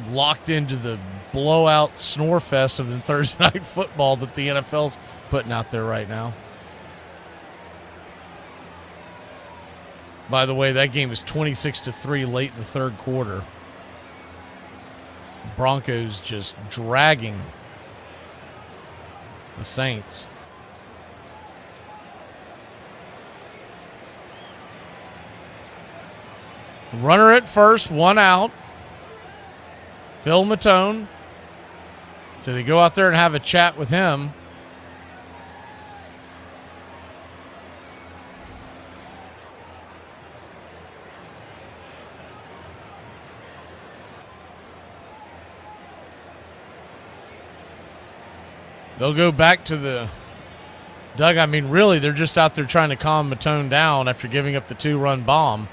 locked into the blowout snore fest of the Thursday night football that the NFL's putting out there right now. By the way, that game was 26-3 late in the 3rd quarter. Broncos just dragging the Saints. Runner at first, 1 out. Phil Matone. So they go out there and have a chat with him. They'll go back to the dugout. I mean, really, they're just out there trying to calm Matone down after giving up the 2-run bomb.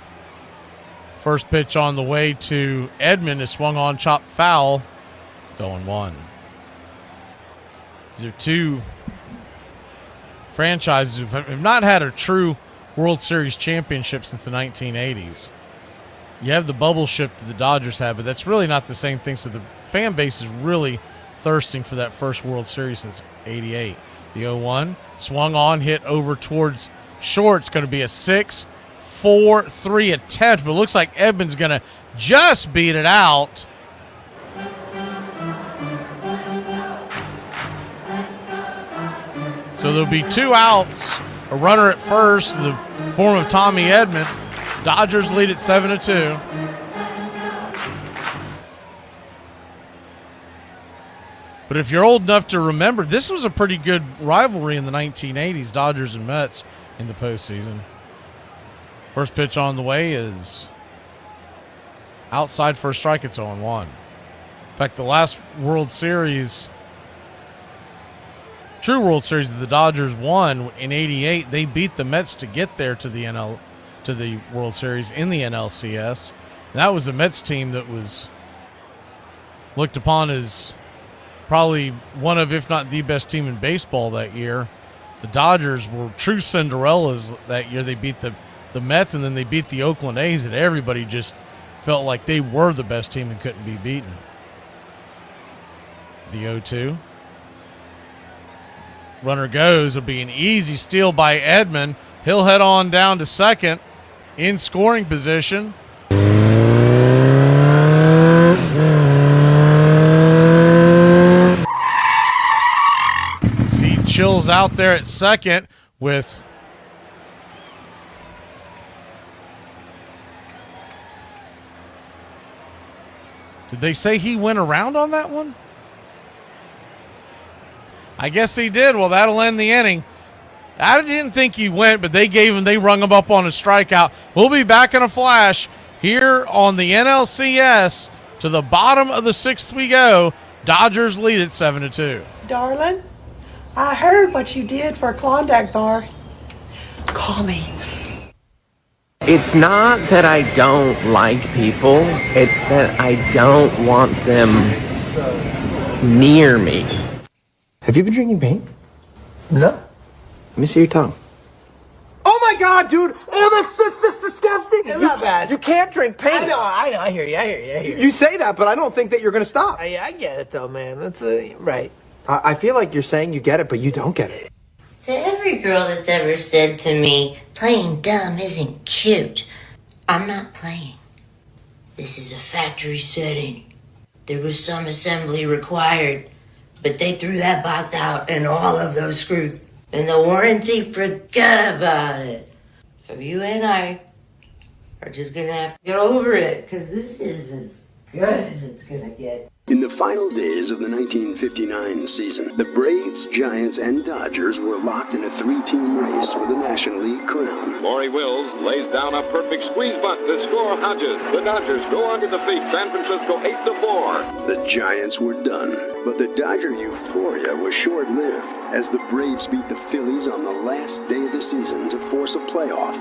First pitch on the way to Edman is swung on, chopped foul. It's 0-1. These are two franchises who have not had a true World Series championship since the 1980s. You have the bubble ship that the Dodgers have, but that's really not the same thing. So the fan base is really thirsting for that first World Series since '88. The 0-1 swung on, hit over towards short. It's going to be a 6-4-3 attempt, but it looks like Edman's going to just beat it out. So there'll be 2 outs, a runner at first in the form of Tommy Edman. Dodgers lead at 7-2. But if you're old enough to remember, this was a pretty good rivalry in the 1980s, Dodgers and Mets in the postseason. First pitch on the way is outside for a strike. It's 0-1. In fact, the last World Series, true World Series that the Dodgers won in '88, they beat the Mets to get there to the World Series in the NLCS. And that was a Mets team that was looked upon as probably one of, if not the best team in baseball that year. The Dodgers were true Cinderellas that year. They beat the Mets, and then they beat the Oakland A's, and everybody just felt like they were the best team and couldn't be beaten. The 0-2. Runner goes. It'll be an easy steal by Edman. He'll head on down to second in scoring position. See Chills out there at second with Did they say he went around on that one? I guess he did. Well, that'll end the inning. I didn't think he went, but they rung him up on a strikeout. We'll be back in a flash here on the NLCS. To the bottom of the 6th we go. Dodgers lead at 7-2. Darling, I heard what you did for a Klondike bar. Call me. It's not that I don't like people, it's that I don't want them near me. Have you been drinking paint? No. Let me see your tongue. Oh my God, dude! Oh, that's disgusting. It's not bad. You can't drink paint. I know. I hear you. You say that, but I don't think that you're gonna stop. I get it though, man. That's right. I feel like you're saying you get it, but you don't get it. To every girl that's ever said to me, playing dumb isn't cute, I'm not playing. This is a factory setting. There was some assembly required, but they threw that box out and all of those screws. And the warranty forgot about it. So you and I are just gonna have to get over it, because this is as good as it's gonna get. In the final days of the 1959 season, the Braves, Giants, and Dodgers were locked in a 3-team race for the National League crown. Maury Wills lays down a perfect squeeze bunt to score Hodges. The Dodgers go on to defeat San Francisco 8-4. The Giants were done, but the Dodger euphoria was short-lived as the Braves beat the Phillies on the last day of the season to force a playoff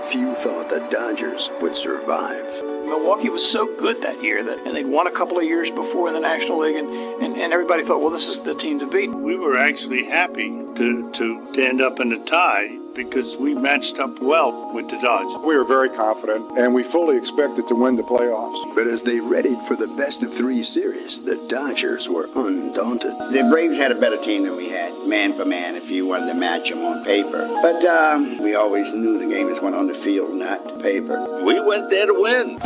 few thought the Dodgers would survive. Milwaukee was so good that year and they'd won a couple of years before in the National League, and everybody thought, well, this is the team to beat. We were actually happy to end up in a tie because we matched up well with the Dodgers. We were very confident, and we fully expected to win the playoffs. But as they readied for the best-of-3 series, the Dodgers were undaunted. The Braves had a better team than we had, man for man, if you wanted to match them on paper. But we always knew the game is won on the field, not the paper. We went there to win.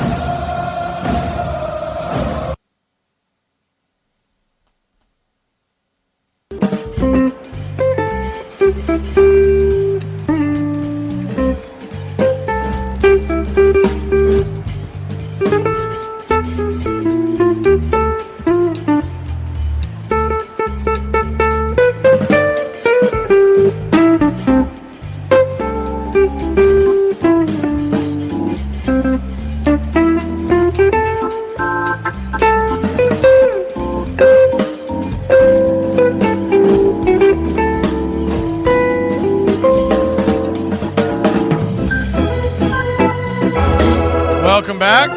Welcome back.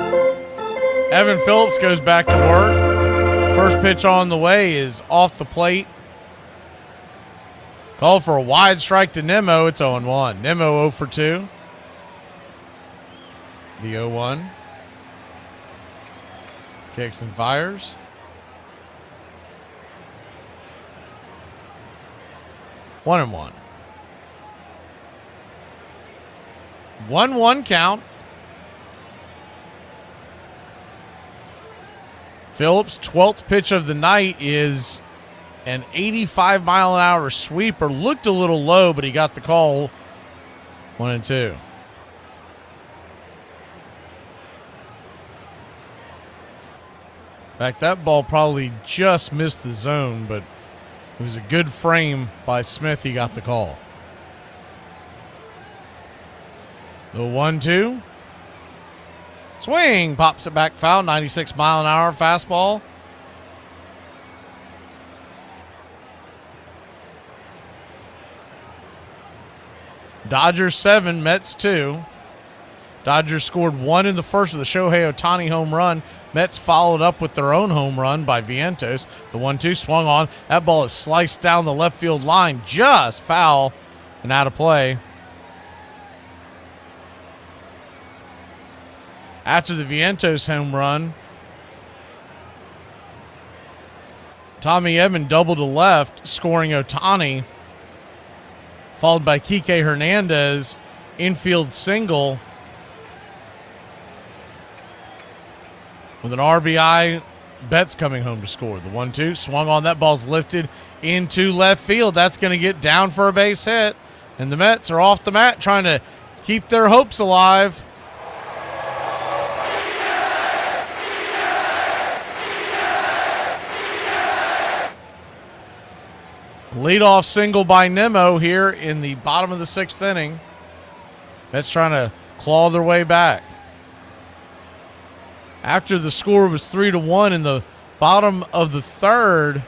Evan Phillips goes back to work. First pitch on the way is off the plate. Called for a wide strike to Nimmo. It's 0-1. Nimmo 0 for 2. The 0-1. Kicks and fires. 1-1. 1-1 count. Phillips' 12th pitch of the night is An 85-mile-an-hour sweeper. Looked a little low, but he got the call. 1-2. In fact, that ball probably just missed the zone, but it was a good frame by Smith. He got the call. The 1-2. Swing. Pops it back foul. 96-mile-an-hour fastball. Dodgers 7, Mets 2. Dodgers scored 1 in the first with a Shohei Ohtani home run. Mets followed up with their own home run by Vientos. The 1-2 swung on. That ball is sliced down the left field line. Just foul and out of play. After the Vientos home run, Tommy Edman doubled to left, scoring Ohtani, followed by Kike Hernandez, infield single. With an RBI, Betts coming home to score. The 1-2 swung on. That ball's lifted into left field. That's going to get down for a base hit. And the Mets are off the mat trying to keep their hopes alive. Leadoff single by Nimmo here in the bottom of the 6th inning. Mets trying to claw their way back. After the score was 3-1 in the bottom of the 3rd,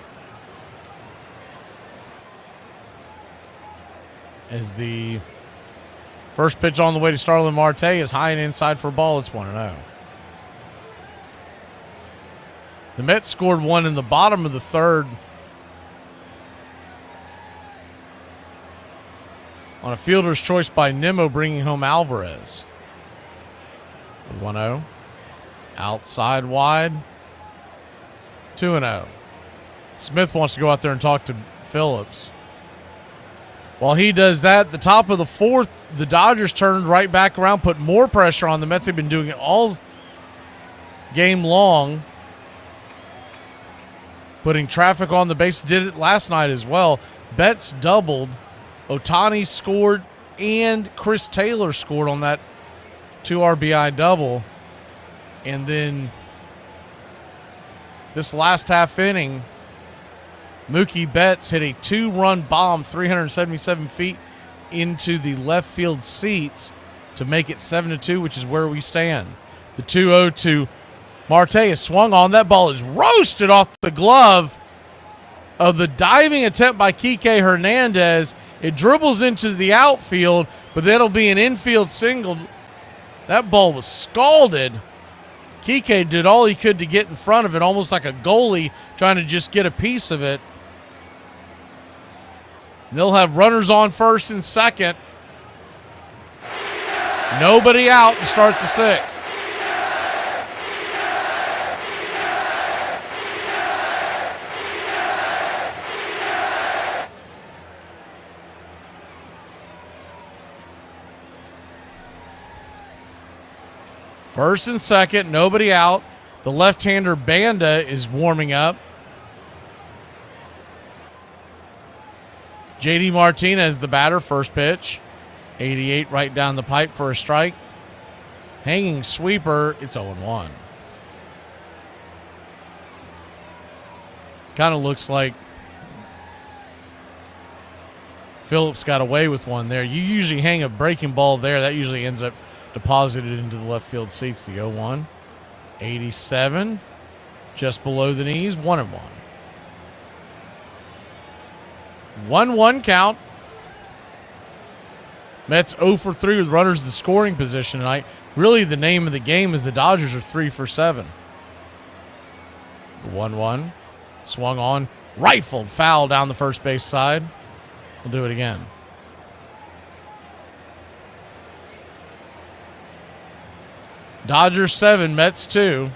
as the first pitch on the way to Starlin Marte is high and inside for a ball. It's 1-0. The Mets scored 1 in the bottom of the 3rd on a fielder's choice by Nimmo, bringing home Alvarez. 1-0. Outside wide. 2-0. Smith wants to go out there and talk to Phillips. While he does that, the top of the 4th, the Dodgers turned right back around, put more pressure on the Mets. They've been doing it all game long, putting traffic on the base. Did it last night as well. Betts doubled. Ohtani scored, and Chris Taylor scored on that 2 RBI double. And then this last half inning, Mookie Betts hit a 2-run bomb 377 feet into the left field seats to make it 7-2, which is where we stand. The 2-0 to Marte is swung on. That ball is roasted off the glove of the diving attempt by Kike Hernandez. It dribbles into the outfield, but that'll be an infield single. That ball was scalded. Kike did all he could to get in front of it, almost like a goalie trying to just get a piece of it. And they'll have runners on first and second. Nobody out to start the 6th. First and second, nobody out. The left-hander Banda is warming up. JD Martinez, the batter, first pitch. 88 right down the pipe for a strike. Hanging sweeper, it's 0-1. Kind of looks like Phillips got away with one there. You usually hang a breaking ball there. That usually ends up deposited into the left field seats. The 0-1. 87. Just below the knees. 1-1. 1-1 count. Mets 0 for 3 with runners in the scoring position tonight. Really, the name of the game is the Dodgers are 3 for 7. The 1-1. Swung on. Rifled. Foul down the first base side. We'll do it again. Dodgers 7, Mets 2.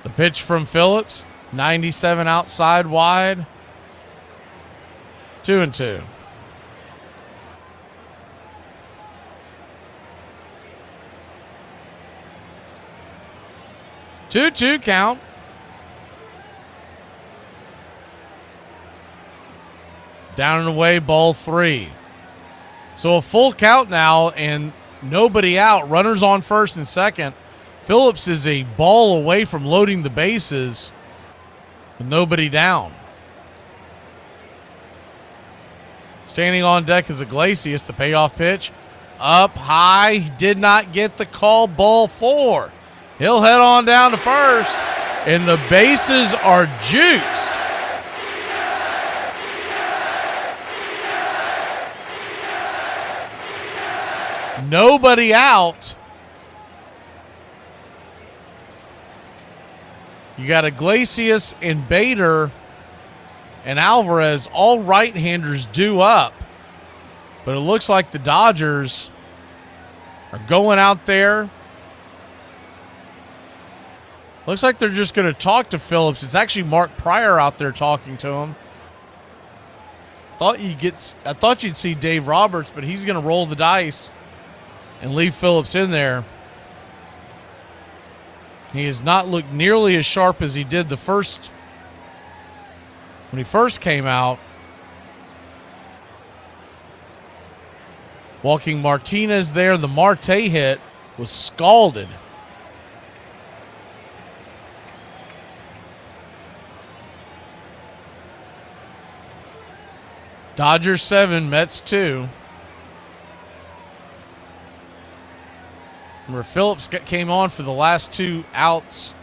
The pitch from Phillips, 97 outside wide. 2-2. 2-2 count. Down and away, ball 3. So a full count now and nobody out. Runners on first and second. Phillips is a ball away from loading the bases with nobody down. Standing on deck is Iglesias, the payoff pitch. Up high, he did not get the call, ball 4. He'll head on down to first, and the bases are juiced. Nobody out. You got Iglesias and Bader and Alvarez, all right-handers due up. But it looks like the Dodgers are going out there. Looks like they're just going to talk to Phillips. It's actually Mark Pryor out there talking to him. I thought you'd see Dave Roberts, but he's going to roll the dice and leave Phillips in there. He has not looked nearly as sharp as he did when he first came out. Walking Martinez there. The Marte hit was scalded. Dodgers 7, Mets 2. Remember, Phillips came on for the last 2 outs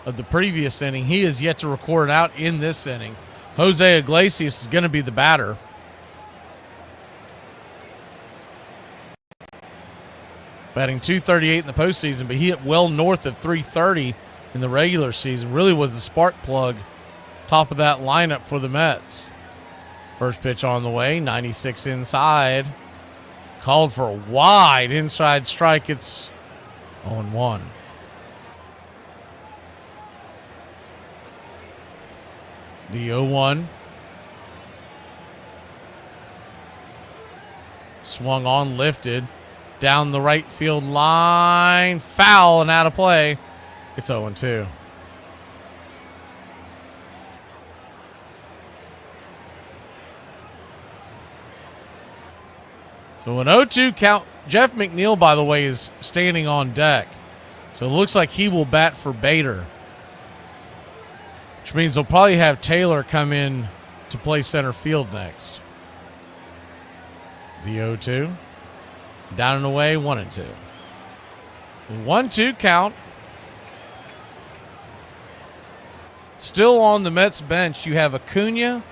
of the previous inning. He is yet to record an out in this inning. Jose Iglesias is going to be the batter. Batting .238 in the postseason, but he hit well north of .330 in the regular season. Really was the spark plug, top of that lineup for the Mets. First pitch on the way, 96 inside. Called for a wide inside strike. It's 0-1. The 0-1. Swung on, lifted. Down the right field line. Foul and out of play. It's 0-2. So an 0-2 count. Jeff McNeil, by the way, is standing on deck. So it looks like he will bat for Bader. Which means they'll probably have Taylor come in to play center field next. The 0-2. Down and away, 1-2. So 1-2 count. Still on the Mets bench, you have Acuna,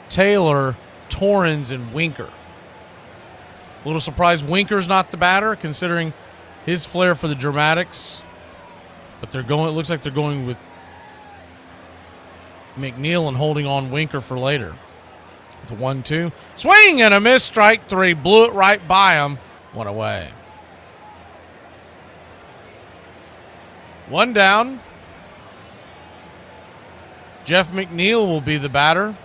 Taylor, Torrens, and Winker. A little surprised Winker's not the batter, considering his flair for the dramatics. But it looks like they're going with McNeil and holding on Winker for later. The 1-2. Swing and a miss, strike 3. Blew it right by him. 1 away. 1 down. Jeff McNeil will be the batter.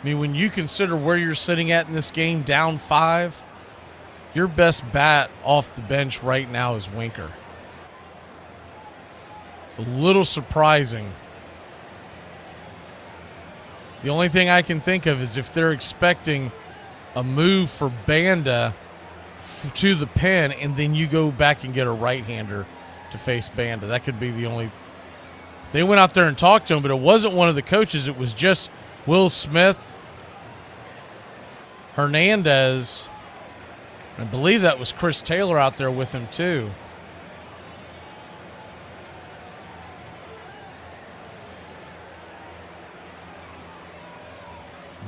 I mean, when you consider where you're sitting at in this game, down 5, your best bat off the bench right now is Winker. It's a little surprising. The only thing I can think of is if they're expecting a move for Banda to the pen and then you go back and get a right-hander to face Banda. That could be the only. They went out there and talked to him, but it wasn't one of the coaches. It was just Will Smith, Hernandez. I believe that was Chris Taylor out there with him too.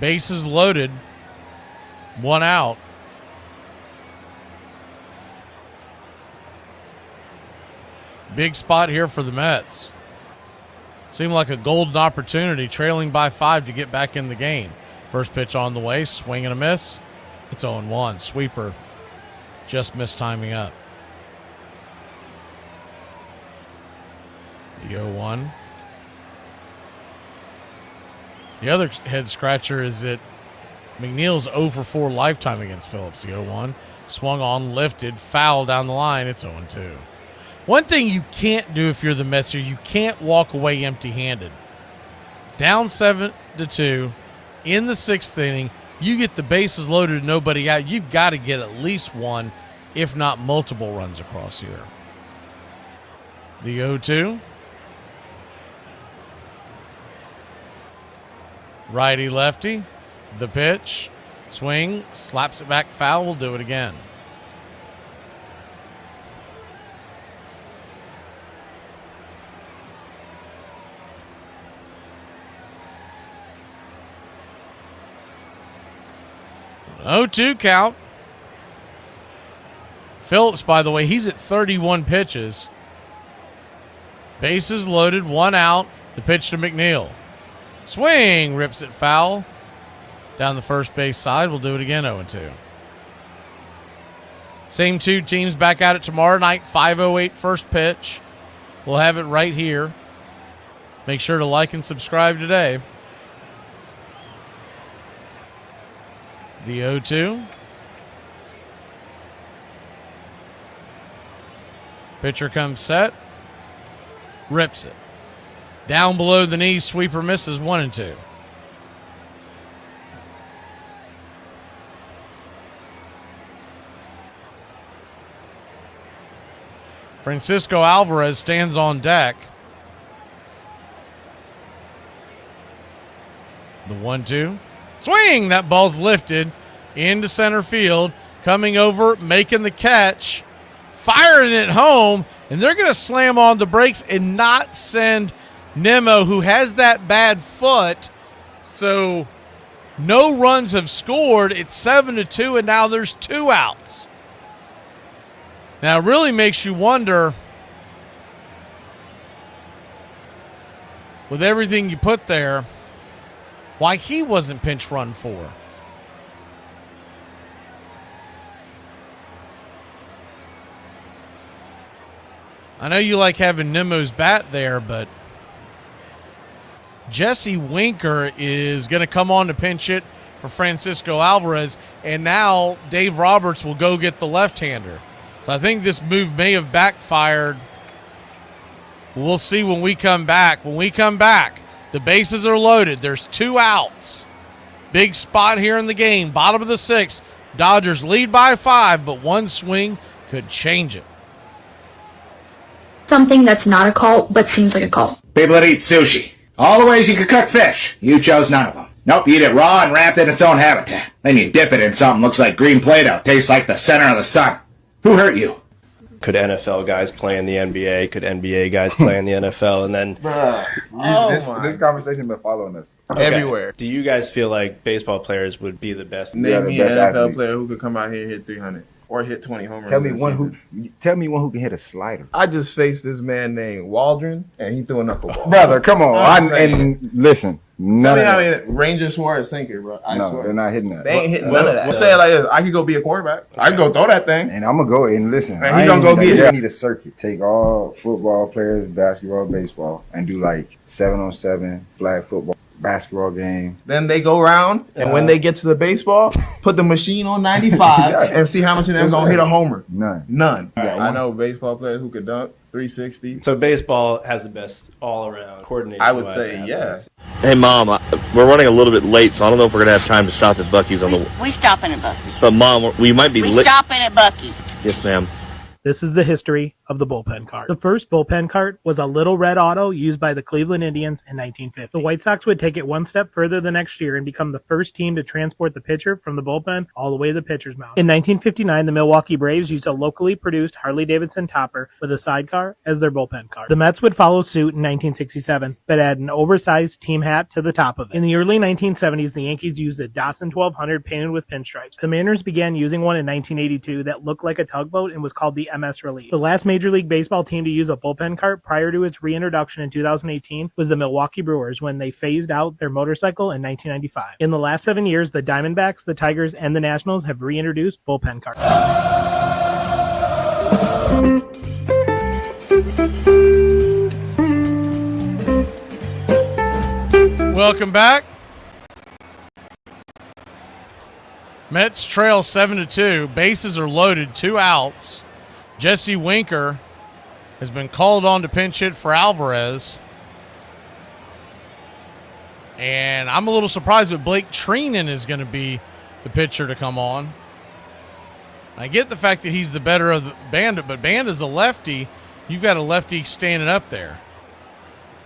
Bases loaded. 1 out. Big spot here for the Mets. Seemed like a golden opportunity, trailing by 5 to get back in the game. First pitch on the way, swing and a miss. It's 0-1. Sweeper. Just missed timing up. The 0-1. The other head scratcher is that McNeil's 0 for 4 lifetime against Phillips. The 0-1. Swung on, lifted, foul down the line. It's 0-2. One thing you can't do if you're the Mets here, you can't walk away empty-handed. Down 7-2 in the 6th inning. You get the bases loaded, nobody out. You've got to get at least one, if not multiple runs across here. The 0-2. Righty-lefty. The pitch. Swing. Slaps it back foul. We'll do it again. An 0-2 count. Phillips, by the way, he's at 31 pitches. Bases loaded, 1 out. The pitch to McNeil. Swing, rips it foul. Down the first base side. We'll do it again, 0-2. Same 2 teams back at it tomorrow night, 5:08 first pitch. We'll have it right here. Make sure to like and subscribe today. The 0-2. Pitcher comes set. Rips it. Down below the knee, sweeper misses, 1-2. Francisco Alvarez stands on deck. The 1-2. Swing! That ball's lifted into center field. Coming over, making the catch. Firing it home. And they're going to slam on the brakes and not send Nemo, who has that bad foot. So no runs have scored. It's 7-2, and now there's 2 outs. Now, it really makes you wonder, with everything you put there, why he wasn't pinch run for. I know you like having Nemo's bat there, but Jesse Winker is going to come on to pinch it for Francisco Alvarez, and now Dave Roberts will go get the left-hander. So I think this move may have backfired. We'll see when we come back. When we come back, the bases are loaded. There's 2 outs. Big spot here in the game. Bottom of the 6th. Dodgers lead by 5, but one swing could change it. Something that's not a cult, but seems like a cult. People that eat sushi. All the ways you could cook fish. You chose none of them. Nope, you eat it raw and wrapped in its own habitat. Then you dip it in something looks like green Play-Doh. Tastes like the center of the sun. Who hurt you? Could NFL guys play in the NBA? Could NBA guys play in the NFL? And then this conversation been following us everywhere. Do you guys feel like baseball players would be the best? Name me an NFL player who could come out here and hit 300 or hit 20 home runs. Tell me one who can hit a slider. I just faced this man named Waldron, and he threw a knuckleball. Brother, come on. And listen. Tell me how many Rangers Suarez sinker, bro. I swear. They're not hitting that. They ain't hitting none of that. We'll say it like this. I could go be a quarterback. I can go throw that thing. And I'm going to go and listen. And he going to go get it. I need a circuit. Take all football players, basketball, baseball, and do like 7-on-7 flag football, basketball game. Then they go around, and when they get to the baseball, put the machine on 95 and see how much of them going to hit a homer. None. I know baseball players who could dunk 360. So baseball has the best all-around coordination. I would say, yeah. Hey, Mom, we're running a little bit late, so I don't know if we're going to have time to stop at Buc-ee's on the... We stopping at Buc-ee's. But, Mom, we might be late. We stopping at Buc-ee's. Yes, ma'am. This is the history of the bullpen cart. The first bullpen cart was a little red auto used by the Cleveland Indians in 1950. The White Sox would take it one step further the next year and become the first team to transport the pitcher from the bullpen all the way to the pitcher's mound. In 1959, the Milwaukee Braves used a locally produced Harley-Davidson topper with a sidecar as their bullpen cart. The Mets would follow suit in 1967, but add an oversized team hat to the top of it. In the early 1970s, the Yankees used a Datsun 1200 painted with pinstripes. The Mariners began using one in 1982 that looked like a tugboat and was called the MS Relief. The last Major League Baseball team to use a bullpen cart prior to its reintroduction in 2018 was the Milwaukee Brewers when they phased out their motorcycle in 1995. In the last 7 years, the Diamondbacks, the Tigers, and the Nationals have reintroduced bullpen carts. Welcome back. Mets trail 7-2. Bases are loaded, 2 outs. Jesse Winker has been called on to pinch hit for Alvarez. And I'm a little surprised, but Blake Treenan is going to be the pitcher to come on. I get the fact that he's the better of the Bandit, but Bandit's a lefty. You've got a lefty standing up there.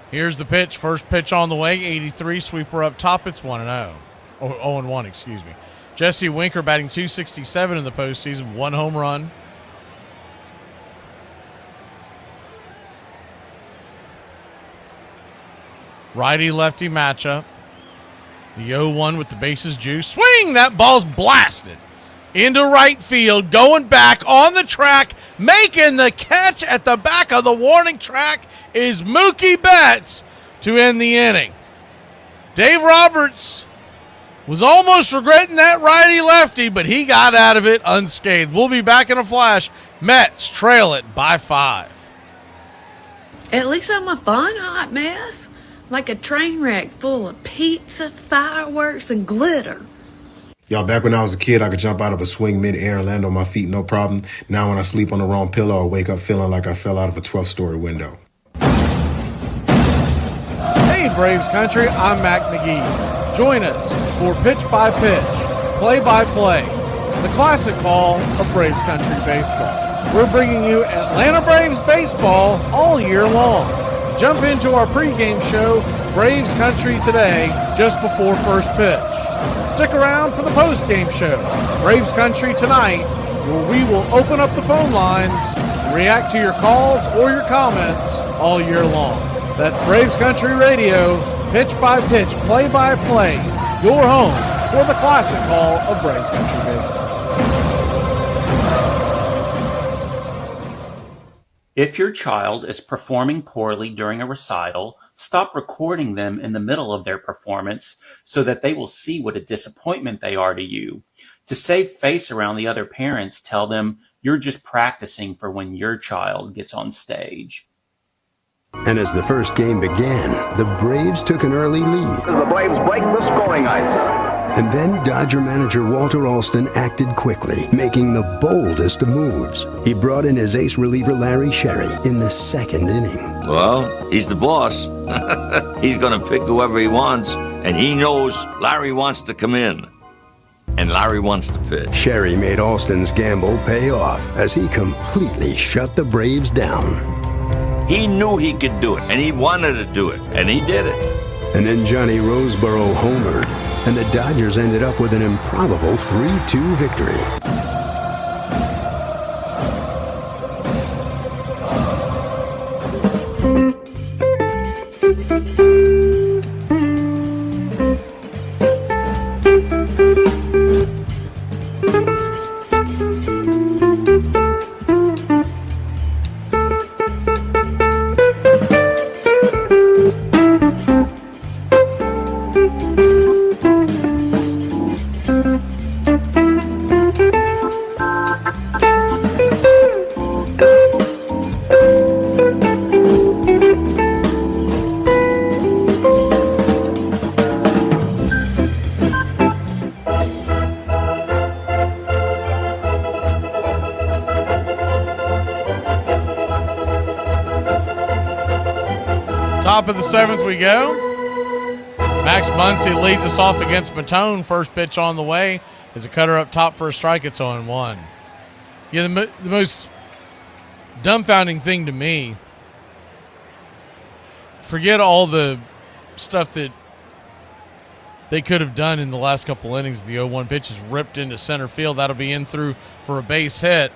Here's the pitch. First pitch on the way, 83, sweeper up top. It's 1-0. Oh, 0-1, excuse me. Jesse Winker batting .267 in the postseason, 1 home run. Righty-lefty matchup. The 0-1 with the bases juice. Swing! That ball's blasted into right field, going back on the track, making the catch at the back of the warning track is Mookie Betts to end the inning. Dave Roberts was almost regretting that righty-lefty, but he got out of it unscathed. We'll be back in a flash. Mets trail it by 5. At least I'm a fun hot mess, like a train wreck full of pizza, fireworks, and glitter. Y'all, back when I was a kid, I could jump out of a swing mid-air and land on my feet, no problem. Now when I sleep on the wrong pillow, I wake up feeling like I fell out of a 12th-story window. Hey, Braves country, I'm Mac Magee. Join us for Pitch by Pitch, Play-by-Play, the classic call of Braves country baseball. We're bringing you Atlanta Braves baseball all year long. Jump into our pregame show, Braves Country Today, just before first pitch. Stick around for the postgame show, Braves Country Tonight, where we will open up the phone lines and react to your calls or your comments all year long. That's Braves Country Radio, pitch by pitch, play by play, your home for the classic call of Braves Country Baseball. If your child is performing poorly during a recital, stop recording them in the middle of their performance so that they will see what a disappointment they are to you. To save face around the other parents, tell them you're just practicing for when your child gets on stage. And as the first game began, the Braves took an early lead. The Braves break the scoring ice. And then Dodger manager Walter Alston acted quickly, making the boldest of moves. He brought in his ace reliever Larry Sherry in the second inning. Well, he's the boss. He's going to pick whoever he wants, and he knows Larry wants to come in. And Larry wants to pitch. Sherry made Alston's gamble pay off as he completely shut the Braves down. He knew he could do it, and he wanted to do it, and he did it. And then Johnny Roseboro homered, and the Dodgers ended up with an improbable 3-2 victory. Top of the 7th we go. Max Muncy leads us off against Matone. First pitch on the way is a cutter up top for a strike. It's 0-1. Yeah, the most dumbfounding thing to me, forget all the stuff that they could have done in the last couple innings. The 0-1 pitch is ripped into center field. That'll be in through for a base hit.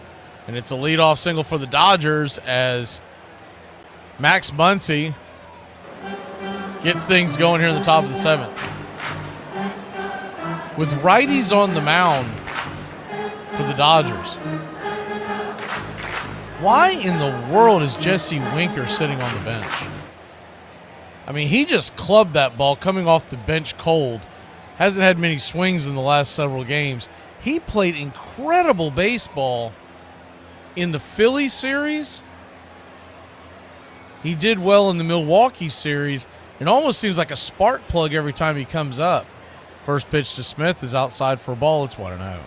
And it's a leadoff single for the Dodgers as Max Muncy gets things going here in the top of the 7th. With righties on the mound for the Dodgers, why in the world is Jesse Winker sitting on the bench? I mean, he just clubbed that ball coming off the bench cold. Hasn't had many swings in the last several games. He played incredible baseball in the Philly series. He did well in the Milwaukee series. It almost seems like a spark plug every time he comes up. First pitch to Smith is outside for a ball. It's 1-0.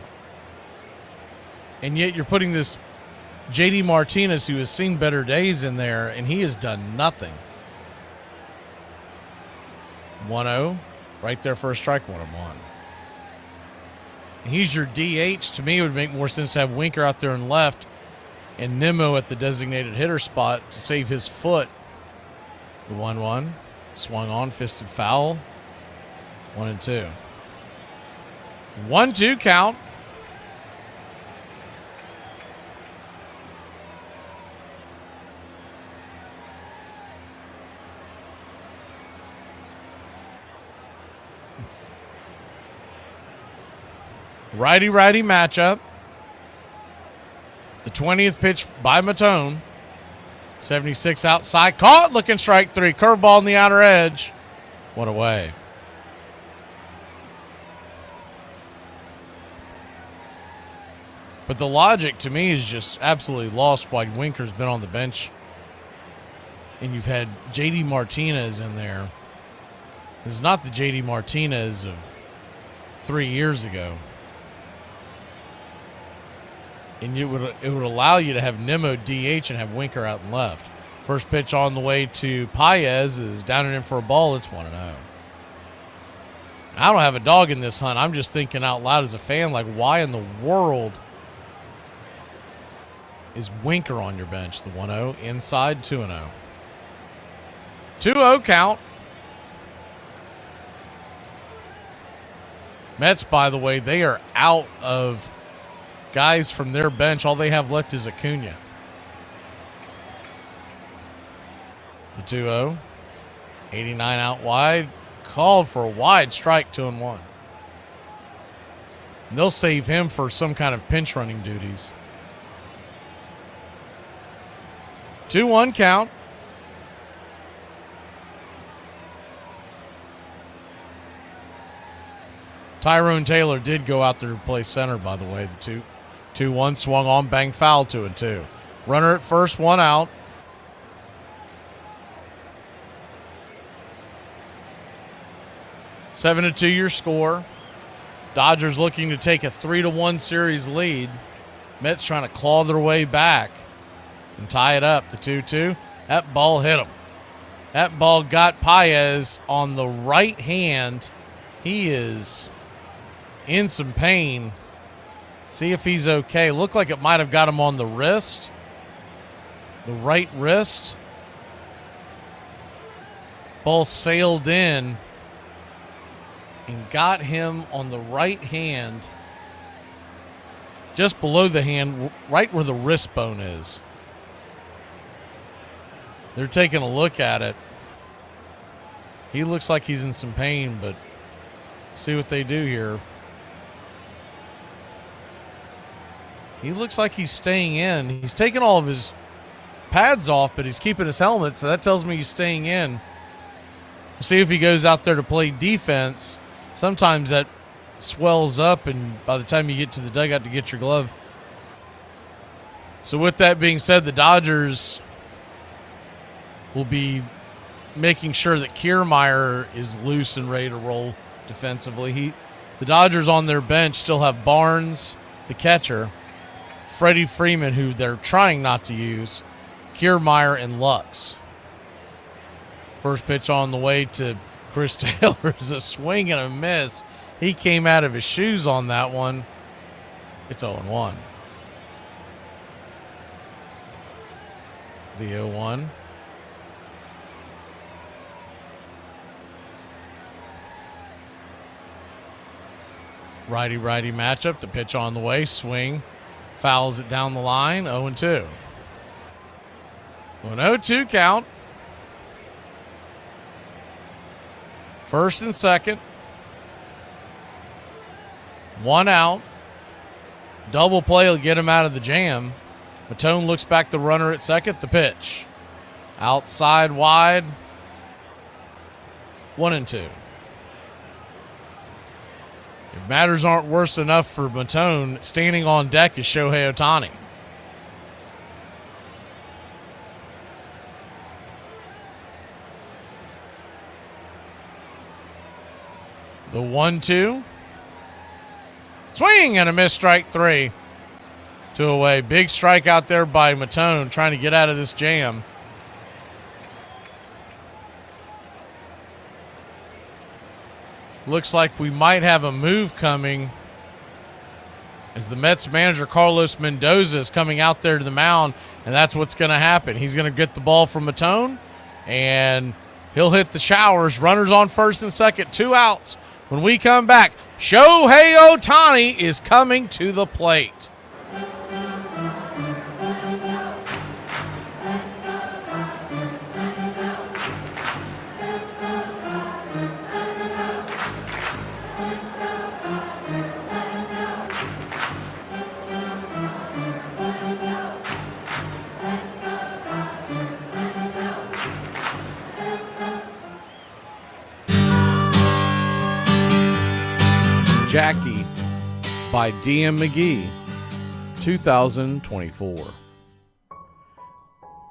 And yet you're putting this JD Martinez, who has seen better days, in there, and he has done nothing. 1-0. Right there for a strike, 1-1. And he's your DH. To me, it would make more sense to have Winker out there in left and Nimmo at the designated hitter spot to save his foot. The 1-1. Swung on, fisted foul. 1-2. 1-2 count. Righty-righty matchup. The 20th pitch by Matone. 76 outside. Caught, looking strike three. Curveball on the outer edge. What a way. But the logic to me is just absolutely lost why Winker's been on the bench. And you've had JD Martinez in there. This is not the JD Martinez of 3 years ago. And it would allow you to have Nimmo DH and have Winker out and left. First pitch on the way to Paez is down and in for a ball. It's 1-0. I don't have a dog in this hunt. I'm just thinking out loud as a fan, like, why in the world is Winker on your bench? The 1-0 inside, 2-0. 2-0 count. Mets, by the way, they are out of guys from their bench. All they have left is Acuna. The 2-0. 89 out wide. Called for a wide strike, 2-1. And they'll save him for some kind of pinch running duties. 2-1 count. Tyrone Taylor did go out there to play center, by the way. The 2-1 swung on, bang foul, 2-2. Runner at first, one out. Seven to 2 your score. Dodgers looking to take a 3-1 series lead. Mets trying to claw their way back and tie it up. The 2-2. That ball hit him. That ball got Paez on the right hand. He is in some pain. See if he's okay. Looked like it might have got him on the wrist. The right wrist. Ball sailed in and got him on the right hand, just below the hand, right where the wrist bone is. They're taking a look at it. He looks like he's in some pain, but see what they do here. He looks like he's staying in. He's taking all of his pads off, but he's keeping his helmet, so that tells me he's staying in. We'll see if he goes out there to play defense. Sometimes that swells up, and by the time you get to the dugout to get your glove. So with that being said, the Dodgers will be making sure that Kiermaier is loose and ready to roll defensively. The Dodgers on their bench still have Barnes, the catcher, Freddie Freeman, who they're trying not to use, Kiermaier, and Lux. First pitch on the way to Chris Taylor is a swing and a miss. He came out of his shoes on that one. It's 0-1. The 0-1. Righty-righty matchup. The pitch on the way. Swing. Fouls it down the line. 0-2. So an 0-2 count. First and second. One out. Double play will get him out of the jam. Matone looks back the runner at second. The pitch. Outside wide. 1-2. If matters aren't worse enough for Matone, standing on deck is Shohei Ohtani. The 1-2. Swing and a miss, strike 3. 2 away. Big strike out there by Matone trying to get out of this jam. Looks like we might have a move coming as the Mets manager Carlos Mendoza is coming out there to the mound, and that's what's going to happen. He's going to get the ball from Matone, and he'll hit the showers. Runners on first and second, 2 outs. When we come back, Shohei Ohtani is coming to the plate. Jackie by DM McGee, 2024.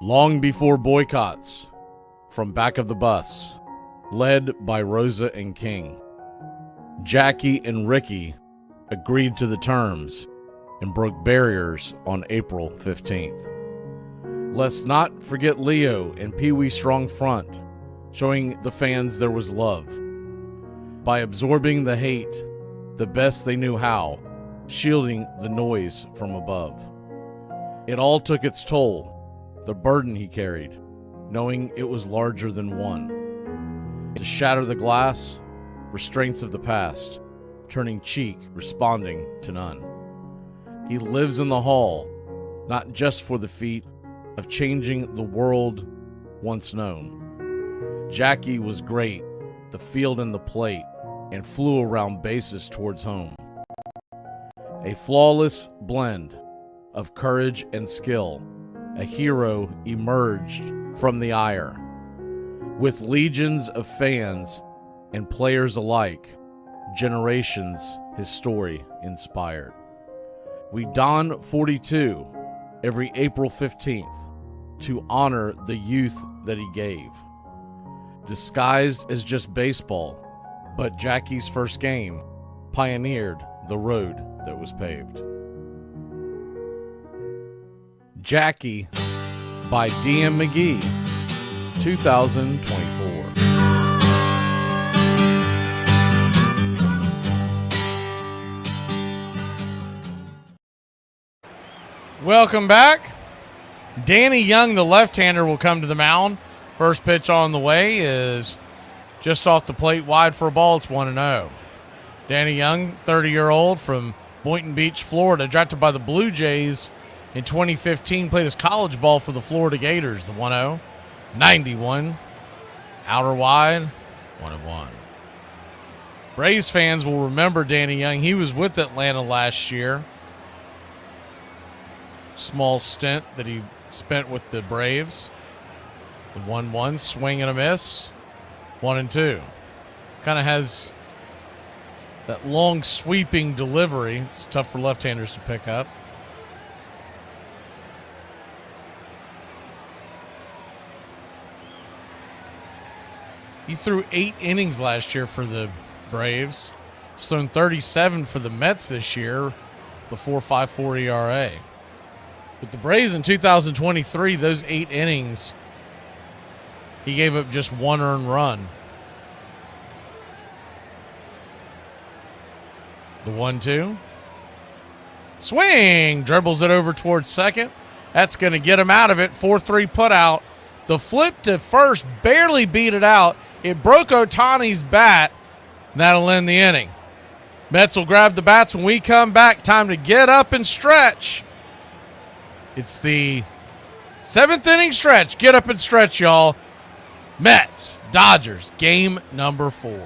Long before boycotts, from back of the bus, led by Rosa and King, Jackie and Ricky agreed to the terms and broke barriers on April 15th. Let's not forget Leo and Pee Wee Strong Front, showing the fans there was love. By absorbing the hate the best they knew how, shielding the noise from above. It all took its toll, the burden he carried, knowing it was larger than one. To shatter the glass, restraints of the past, turning cheek, responding to none. He lives in the hall, not just for the feat of changing the world once known. Jackie was great, the field and the plate, and flew around bases towards home. A flawless blend of courage and skill, a hero emerged from the ire. With legions of fans and players alike, generations his story inspired. We don 42 every April 15th to honor the youth that he gave. Disguised as just baseball, but Jackie's first game pioneered the road that was paved. Jackie by DM McGee, 2024. Welcome back. Danny Young, the left-hander, will come to the mound. First pitch on the way is just off the plate, wide for a ball. It's 1-0. Danny Young, 30-year-old from Boynton Beach, Florida, drafted by the Blue Jays in 2015, played his college ball for the Florida Gators. The 1-0, 91, outer wide, 1-1. Braves fans will remember Danny Young. He was with Atlanta last year. Small stint that he spent with the Braves. The 1-1, swing and a miss. 1-2. Kind of has that long sweeping delivery. It's tough for left-handers to pick up. He threw 8 innings last year for the Braves. He's thrown 37 for the Mets this year with a 4.54 ERA. With the Braves in 2023, those 8 innings, he gave up just 1 earned run. The 1-2. Swing! Dribbles it over towards second. That's going to get him out of it. 4-3 put out. The flip to first barely beat it out. It broke Ohtani's bat. That'll end the inning. Mets will grab the bats when we come back. Time to get up and stretch. It's the 7th inning stretch. Get up and stretch, y'all. Mets, Dodgers, game number 4.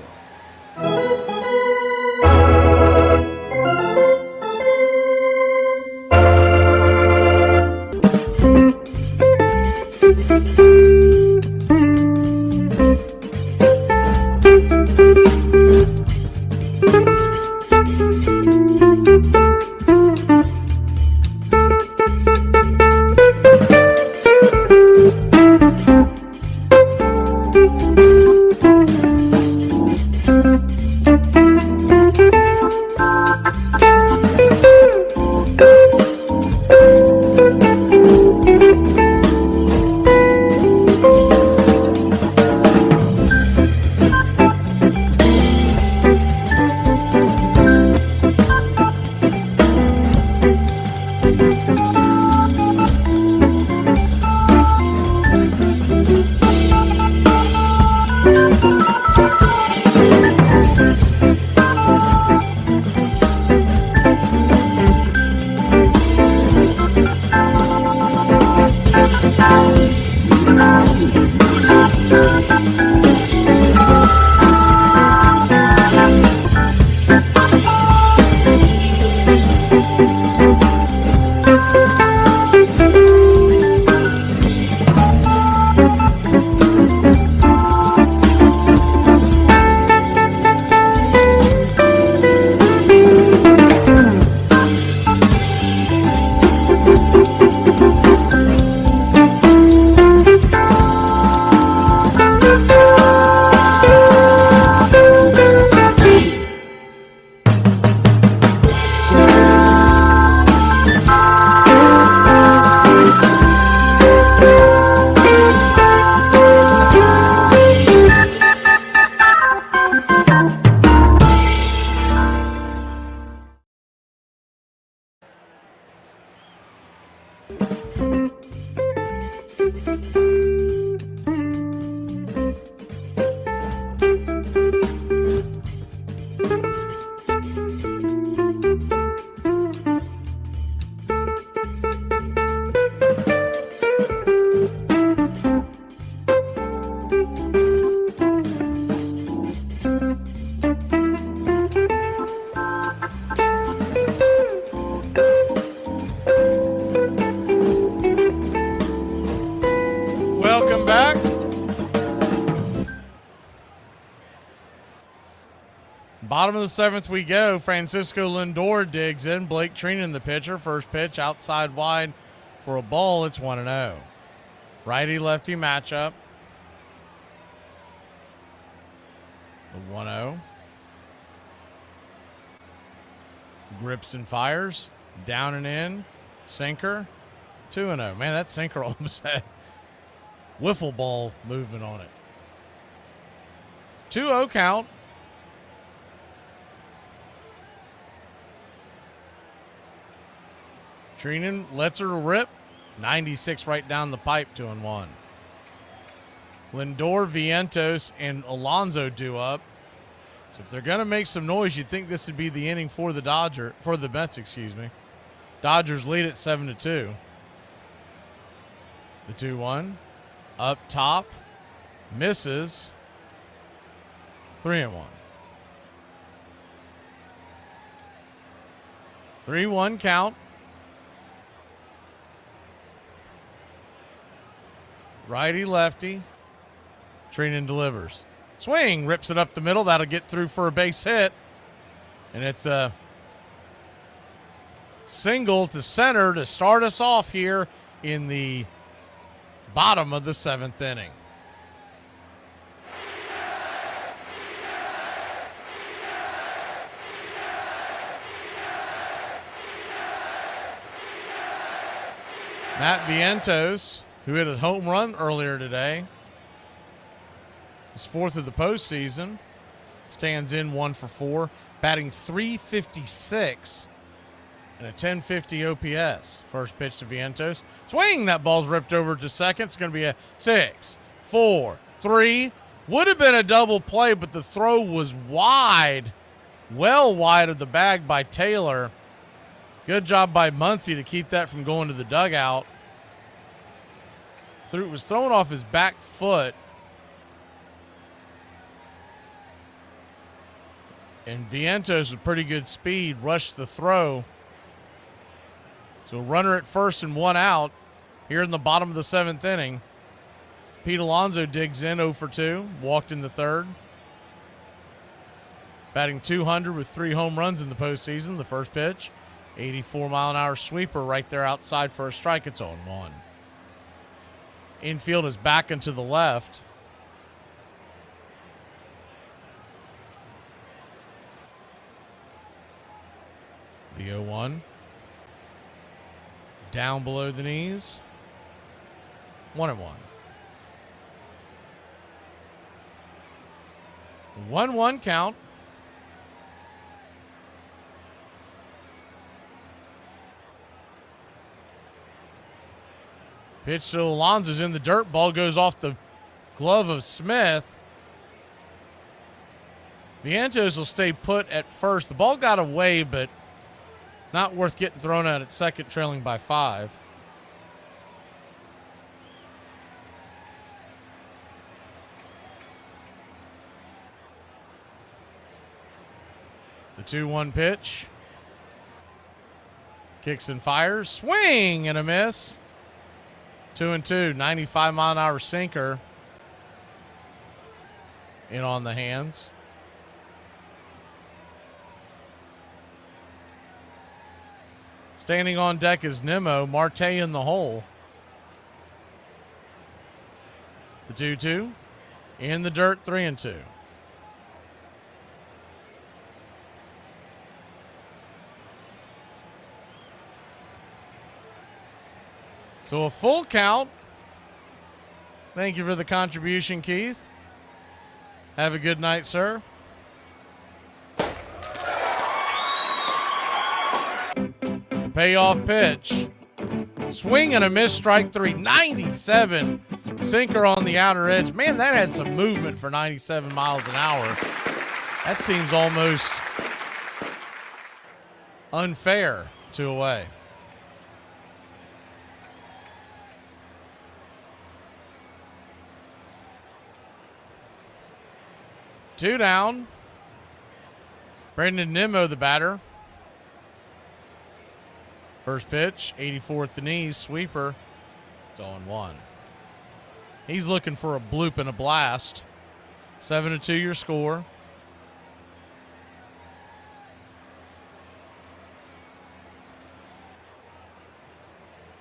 Bottom of the 7th we go. Francisco Lindor digs in. Blake Treenan, the pitcher. First pitch outside wide for a ball. It's 1-0. Righty-lefty matchup. The 1-0. Grips and fires. Down and in. Sinker. 2-0. Man, that sinker almost had wiffle ball movement on it. 2-0 count. Treenan lets her rip. 96 right down the pipe, 2-1. Lindor, Vientos, and Alonso due up. So if they're going to make some noise, you'd think this would be the inning for the Mets, excuse me. Dodgers lead at 7-2. The 2-1. Up top. Misses. 3-1. 3-1 count. Righty, lefty. Treenan delivers. Swing, rips it up the middle. That'll get through for a base hit. And it's a single to center to start us off here in the bottom of the 7th inning. Matt Vientos, who hit a home run earlier today, his 4th of the postseason, stands in 1 for 4, batting .356 and a .1050 OPS. First pitch to Vientos. Swing! That ball's ripped over to second. It's going to be a 6, 4, 3. Would have been a double play, but the throw was wide, well wide of the bag by Taylor. Good job by Muncy to keep that from going to the dugout. It was thrown off his back foot. And Vientos with pretty good speed rushed the throw. So runner at first and 1 out here in the bottom of the 7th inning. Pete Alonso digs in 0 for 2, walked in the 3rd. Batting .200 with 3 home runs in the postseason. The first pitch, 84-mile-an-hour sweeper right there outside for a strike. It's 0-1. Infield is back and to the left. The 0-1. Down below the knees. 1-1. 1-1 count. Pitch to Alonso's in the dirt. Ball goes off the glove of Smith. Vientos will stay put at first. The ball got away, but not worth getting thrown out at second, trailing by 5. The 2-1 pitch. Kicks and fires. Swing and a miss. 2-2. 95-mile-an-hour sinker. In on the hands. Standing on deck is Nimmo. Marte in the hole. The 2-2. In the dirt, 3-2. So a full count. Thank you for the contribution, Keith. Have a good night, sir. The payoff pitch. Swing and a miss, strike 3. 97. Sinker on the outer edge. Man, that had some movement for 97 miles an hour. That seems almost unfair to away. Two down. Brandon Nimmo, the batter. First pitch, 84 at the knees, sweeper. It's 0-1. He's looking for a bloop and a blast. 7-2 your score.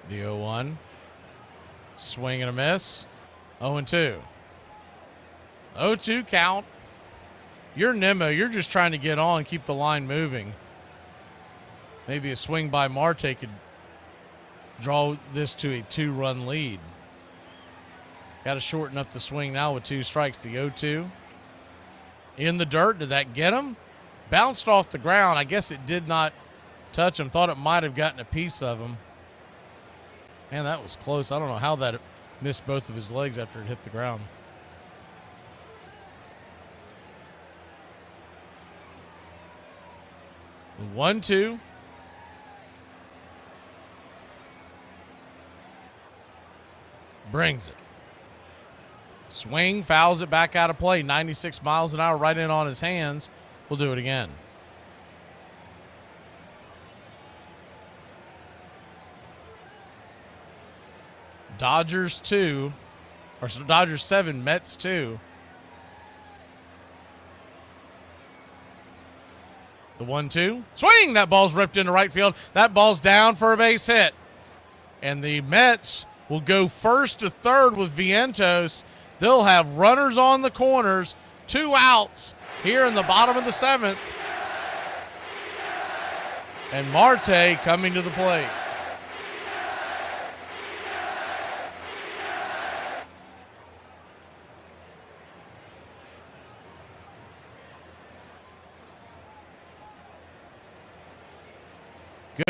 The 0-1. Swing and a miss. 0-2. 0-2 count. You're Nimmo. You're just trying to get on, keep the line moving. Maybe a swing by Marte could draw this to a 2-run lead. Got to shorten up the swing now with 2 strikes. The 0-2. In the dirt. Did that get him? Bounced off the ground. I guess it did not touch him. Thought it might have gotten a piece of him. Man, that was close. I don't know how that missed both of his legs after it hit the ground. The 1-2. Brings it. Swing, fouls it back out of play. 96 miles an hour right in on his hands. We'll do it again. Dodgers 2, or Dodgers 7, Mets 2. The 1-2. Swing! That ball's ripped into right field. That ball's down for a base hit. And the Mets will go first to third with Vientos. They'll have runners on the corners, 2 outs here in the bottom of the 7th. And Marte coming to the plate.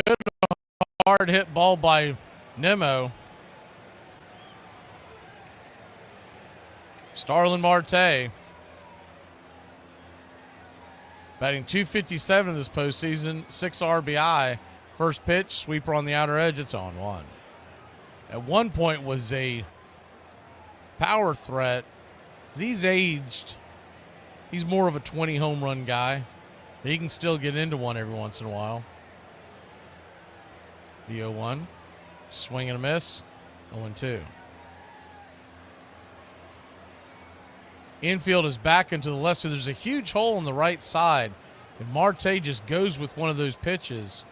Good hard hit ball by Nimmo. Starlin Marte batting .257 this postseason, 6 RBI. First pitch, sweeper on the outer edge, it's on 1. At one point was a power threat. As he's aged, he's more of a 20 home run guy. But he can still get into one every once in a while. The 0-1, swing and a miss, 0-2. Infield is back into the left, so there's a huge hole on the right side. If Marte just goes with one of those pitches,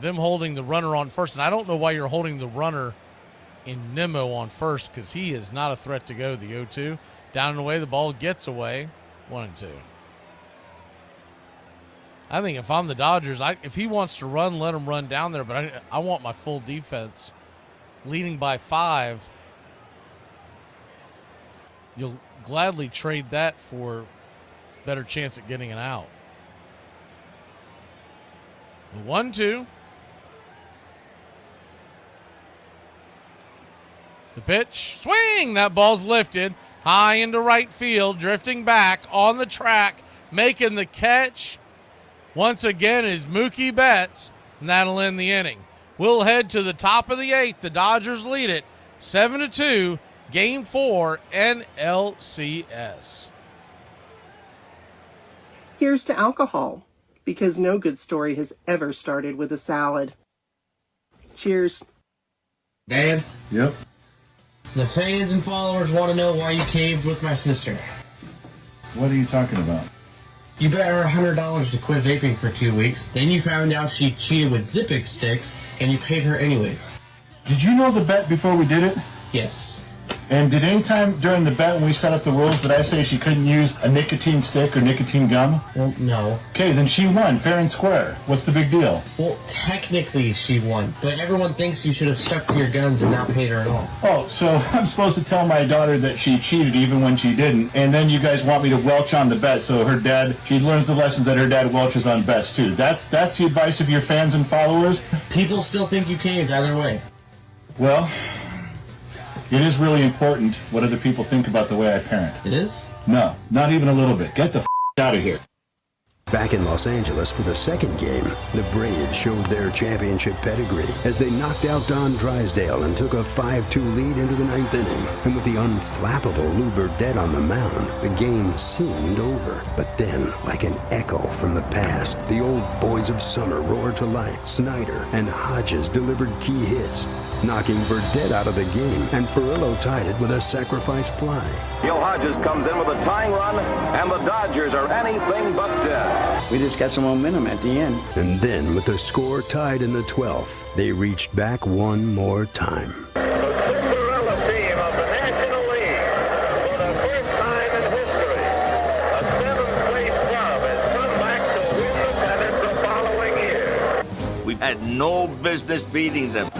them holding the runner on first, and I don't know why you're holding the runner in Nimmo on first, because he is not a threat to go. The 0-2, down and away, the ball gets away, 1-2. I think if I'm the Dodgers, if he wants to run, let him run down there, but I want my full defense leading by 5. You'll gladly trade that for better chance at getting an out. The 1-2. The pitch. Swing! That ball's lifted high into right field, drifting back on the track, making the catch. Once again is Mookie Betts, and that'll end the inning. We'll head to the top of the 8th. The Dodgers lead it 7-2. Game 4, NLCS. Here's to alcohol, because no good story has ever started with a salad. Cheers. Dad? Yep. The fans and followers want to know why you caved with my sister. What are you talking about? You bet her $100 to quit vaping for 2 weeks. Then you found out she cheated with Zippix sticks, and you paid her anyways. Did you know the bet before we did it? Yes. And did any time during the bet when we set up the rules, did I say she couldn't use a nicotine stick or nicotine gum? Well, no. Okay, then she won, fair and square. What's the big deal? Well, technically she won, but everyone thinks you should have stuck to your guns and not paid her at all. Oh, so I'm supposed to tell my daughter that she cheated even when she didn't, and then you guys want me to welch on the bet so her dad, she learns the lessons that her dad welches on bets too. That's the advice of your fans and followers? People still think you caved either way. Well, it is really important what other people think about the way I parent. It is? No, not even a little bit. Get the out of here. Back in Los Angeles for the second game, the Braves showed their championship pedigree as they knocked out Don Drysdale and took a 5-2 lead into the 9th inning. And with the unflappable Lou Burdett on the mound, the game seemed over. But then, like an echo from the past, the old boys of summer roared to life. Snyder and Hodges delivered key hits, knocking Burdett out of the game, and Ferrillo tied it with a sacrifice fly. Gil Hodges comes in with a tying run, and the Dodgers are anything but dead. We just got some momentum at the end. And then, with the score tied in the 12th, they reached back one more time. We had no business beating them.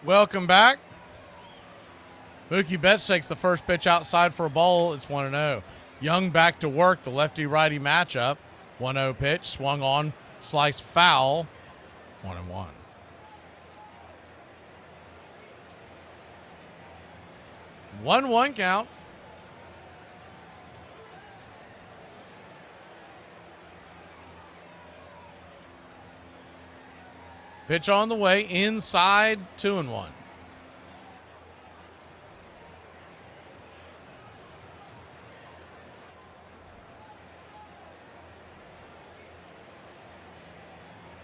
Welcome back. Mookie Betts takes the first pitch outside for a ball. It's 1-0. Young back to work, the lefty-righty matchup. 1-0 pitch, swung on, sliced foul. 1-1. One count. Pitch on the way, inside, 2-1.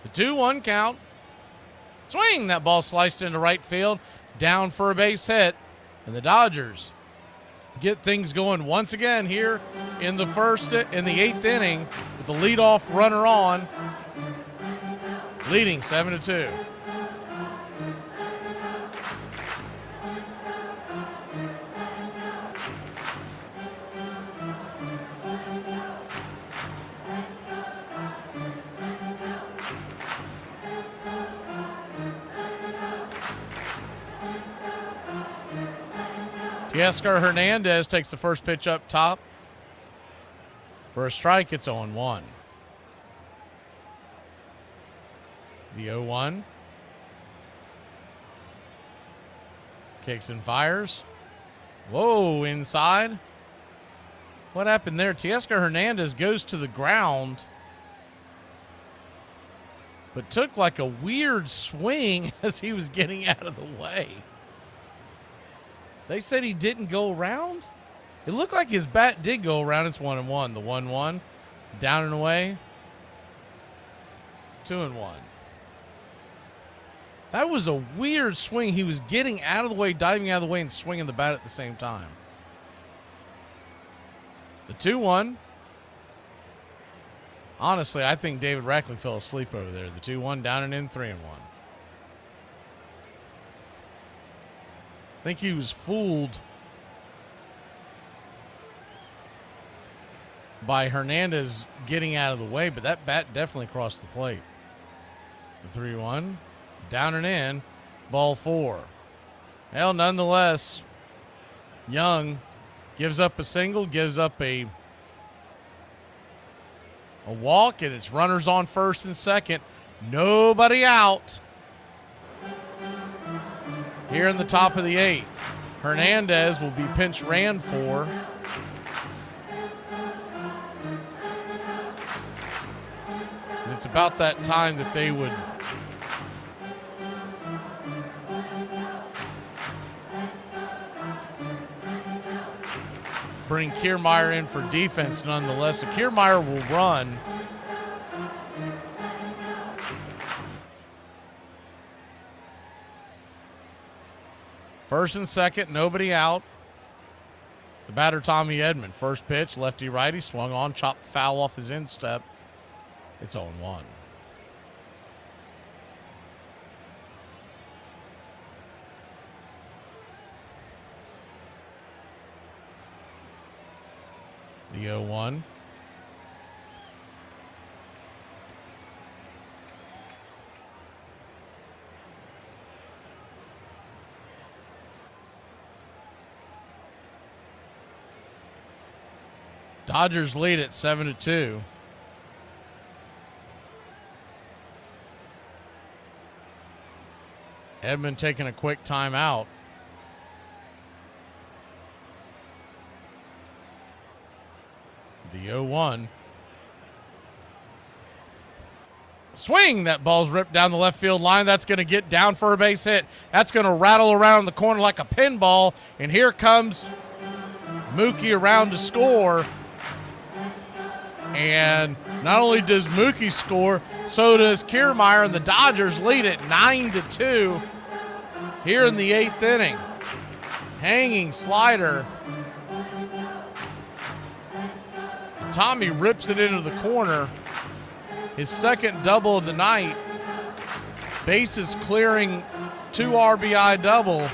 The 2-1 count. Swing! That ball sliced into right field, down for a base hit. And the Dodgers get things going once again here in the 8th inning with the leadoff runner on, leading 7-2. Teoscar Hernandez takes the first pitch up top. For a strike, it's 0-1. The 0-1. Kicks and fires. Whoa, inside. What happened there? Teoscar Hernandez goes to the ground, but took like a weird swing as he was getting out of the way. They said he didn't go around. It looked like his bat did go around. It's 1-1. The 1-1. Down and away. 2-1. That was a weird swing. He was getting out of the way, diving out of the way, and swinging the bat at the same time. The 2-1. Honestly, I think David Rackley fell asleep over there. The 2-1, down and in, 3-1. I think he was fooled by Hernandez getting out of the way, but that bat definitely crossed the plate. The 3-1, down and in, ball 4. Well, nonetheless, Young gives up a single, gives up a walk, and it's runners on first and second. Nobody out. Here in the top of the 8th, Hernandez will be pinch ran for. And it's about that time that they would bring Kiermaier in for defense nonetheless. So Kiermaier will run. First and second, nobody out. The batter, Tommy Edman. First pitch, lefty-righty, swung on, chopped foul off his instep. It's 0-1. The 0-1. Dodgers lead at 7-2. Edmund taking a quick timeout. The 0-1. Swing! That ball's ripped down the left field line. That's going to get down for a base hit. That's going to rattle around the corner like a pinball. And here comes Mookie around to score. And not only does Mookie score, so does Kiermaier, and the Dodgers lead it 9-2 here in the 8th inning. Hanging slider. Tommy rips it into the corner. His second double of the night. Bases clearing 2 RBI double.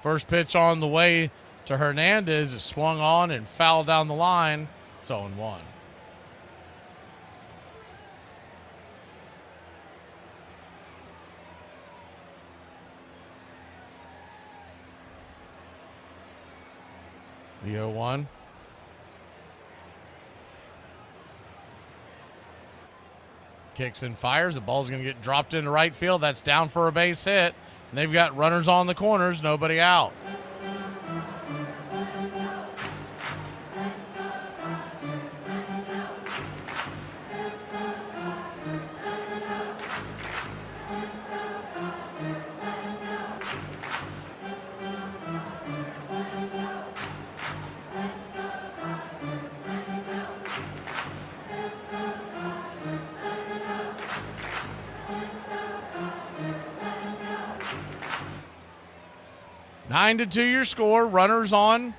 First pitch on the way to Hernandez is swung on and fouled down the line. It's 0-1. The 0-1. Kicks and fires. The ball's going to get dropped into right field. That's down for a base hit. And they've got runners on the corners, nobody out. Nine to 2 your score. Runners on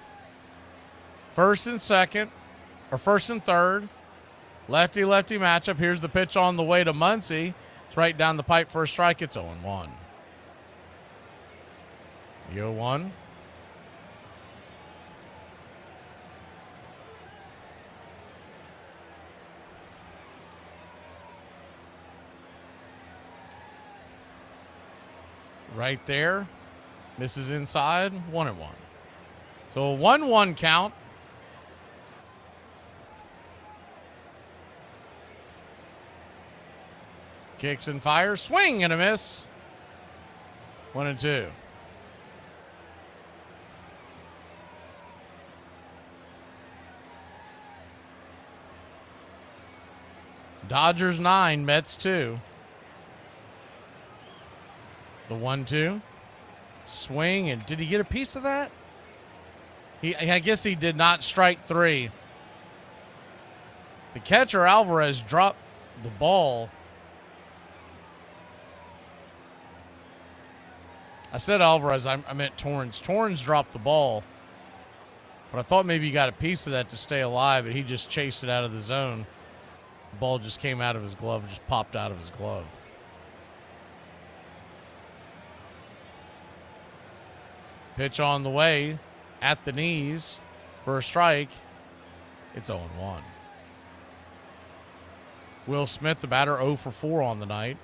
first and second, or first and third. Lefty-lefty matchup. Here's the pitch on the way to Muncy. It's right down the pipe for a strike. It's 0-1. The 0-1. Right there. Misses inside, 1-1. So a 1-1 count. Kicks and fires, swing and a miss. 1-2. Dodgers 9, Mets 2. The 1-2. Swing, and did he get a piece of that? I guess he did not strike 3. The catcher, Alvarez, dropped the ball. I said Alvarez, I meant Torrens. Torrens dropped the ball, but I thought maybe he got a piece of that to stay alive, but he just chased it out of the zone. The ball just came out of his glove, just popped out of his glove. Pitch on the way at the knees for a strike. It's 0-1. Will Smith, the batter, 0 for 4 on the night.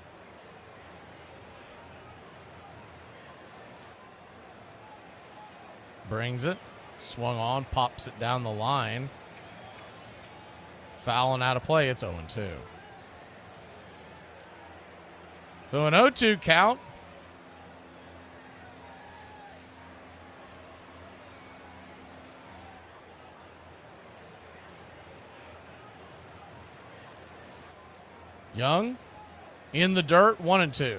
Brings it. Swung on, pops it down the line. Fouling out of play. It's 0-2. So an 0-2 count. Young in the dirt, 1-2.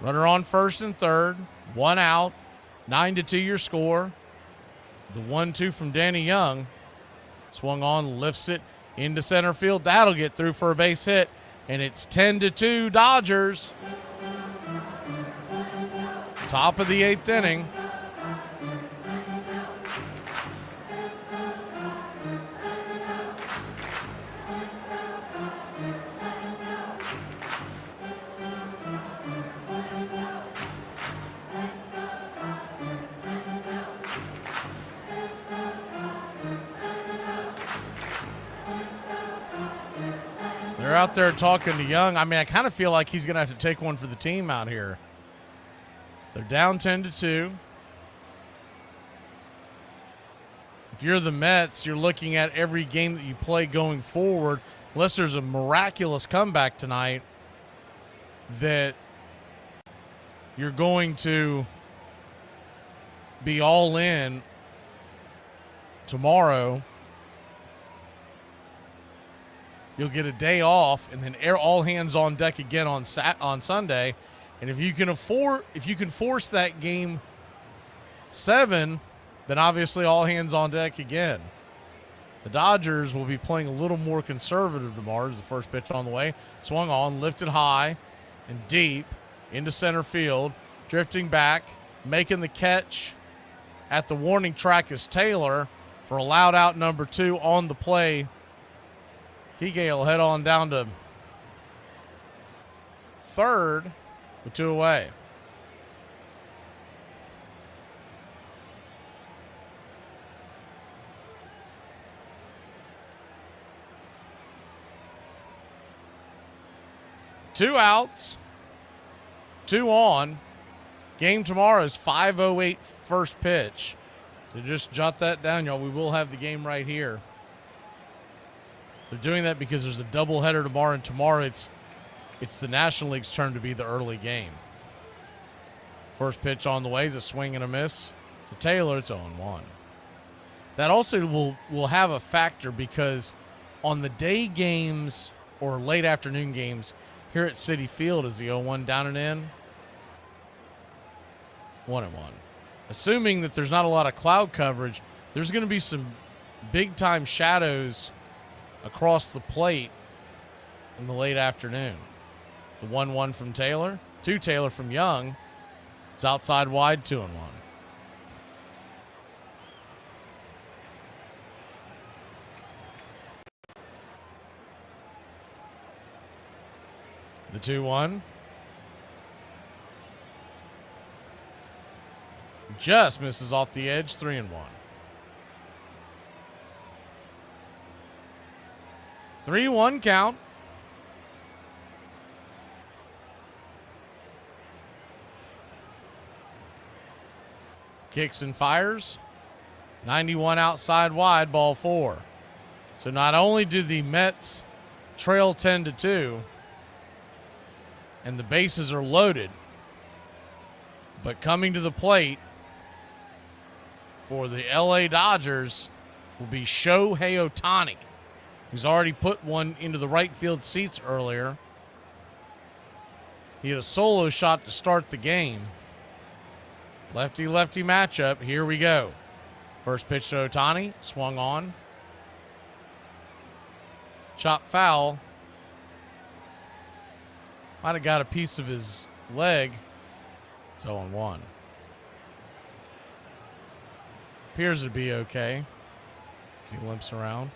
Runner on first and third, 1 out, 9-2 your score. The 1-2 from Danny Young. Swung on, lifts it into center field. That'll get through for a base hit. And it's 10-2 Dodgers. Top of the 8th inning. They're out there talking to Young. I mean, I kind of feel like he's going to have to take one for the team out here. They're down 10-2. If you're the Mets, you're looking at every game that you play going forward, unless there's a miraculous comeback tonight, that you're going to be all in tomorrow. You'll get a day off, and then all hands on deck again on Sunday. And if you can force that game 7, then obviously all hands on deck again. The Dodgers will be playing a little more conservative tomorrow as the first pitch on the way. Swung on, lifted high and deep into center field, drifting back, making the catch at the warning track is Taylor for a loud out number 2 on the play. Kike will head on down to third with 2 away. Two outs, 2 on. Game tomorrow is 5:08 first pitch. So just jot that down, y'all. We will have the game right here. They're doing that because there's a doubleheader tomorrow, and tomorrow it's the National League's turn to be the early game. First pitch on the way is a swing and a miss to Taylor. It's 0-1. That also will have a factor because on the day games or late afternoon games here at Citi Field, is the 0-1 down and in? 1-1. Assuming that there's not a lot of cloud coverage, there's going to be some big-time shadows across the plate in the late afternoon. The 1-1 from Taylor, 2 Taylor from Young. It's outside wide, 2-1. The 2-1. Just misses off the edge, 3-1. 3-1 count. Kicks and fires. 91 outside wide, ball 4. So not only do the Mets trail 10-2 and the bases are loaded, but coming to the plate for the LA Dodgers will be Shohei Ohtani. He's already put one into the right field seats earlier. He had a solo shot to start the game. Lefty-lefty matchup. Here we go. First pitch to Ohtani. Swung on. Chop foul. Might have got a piece of his leg. It's 0-1. Appears to be okay as he limps around.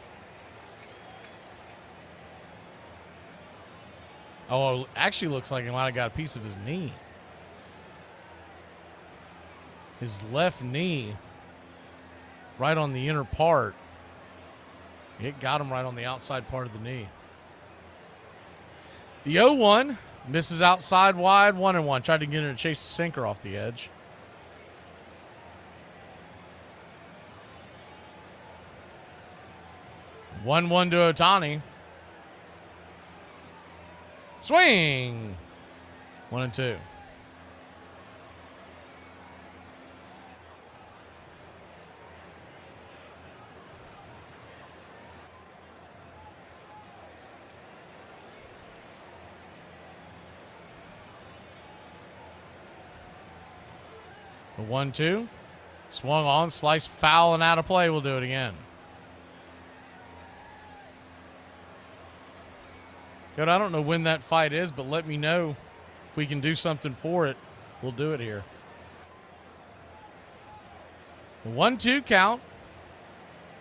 Oh, actually looks like he might have got a piece of his knee. His left knee, right on the inner part. It got him right on the outside part of the knee. The 0-1 misses outside wide, 1-1. Tried to get in to chase the sinker off the edge. One to Ohtani. Swing. 1-2. The 1-2. Swung on, sliced foul and out of play. We'll do it again. Good. I don't know when that fight is, but let me know if we can do something for it. We'll do it here. 1-2 count.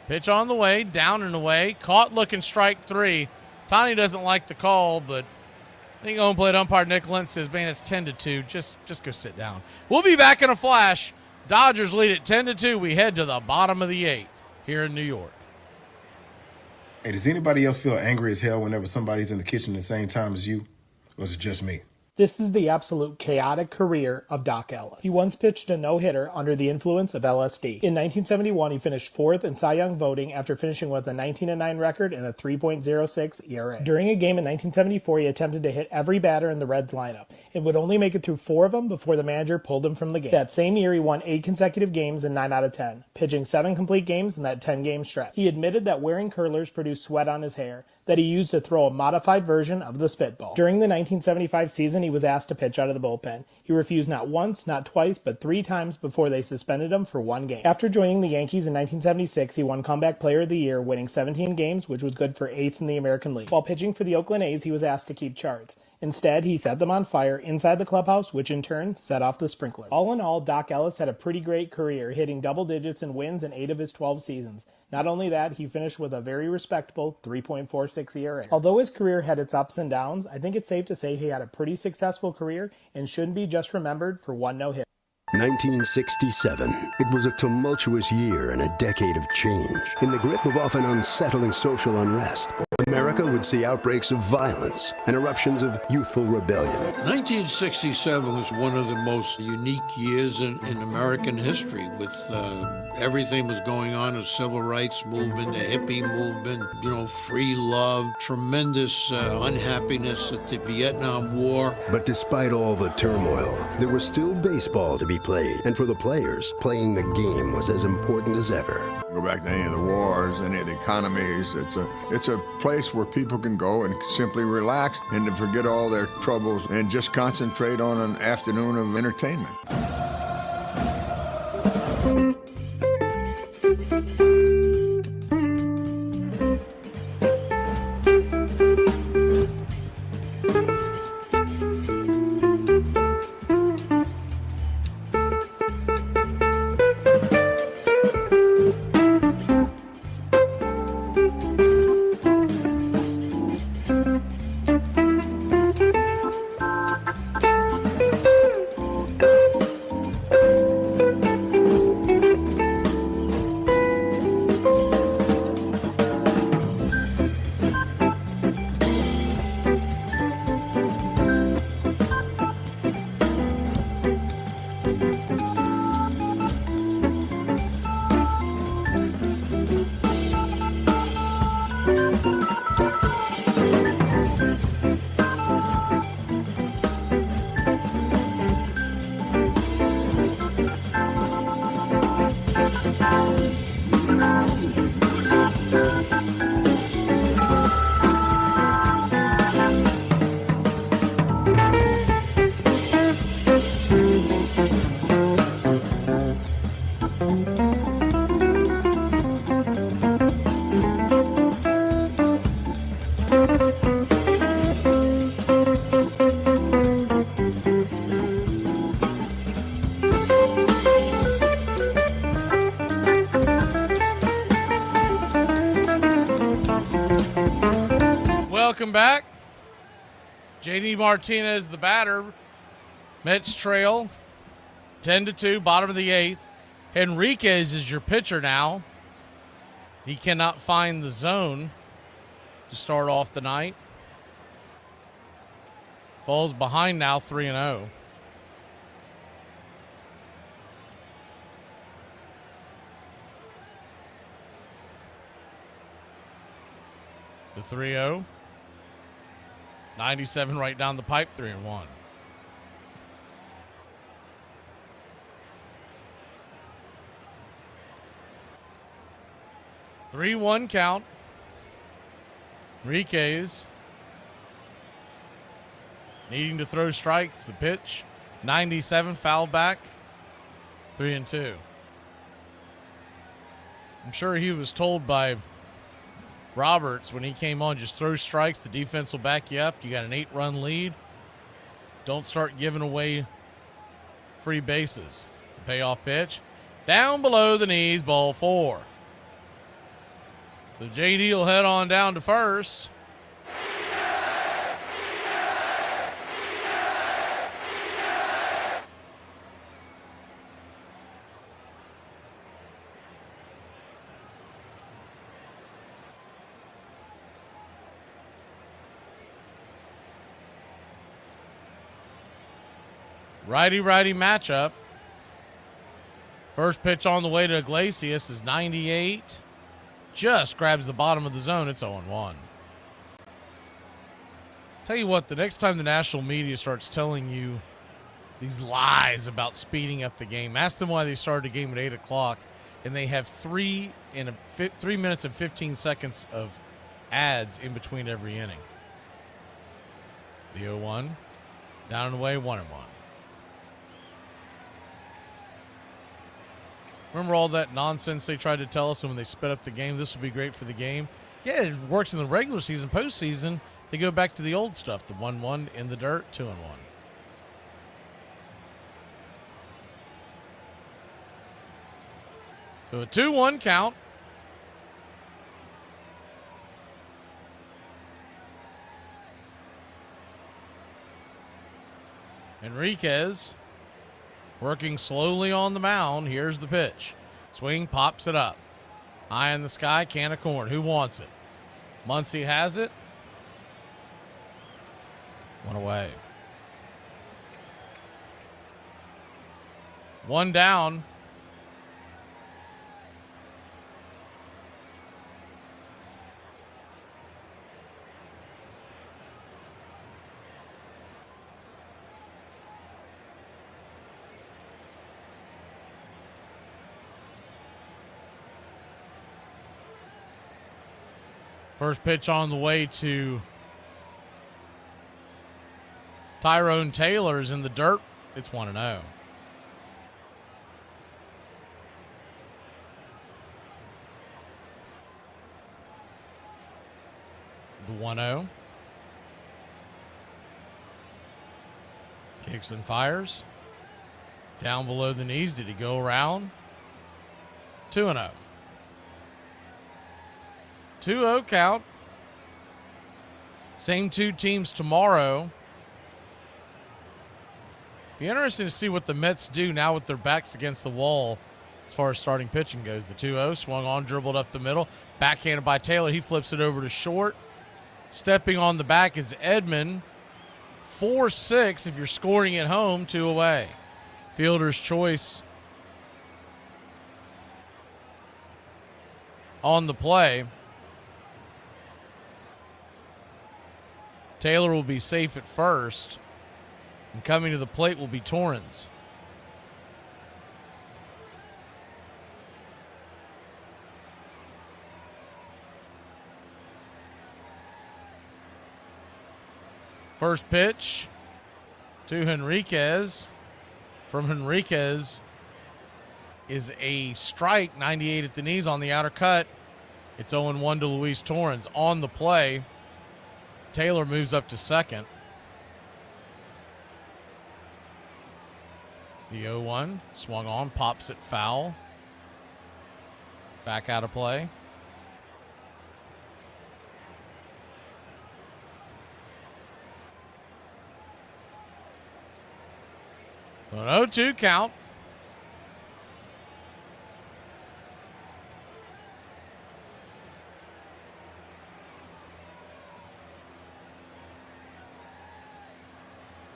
Pitch on the way, down and away. Caught looking strike 3. Tony doesn't like the call, but I think home plate umpire Nick Lentz says, man, it's 10-2. Just go sit down. We'll be back in a flash. Dodgers lead at 10-2. We head to the bottom of the 8th here in New York. Hey, does anybody else feel angry as hell whenever somebody's in the kitchen at the same time as you? Or is it just me? This is the absolute chaotic career of Doc Ellis. He once pitched a no-hitter under the influence of LSD. In 1971, he finished 4th in Cy Young voting after finishing with a 19-9 record and a 3.06 ERA. During a game in 1974, he attempted to hit every batter in the Reds lineup and would only make it through 4 of them before the manager pulled him from the game. That same year, he won 8 consecutive games in 9 out of 10, pitching 7 complete games in that 10-game stretch. He admitted that wearing curlers produced sweat on his hair that he used to throw a modified version of the spitball. During the 1975 season, he was asked to pitch out of the bullpen. He refused not once, not twice, but 3 times before they suspended him for 1 game. After joining the Yankees in 1976, he won Comeback Player of the Year, winning 17 games, which was good for 8th in the American League. While pitching for the Oakland A's, he was asked to keep charts. Instead, he set them on fire inside the clubhouse, which in turn set off the sprinklers. All in all, Doc Ellis had a pretty great career, hitting double digits in wins in 8 of his 12 seasons. Not only that, he finished with a very respectable 3.46 ERA. Although his career had its ups and downs, I think it's safe to say he had a pretty successful career and shouldn't be just remembered for 1 no-hit. 1967. It was a tumultuous year and a decade of change. In the grip of often unsettling social unrest, America would see outbreaks of violence and eruptions of youthful rebellion. 1967 was one of the most unique years in American history, with everything was going on, a civil rights movement, a hippie movement, free love, tremendous unhappiness at the Vietnam War. But despite all the turmoil, there was still baseball to be played, and for the players, playing the game was as important as ever. Go back to any of the wars, any of the economies. It's a place where people can go and simply relax and to forget all their troubles and just concentrate on an afternoon of entertainment. Welcome back. J.D. Martinez, the batter. Mets trail 10-2, bottom of the 8th. Henriquez is your pitcher now. He cannot find the zone to start off the night. Falls behind now 3-0. The 3-0. 97 right down the pipe, 3-1. Three-one count. Enriquez needing to throw strikes. The pitch, 97, foul back, 3-2. I'm sure he was told by Roberts, when he came on, just throw strikes. The defense will back you up. You got an 8-run lead. Don't start giving away free bases. The payoff pitch. Down below the knees, ball 4. So JD will head on down to first. Righty-righty matchup. First pitch on the way to Iglesias is 98. Just grabs the bottom of the zone. It's 0-1. Tell you what, the next time the national media starts telling you these lies about speeding up the game, ask them why they started the game at 8 o'clock and they have 3 minutes and 15 seconds of ads in between every inning. The 0-1. Down and away, 1-1. Remember all that nonsense they tried to tell us when they sped up the game? This will be great for the game. Yeah, it works in the regular season. Postseason, they go back to the old stuff. The 1-1 in the dirt, 2-1. So a 2-1 count. Enriquez working slowly on the mound. Here's the pitch. Swing, pops it up. High in the sky, can of corn. Who wants it? Muncy has it. 1 away. 1 down. First pitch on the way to Tyrone Taylor is in the dirt. It's 1-0. The 1-0. Kicks and fires. Down below the knees. Did he go around? 2-0. 2-0 count. Same two teams tomorrow. Be interesting to see what the Mets do now with their backs against the wall as far as starting pitching goes. The 2-0 swung on, dribbled up the middle. Backhanded by Taylor. He flips it over to short. Stepping on the back is Edman. 4-6 if you're scoring at home, 2 away. Fielder's choice on the play. Taylor will be safe at first. And coming to the plate will be Torrens. First pitch to Henriquez. From Henriquez is a strike, 98 at the knees on the outer cut. It's 0-1 to Luis Torrens. On the play, Taylor moves up to second. The 0-1 swung on, pops it foul. Back out of play. So an 0-2 count.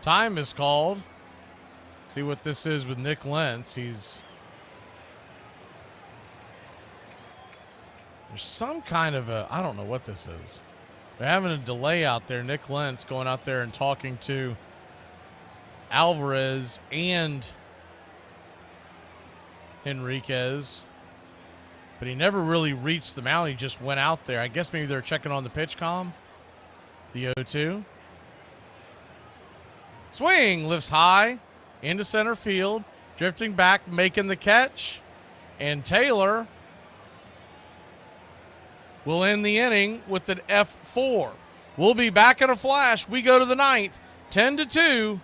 Time is called. See what this is with Nick Lentz. There's some kind of I don't know what this is. They're having a delay out there. Nick Lentz going out there and talking to Alvarez and Henriquez. But he never really reached the mound. He just went out there. I guess maybe they're checking on the pitch comm. The 0-2. Swing, lifts high into center field, drifting back, making the catch. And Taylor will end the inning with an F4. We'll be back in a flash. We go to the ninth, 10-2,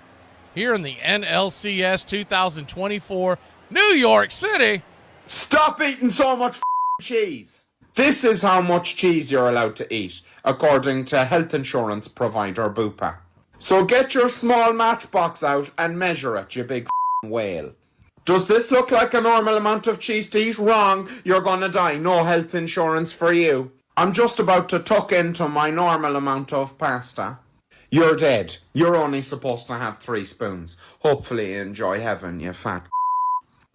here in the NLCS 2024, New York City. Stop eating so much cheese. This is how much cheese you're allowed to eat, according to health insurance provider Bupa. So get your small matchbox out and measure it, you big whale. Does this look like a normal amount of cheese to eat? Wrong, you're gonna die. No health insurance for you. I'm just about to tuck into my normal amount of pasta. You're dead. You're only supposed to have 3 spoons. Hopefully you enjoy heaven, you fat.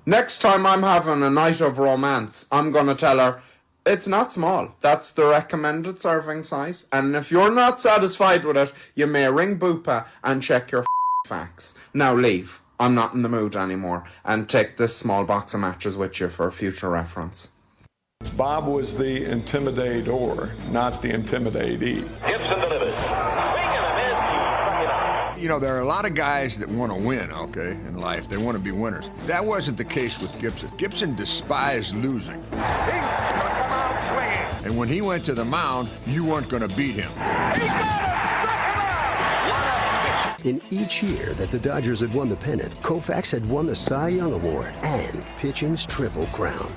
Next time I'm having a night of romance, I'm gonna tell her, it's not small. That's the recommended serving size. And if you're not satisfied with it, you may ring Bupa and check your facts. Now leave. I'm not in the mood anymore. And take this small box of matches with you for future reference. Bob was the intimidator, not the intimidatee. Gibson delivers. You know, there are a lot of guys that want to win, okay, in life. They want to be winners. That wasn't the case with Gibson. Gibson despised losing. And when he went to the mound, you weren't going to beat him. In each year that the Dodgers had won the pennant, Koufax had won the Cy Young Award and pitching's Triple Crown.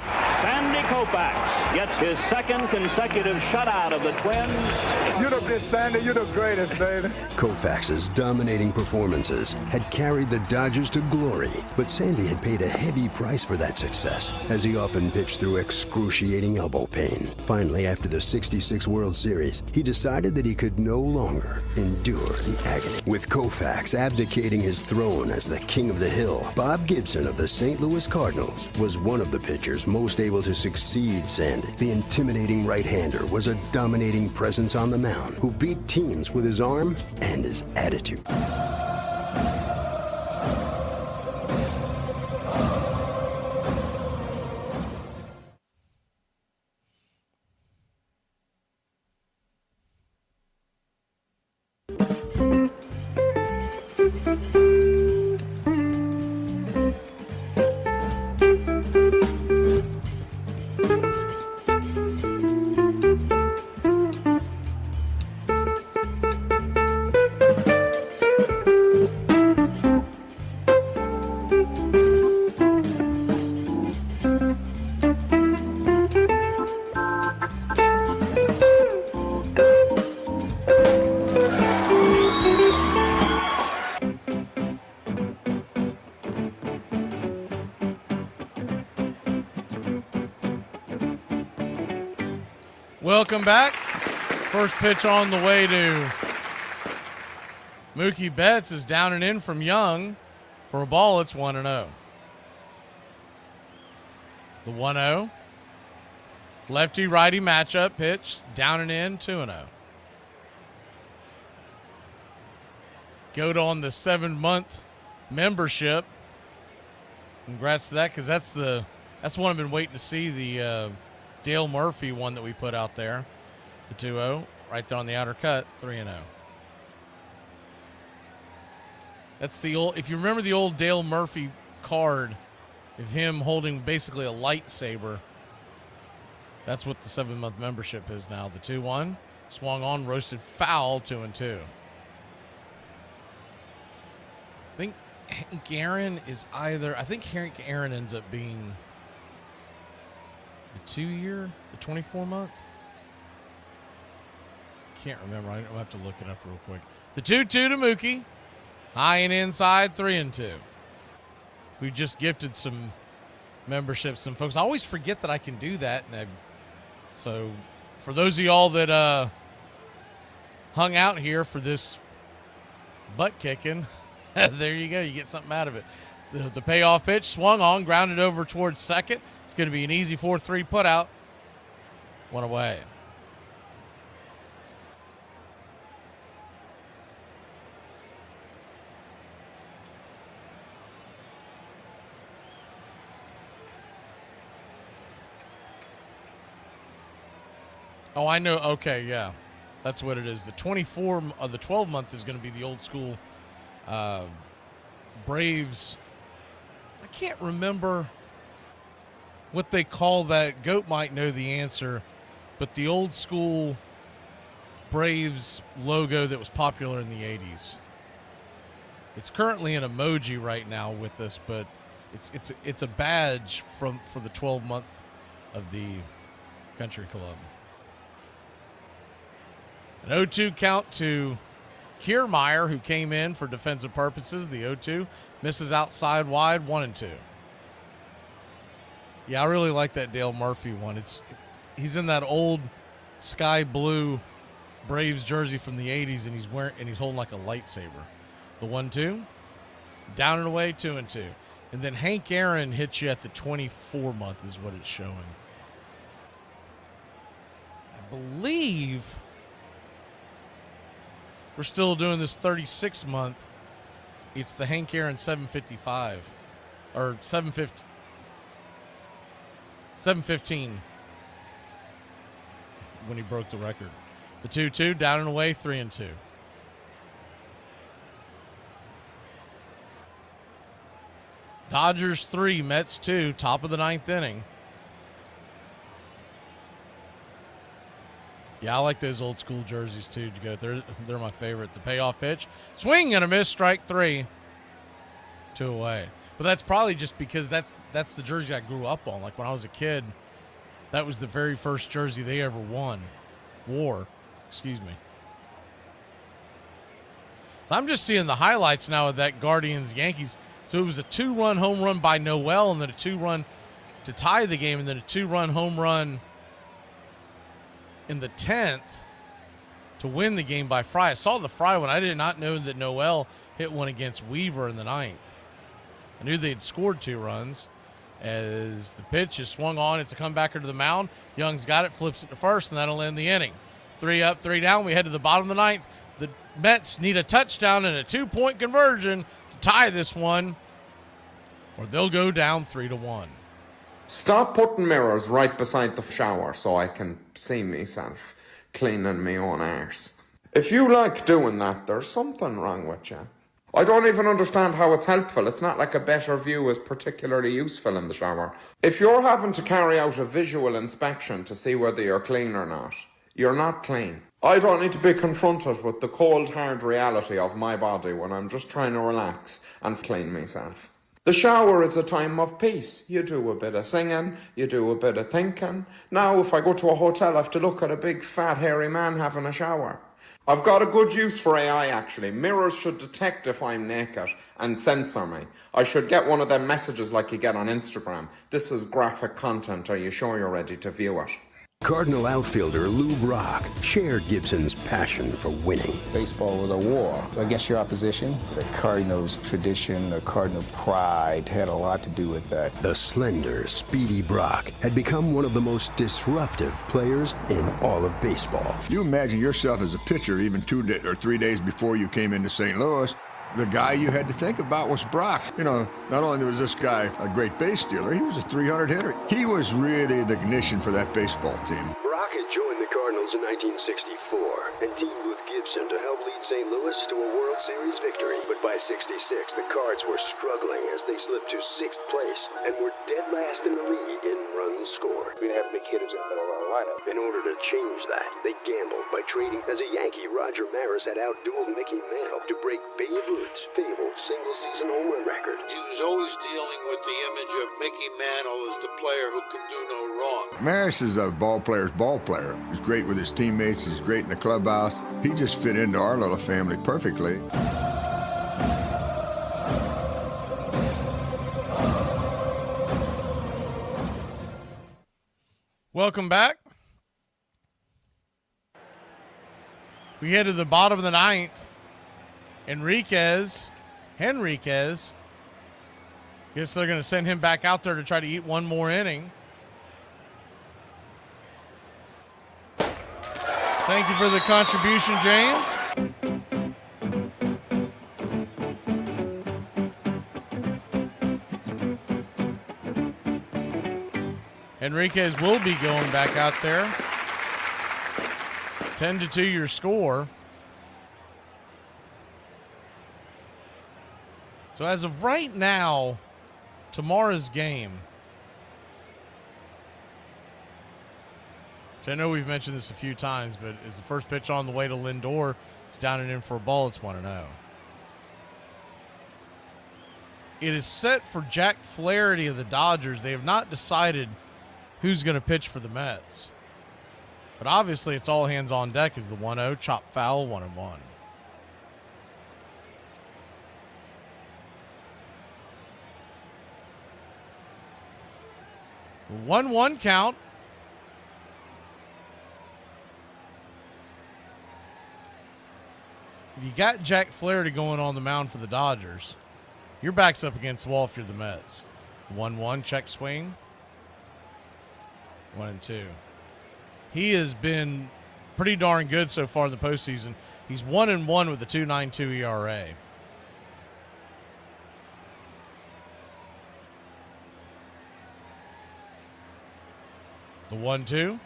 Sandy Koufax gets his second consecutive shutout of the Twins. You're the best, Sandy. You're the greatest, baby. Koufax's dominating performances had carried the Dodgers to glory, but Sandy had paid a heavy price for that success, as he often pitched through excruciating elbow pain. Finally, after the '66 World Series, he decided that he could no longer endure the agony. With Koufax abdicating his throne as the king of the hill, Bob Gibson of the St. Louis Cardinals was one of the pitchers most able to succeed Sandy. The intimidating right-hander was a dominating presence on the mound who beat teams with his arm and his attitude. Welcome back. First pitch on the way to Mookie Betts is down and in from Young. For a ball, it's 1-0. The 1-0. Lefty-righty matchup pitch, down and in, 2-0. Goat on the 7-month membership. Congrats to that, because that's one I've been waiting to see, the Dale Murphy one that we put out there. The 2-0, right there on the outer cut, 3-0. That's the old, if you remember the old Dale Murphy card of him holding basically a lightsaber, that's what the 7-month membership is now. The 2-1, swung on, roasted foul, 2-2. I think Hank Aaron is either, I think Hank Aaron ends up being the 2-year, the 24-month. Can't remember. I'll have to look it up real quick. The 2-2 to Mookie. High and inside, 3-2. We just gifted some memberships, some folks. I always forget that I can do that. So for those of y'all that hung out here for this butt kicking, there you go. You get something out of it. The payoff pitch, swung on, grounded over towards second. It's going to be an easy 4-3 put out. One away. Oh, I know. Okay, yeah. That's what it is. The 12-month is going to be the old school Braves. I can't remember what they call that. Goat might know the answer. but the old school Braves logo that was popular in the 80s. It's currently an emoji right now with this, but it's a badge for the 12-month of the country club. An 0-2 count to Kiermaier, who came in for defensive purposes. The 0-2 misses outside wide, 1-2. Yeah, I really like that Dale Murphy one. He's in that old sky blue Braves jersey from the 80s, and he's holding like a lightsaber. The 1-2, down and away, 2-2. And then Hank Aaron hits you at the 24 month is what it's showing. I believe we're still doing this 36 month. It's the Hank Aaron 755 or 715 when he broke the record. The 2-2, down and away, 3-2. Dodgers 3, Mets 2, top of the 9th inning. Yeah, I like those old school jerseys too. They're my favorite. The payoff pitch, swing and a miss, strike 3, 2 away. But that's probably just because that's the jersey I grew up on. Like when I was a kid, that was the very first jersey they ever wore. Excuse me. So I'm just seeing the highlights now of that Guardians-Yankees. So it was a 2-run home run by Noel, and then a 2-run to tie the game, and then a 2-run home run in the 10th to win the game by Fry. I saw the Fry one. I did not know that Noel hit one against Weaver in the 9th. I knew they'd scored 2 runs. As the pitch is swung on, it's a comebacker to the mound. Young's got it, flips it to first, and that'll end the inning. 3 up, 3 down. We head to the bottom of the 9th. The Mets need a touchdown and a 2-point conversion to tie this one, or they'll go down 3-1. Stop putting mirrors right beside the shower so I can see myself cleaning my own arse. If you like doing that, there's something wrong with you. I don't even understand how it's helpful. It's not like a better view is particularly useful in the shower. If you're having to carry out a visual inspection to see whether you're clean or not, you're not clean. I don't need to be confronted with the cold, hard reality of my body when I'm just trying to relax and clean myself. The shower is a time of peace. You do a bit of singing, you do a bit of thinking. Now, if I go to a hotel, I have to look at a big, fat, hairy man having a shower. I've got a good use for AI, actually. Mirrors should detect if I'm naked and censor me. I should get one of them messages like you get on Instagram. This is graphic content. Are you sure you're ready to view it? Cardinal outfielder Lou Brock shared Gibson's passion for winning. Baseball was a war against your opposition. The Cardinals' tradition, the Cardinal pride had a lot to do with that. The slender, speedy Brock had become one of the most disruptive players in all of baseball. You imagine yourself as a pitcher even 2 or 3 days before you came into St. Louis. The guy you had to think about was Brock. You know, not only was this guy a great base stealer, he was a 300 hitter. He was really the ignition for that baseball team. Brock had joined the Cardinals in 1964 and teamed with Gibson to help lead St. Louis to a World Series victory. But by '66, the Cards were struggling as they slipped to 6th place and were dead last in the league in runs scored. We didn't have big hitters in the middle of our lineup. In order to change that, they gambled by trading. As a Yankee, Roger Maris had outdueled Mickey Mantle to break Babe Ruth's fabled single-season home run record. He was always dealing with the image of Mickey Mantle as the player who could do no wrong. Maris is a ball player's ball player. He's great with his teammates. He's great in the clubhouse. He just fit into our little family perfectly. Welcome back. We head to the bottom of the 9th. Henriquez. Guess they're going to send him back out there to try to eat one more inning. Thank you for the contribution, James. Henriquez will be going back out there. 10-2 your score. So as of right now, tomorrow's game, I know we've mentioned this a few times, but is the first pitch on the way to Lindor. It's down and in for a ball. It's 1-0. It is set for Jack Flaherty of the Dodgers. They have not decided who's going to pitch for the Mets. But obviously it's all hands on deck as the 1-0, chop foul, 1-1. The 1-1 count. You got Jack Flaherty going on the mound for the Dodgers. Your back's up against the wall if you're the Mets. 1-1, check swing. 1-2. He has been pretty darn good so far in the postseason. He's 1-1 with a 2.92 ERA. The 1-2.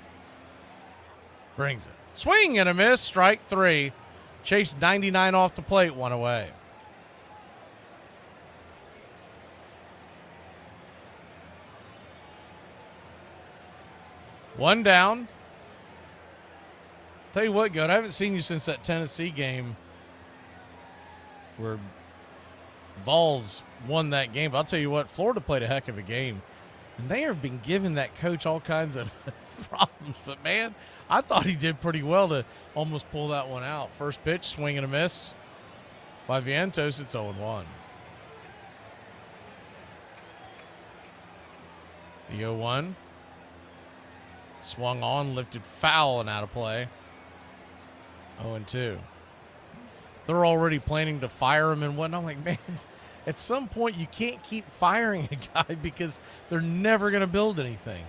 Brings it. Swing and a miss. Strike 3. Chase 99 off the plate. 1 away. One down. Tell you what, Goat, I haven't seen you since that Tennessee game where Vols won that game. But I'll tell you what, Florida played a heck of a game. And they have been giving that coach all kinds of problems. But, man, I thought he did pretty well to almost pull that one out. First pitch, swing and a miss. By Vientos, it's 0-1. The 0-1. Swung on, lifted foul and out of play. 0-2. They're already planning to fire him and whatnot. I'm like, man, at some point you can't keep firing a guy because they're never going to build anything.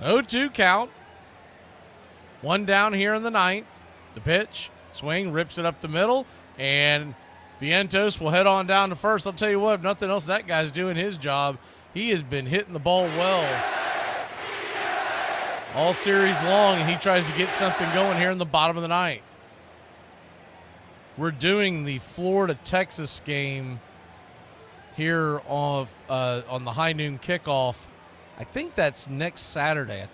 0-2 count. One down here in the ninth. The pitch, swing, rips it up the middle, and Vientos will head on down to first. I'll tell you what, if nothing else, that guy's doing his job. He has been hitting the ball well all series long, and he tries to get something going here in the bottom of the ninth. We're doing the Florida-Texas game here on the high noon kickoff. I think that's next Saturday. I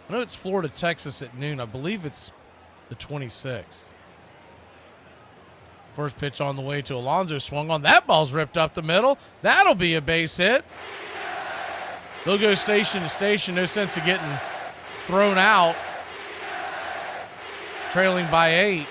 know it's Florida-Texas at noon. I believe it's the 26th. First pitch on the way to Alonso. Swung on. That ball's ripped up the middle. That'll be a base hit. They'll go station to station. No sense of getting thrown out. Trailing by 8.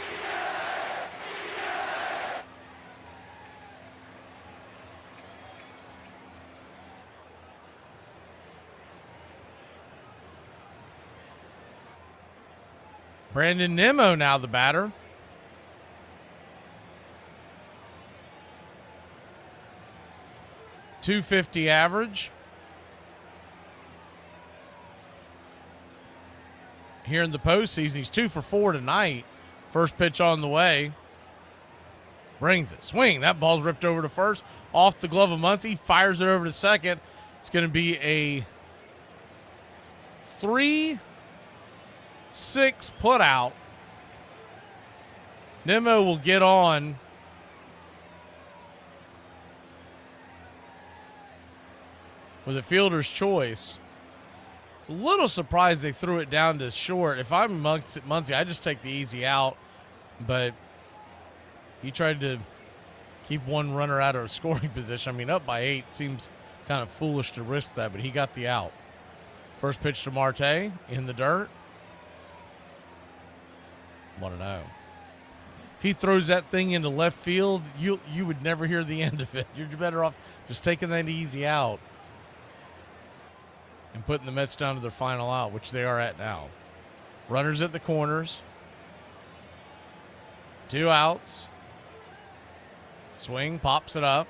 Brandon Nimmo now the batter. .250 average. Here in the postseason, he's 2 for 4 tonight. First pitch on the way. Brings it. Swing. That ball's ripped over to first. Off the glove of Muncy. Fires it over to second. It's going to be a 3-6 put out. Nimmo will get on. With a fielder's choice. It's a little surprised they threw it down to short. If I'm Muncy, I just take the easy out. But he tried to keep one runner out of scoring position. I mean, up by 8 seems kind of foolish to risk that, but he got the out. First pitch to Marte in the dirt. 1-0. If he throws that thing into left field, you would never hear the end of it. You're better off just taking that easy out and putting the Mets down to their final out, which they are at now. Runners at the corners. 2 outs. Swing, pops it up.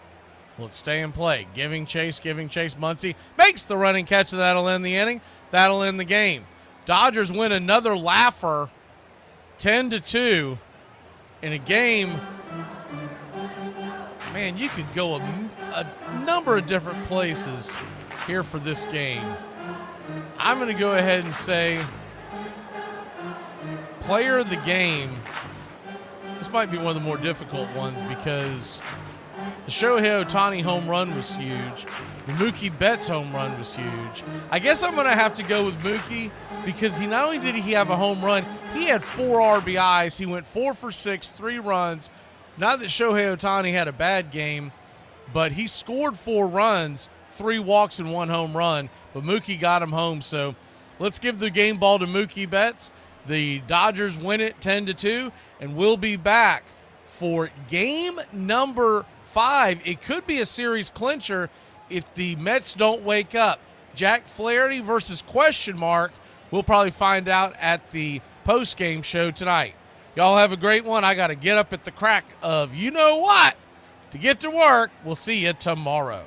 Will it stay in play? Giving chase. Muncy makes the running catch, and that'll end the inning. That'll end the game. Dodgers win another laugher, 10-2 in a game. Man, you could go a number of different places here for this game. I'm going to go ahead and say player of the game. This might be one of the more difficult ones because The Shohei Ohtani home run was huge. The Mookie Betts home run was huge. I guess I'm going to have to go with Mookie because he not only did he have a home run, he had 4 RBIs. He went 4 for 6, 3 runs. Not that Shohei Ohtani had a bad game, but he scored 4 runs, 3 walks, and 1 home run. But Mookie got him home. So let's give the game ball to Mookie Betts. The Dodgers win it 10-2, and we'll be back for game number 5. It could be a series clincher if the Mets don't wake up. Jack Flaherty versus question mark. We'll probably find out at the post-game show tonight. Y'all have a great one. I got to get up at the crack of you know what to get to work. We'll see you tomorrow.